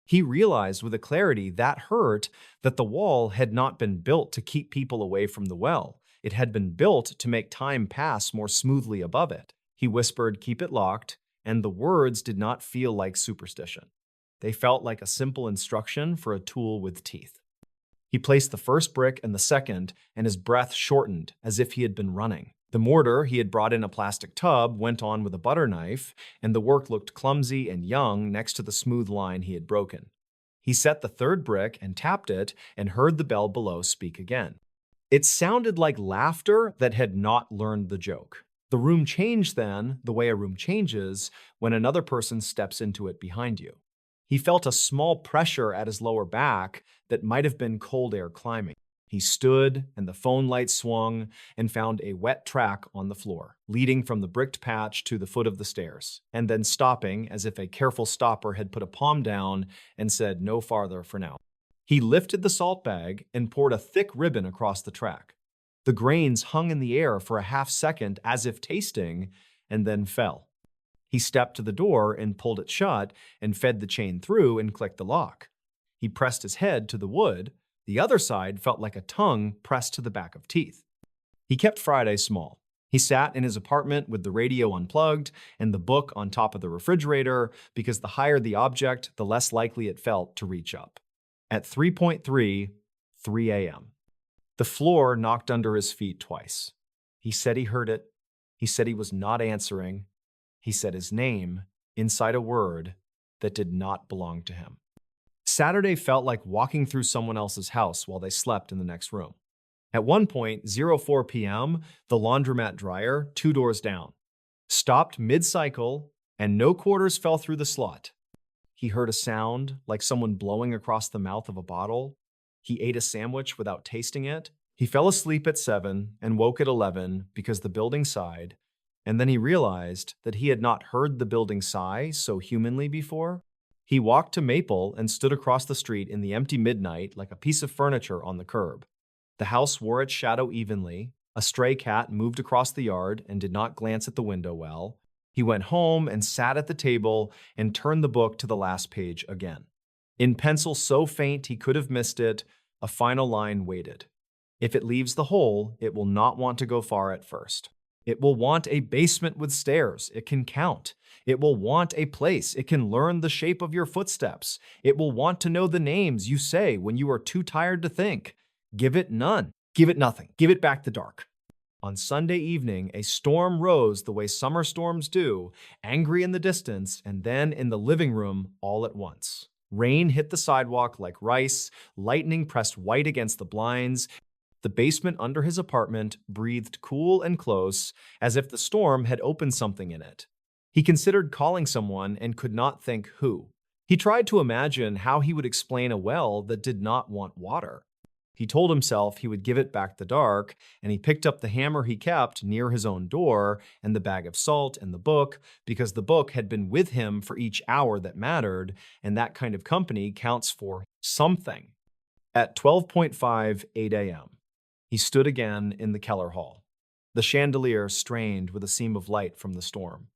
He realized with a clarity that hurt that the wall had not been built to keep people away from the well. It had been built to make time pass more smoothly above it. He whispered, "Keep it locked," and the words did not feel like superstition. They felt like a simple instruction for a tool with teeth. He placed the first brick and the second, and his breath shortened as if he had been running. The mortar he had brought in a plastic tub went on with a butter knife, and the work looked clumsy and young next to the smooth line he had broken. He set the third brick and tapped it and heard the bell below speak again. It sounded like laughter that had not learned the joke. The room changed then, the way a room changes, when another person steps into it behind you. He felt a small pressure at his lower back that might have been cold air climbing. He stood, and the phone light swung and found a wet track on the floor, leading from the bricked patch to the foot of the stairs, and then stopping as if a careful stopper had put a palm down and said no farther for now. He lifted the salt bag and poured a thick ribbon across the track. The grains hung in the air for a half second as if tasting, and then fell. He stepped to the door and pulled it shut and fed the chain through and clicked the lock. He pressed his head to the wood. The other side felt like a tongue pressed to the back of teeth. He kept Friday small. He sat in his apartment with the radio unplugged and the book on top of the refrigerator because the higher the object, the less likely it felt to reach up. At 3 a.m. The floor knocked under his feet twice. He said he heard it. He said he was not answering. He said his name inside a word that did not belong to him. Saturday felt like walking through someone else's house while they slept in the next room. At one point, 04 p.m., the laundromat dryer, 2 doors down, stopped mid-cycle and no quarters fell through the slot. He heard a sound like someone blowing across the mouth of a bottle. He ate a sandwich without tasting it. He fell asleep at 7 and woke at 11 because the building sighed. And then he realized that he had not heard the building sigh so humanly before. He walked to Maple and stood across the street in the empty midnight like a piece of furniture on the curb. The house wore its shadow evenly. A stray cat moved across the yard and did not glance at the window well. He went home and sat at the table and turned the book to the last page again. In pencil so faint he could have missed it, a final line waited. If it leaves the hole, it will not want to go far at first. It will want a basement with stairs. It can count. It will want a place. It can learn the shape of your footsteps. It will want to know the names you say when you are too tired to think. Give it none. Give it nothing. Give it back the dark. On Sunday evening, a storm rose the way summer storms do, angry in the distance and then in the living room all at once. Rain hit the sidewalk like rice, lightning pressed white against the blinds. The basement under his apartment breathed cool and close, as if the storm had opened something in it. He considered calling someone and could not think who. He tried to imagine how he would explain a well that did not want water. He told himself he would give it back the dark, and he picked up the hammer he kept near his own door and the bag of salt and the book, because the book had been with him for each hour that mattered, and that kind of company counts for something. At 12:58 a.m., he stood again in the Keller hall. The chandelier strained with a seam of light from the storm.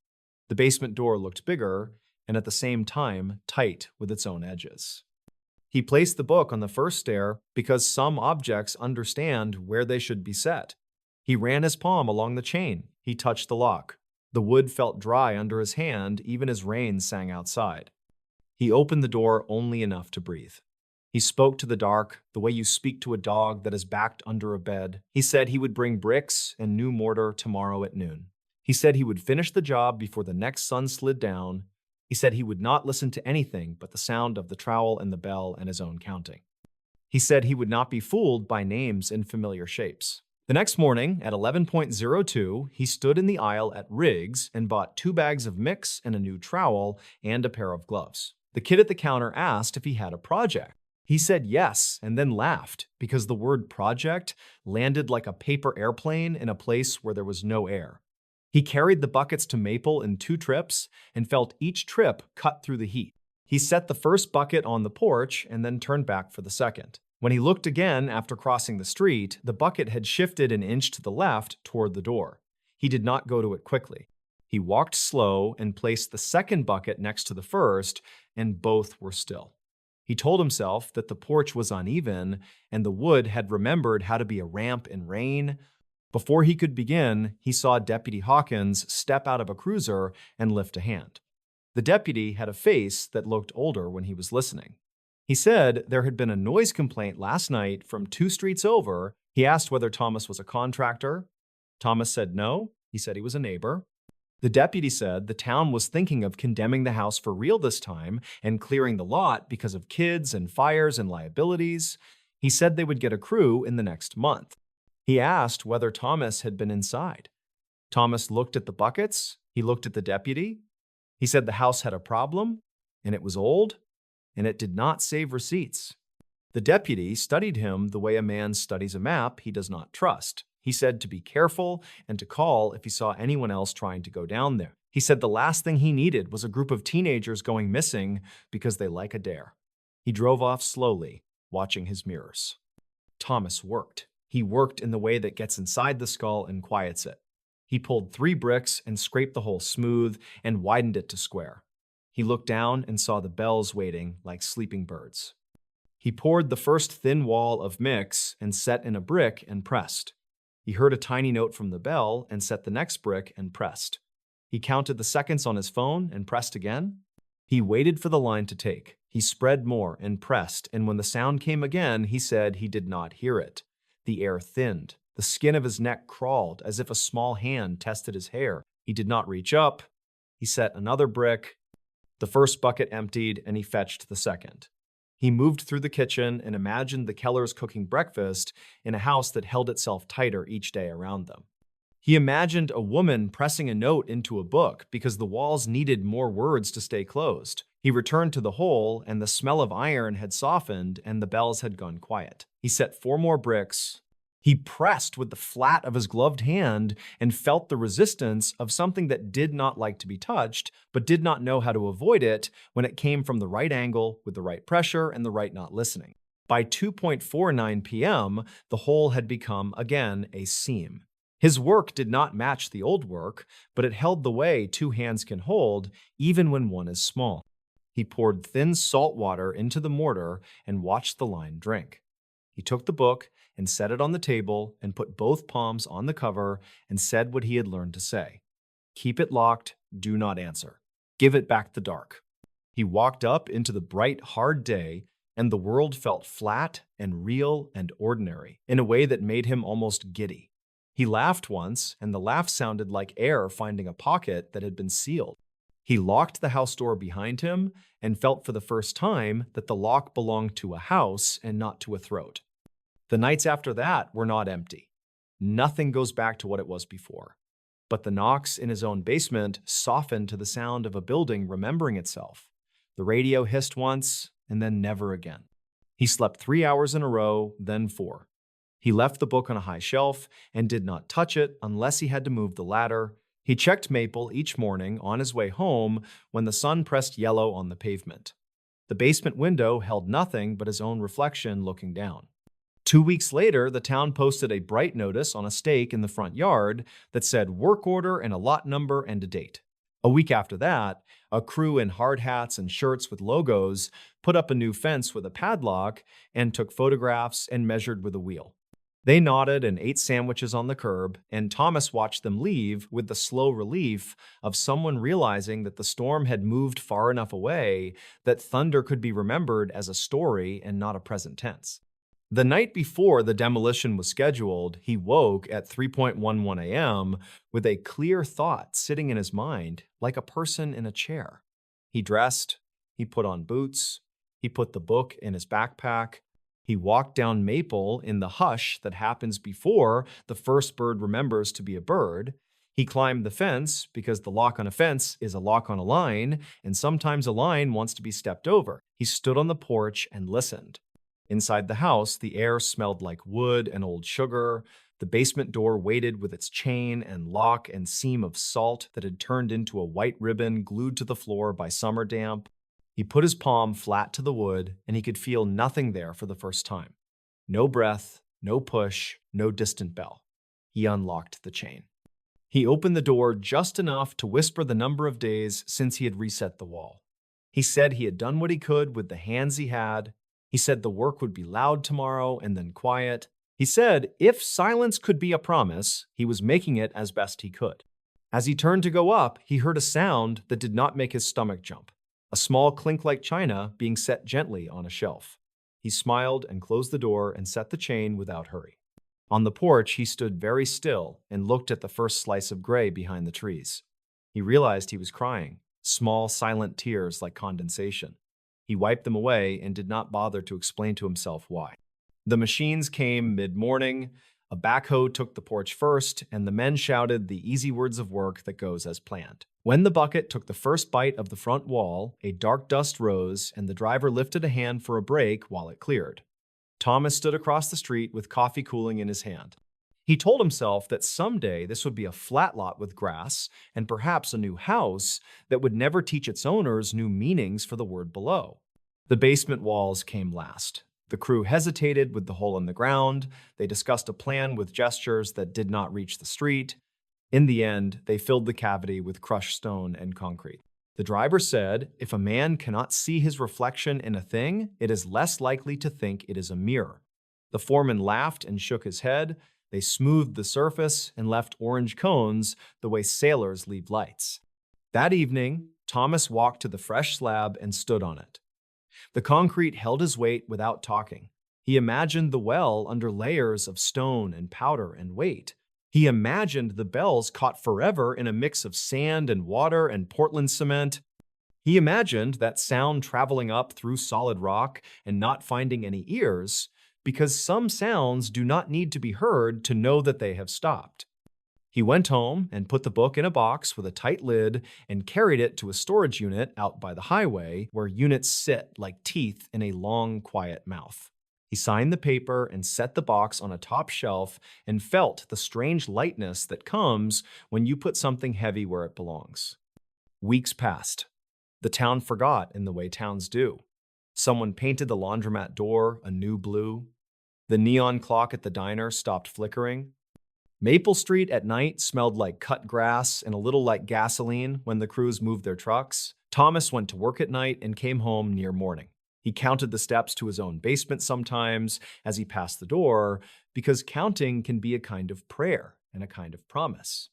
The basement door looked bigger, and at the same time tight with its own edges. He placed the book on the first stair because some objects understand where they should be set. He ran his palm along the chain. He touched the lock. The wood felt dry under his hand even as rain sang outside. He opened the door only enough to breathe. He spoke to the dark the way you speak to a dog that is backed under a bed. He said he would bring bricks and new mortar tomorrow at noon. He said he would finish the job before the next sun slid down. He said he would not listen to anything but the sound of the trowel and the bell and his own counting. He said he would not be fooled by names in familiar shapes. The next morning, at 11:02, he stood in the aisle at Riggs and bought 2 bags of mix and a new trowel and a pair of gloves. The kid at the counter asked if he had a project. He said yes and then laughed because the word project landed like a paper airplane in a place where there was no air. He carried the buckets to Maple in 2 trips and felt each trip cut through the heat. He set the first bucket on the porch and then turned back for the second. When he looked again after crossing the street, the bucket had shifted an inch to the left toward the door. He did not go to it quickly. He walked slow and placed the second bucket next to the first, and both were still. He told himself that the porch was uneven and the wood had remembered how to be a ramp in rain. Before he could begin, he saw Deputy Hawkins step out of a cruiser and lift a hand. The deputy had a face that looked older when he was listening. He said there had been a noise complaint last night from 2 streets over. He asked whether Thomas was a contractor. Thomas said no. He said he was a neighbor. The deputy said the town was thinking of condemning the house for real this time and clearing the lot because of kids and fires and liabilities. He said they would get a crew in the next month. He asked whether Thomas had been inside. Thomas looked at the buckets. He looked at the deputy. He said the house had a problem, and it was old, and it did not save receipts. The deputy studied him the way a man studies a map he does not trust. He said to be careful and to call if he saw anyone else trying to go down there. He said the last thing he needed was a group of teenagers going missing because they like a dare. He drove off slowly, watching his mirrors. Thomas worked. He worked in the way that gets inside the skull and quiets it. He pulled 3 bricks and scraped the hole smooth and widened it to square. He looked down and saw the bells waiting like sleeping birds. He poured the first thin wall of mix and set in a brick and pressed. He heard a tiny note from the bell and set the next brick and pressed. He counted the seconds on his phone and pressed again. He waited for the line to take. He spread more and pressed, and when the sound came again, he said he did not hear it. The air thinned. The skin of his neck crawled as if a small hand tested his hair. He did not reach up. He set another brick. The first bucket emptied, and he fetched the second. He moved through the kitchen and imagined the Kellers cooking breakfast in a house that held itself tighter each day around them. He imagined a woman pressing a note into a book because the walls needed more words to stay closed. He returned to the hole, and the smell of iron had softened, and the bells had gone quiet. He set 4 more bricks. He pressed with the flat of his gloved hand and felt the resistance of something that did not like to be touched, but did not know how to avoid it when it came from the right angle with the right pressure and the right not listening. By 2:49 p.m., the hole had become again a seam. His work did not match the old work, but it held the way 2 hands can hold, even when one is small. He poured thin salt water into the mortar and watched the line drink. He took the book and set it on the table and put both palms on the cover and said what he had learned to say. Keep it locked, do not answer. Give it back the dark. He walked up into the bright, hard day, and the world felt flat and real and ordinary in a way that made him almost giddy. He laughed once, and the laugh sounded like air finding a pocket that had been sealed. He locked the house door behind him and felt for the first time that the lock belonged to a house and not to a throat. The nights after that were not empty. Nothing goes back to what it was before. But the knocks in his own basement softened to the sound of a building remembering itself. The radio hissed once, and then never again. He slept 3 hours in a row, then 4. He left the book on a high shelf and did not touch it unless he had to move the ladder. He checked Maple each morning on his way home when the sun pressed yellow on the pavement. The basement window held nothing but his own reflection looking down. 2 weeks later, the town posted a bright notice on a stake in the front yard that said work order and a lot number and a date. A week after that, a crew in hard hats and shirts with logos put up a new fence with a padlock and took photographs and measured with a wheel. They nodded and ate sandwiches on the curb, and Thomas watched them leave with the slow relief of someone realizing that the storm had moved far enough away that thunder could be remembered as a story and not a present tense. The night before the demolition was scheduled, he woke at 3:11 a.m. with a clear thought sitting in his mind like a person in a chair. He dressed, he put on boots, he put the book in his backpack. He walked down Maple in the hush that happens before the first bird remembers to be a bird. He climbed the fence because the lock on a fence is a lock on a line, and sometimes a line wants to be stepped over. He stood on the porch and listened. Inside the house, the air smelled like wood and old sugar. The basement door waited with its chain and lock and seam of salt that had turned into a white ribbon glued to the floor by summer damp. He put his palm flat to the wood, and he could feel nothing there for the first time. No breath, no push, no distant bell. He unlocked the chain. He opened the door just enough to whisper the number of days since he had reset the wall. He said he had done what he could with the hands he had. He said the work would be loud tomorrow and then quiet. He said if silence could be a promise, he was making it as best he could. As he turned to go up, he heard a sound that did not make his stomach jump. A small clink like china being set gently on a shelf. He smiled and closed the door and set the chain without hurry. On the porch, he stood very still and looked at the first slice of gray behind the trees. He realized he was crying, small silent tears like condensation. He wiped them away and did not bother to explain to himself why. The machines came mid-morning. A backhoe took the porch first, and the men shouted the easy words of work that goes as planned. When the bucket took the first bite of the front wall, a dark dust rose, and the driver lifted a hand for a brake while it cleared. Thomas stood across the street with coffee cooling in his hand. He told himself that someday this would be a flat lot with grass and perhaps a new house that would never teach its owners new meanings for the word below. The basement walls came last. The crew hesitated with the hole in the ground. They discussed a plan with gestures that did not reach the street. In the end, they filled the cavity with crushed stone and concrete. The driver said, if a man cannot see his reflection in a thing, it is less likely to think it is a mirror. The foreman laughed and shook his head. They smoothed the surface and left orange cones the way sailors leave lights. That evening, Thomas walked to the fresh slab and stood on it. The concrete held his weight without talking. He imagined the well under layers of stone and powder and weight. He imagined the bells caught forever in a mix of sand and water and Portland cement. He imagined that sound traveling up through solid rock and not finding any ears, because some sounds do not need to be heard to know that they have stopped. He went home and put the book in a box with a tight lid and carried it to a storage unit out by the highway where units sit like teeth in a long, quiet mouth. He signed the paper and set the box on a top shelf and felt the strange lightness that comes when you put something heavy where it belongs. Weeks passed. The town forgot in the way towns do. Someone painted the laundromat door a new blue. The neon clock at the diner stopped flickering. Maple Street at night smelled like cut grass and a little like gasoline when the crews moved their trucks. Thomas went to work at night and came home near morning. He counted the steps to his own basement sometimes as he passed the door because counting can be a kind of prayer and a kind of promise.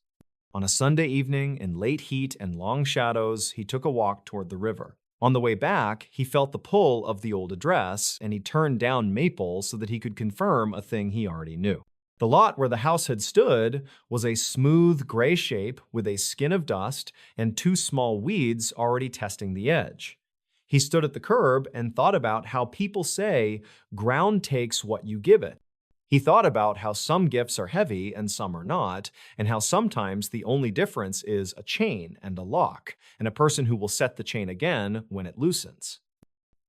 On a Sunday evening, in late heat and long shadows, he took a walk toward the river. On the way back, he felt the pull of the old address, and he turned down Maple so that he could confirm a thing he already knew. The lot where the house had stood was a smooth gray shape with a skin of dust and two small weeds already testing the edge. He stood at the curb and thought about how people say ground takes what you give it. He thought about how some gifts are heavy and some are not, and how sometimes the only difference is a chain and a lock, and a person who will set the chain again when it loosens.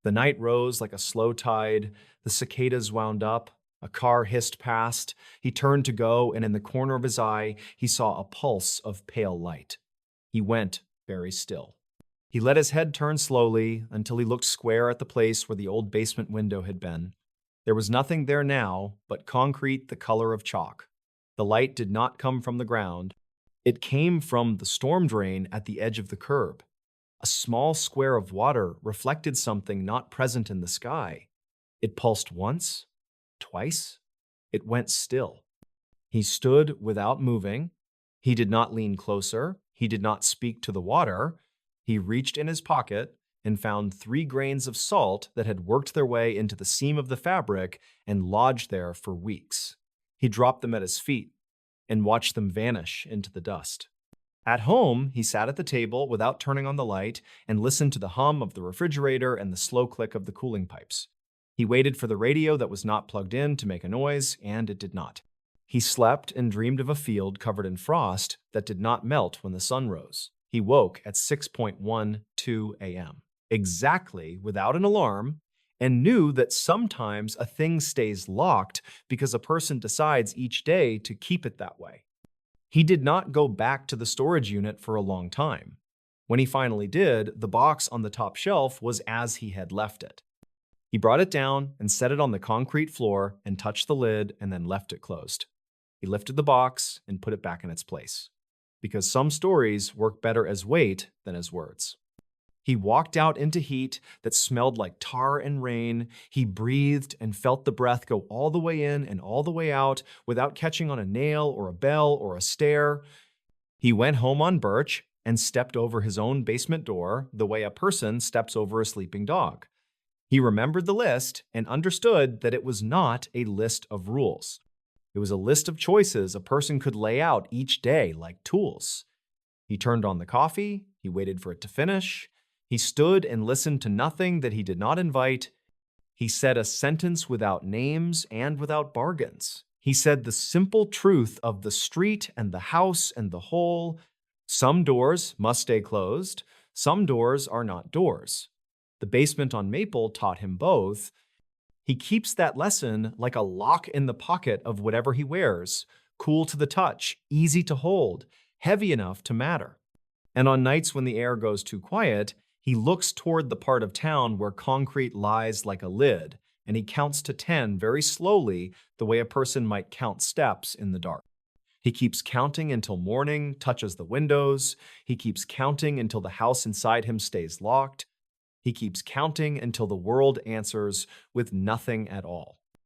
The night rose like a slow tide, the cicadas wound up, a car hissed past. He turned to go, and in the corner of his eye, he saw a pulse of pale light. He went very still. He let his head turn slowly until he looked square at the place where the old basement window had been. There was nothing there now but concrete the color of chalk. The light did not come from the ground. It came from the storm drain at the edge of the curb. A small square of water reflected something not present in the sky. It pulsed once, twice. It went still. He stood without moving. He did not lean closer. He did not speak to the water. He reached in his pocket and found 3 grains of salt that had worked their way into the seam of the fabric and lodged there for weeks. He dropped them at his feet and watched them vanish into the dust. At home, he sat at the table without turning on the light and listened to the hum of the refrigerator and the slow click of the cooling pipes. He waited for the radio that was not plugged in to make a noise, and it did not. He slept and dreamed of a field covered in frost that did not melt when the sun rose. He woke at 6:12 a.m. exactly without an alarm, and knew that sometimes a thing stays locked because a person decides each day to keep it that way. He did not go back to the storage unit for a long time. When he finally did, the box on the top shelf was as he had left it. He brought it down and set it on the concrete floor and touched the lid and then left it closed. He lifted the box and put it back in its place, because some stories work better as weight than as words. He walked out into heat that smelled like tar and rain. He breathed and felt the breath go all the way in and all the way out without catching on a nail or a bell or a stair. He went home on Birch and stepped over his own basement door the way a person steps over a sleeping dog. He remembered the list and understood that it was not a list of rules. It was a list of choices a person could lay out each day like tools. He turned on the coffee. He waited for it to finish. He stood and listened to nothing that he did not invite. He said a sentence without names and without bargains. He said the simple truth of the street and the house and the whole. Some doors must stay closed. Some doors are not doors. The basement on Maple taught him both. He keeps that lesson like a lock in the pocket of whatever he wears, cool to the touch, easy to hold, heavy enough to matter. And on nights when the air goes too quiet, he looks toward the part of town where concrete lies like a lid, and he counts to 10 very slowly, the way a person might count steps in the dark. He keeps counting until morning touches the windows. He keeps counting until the house inside him stays locked. He keeps counting until the world answers with nothing at all.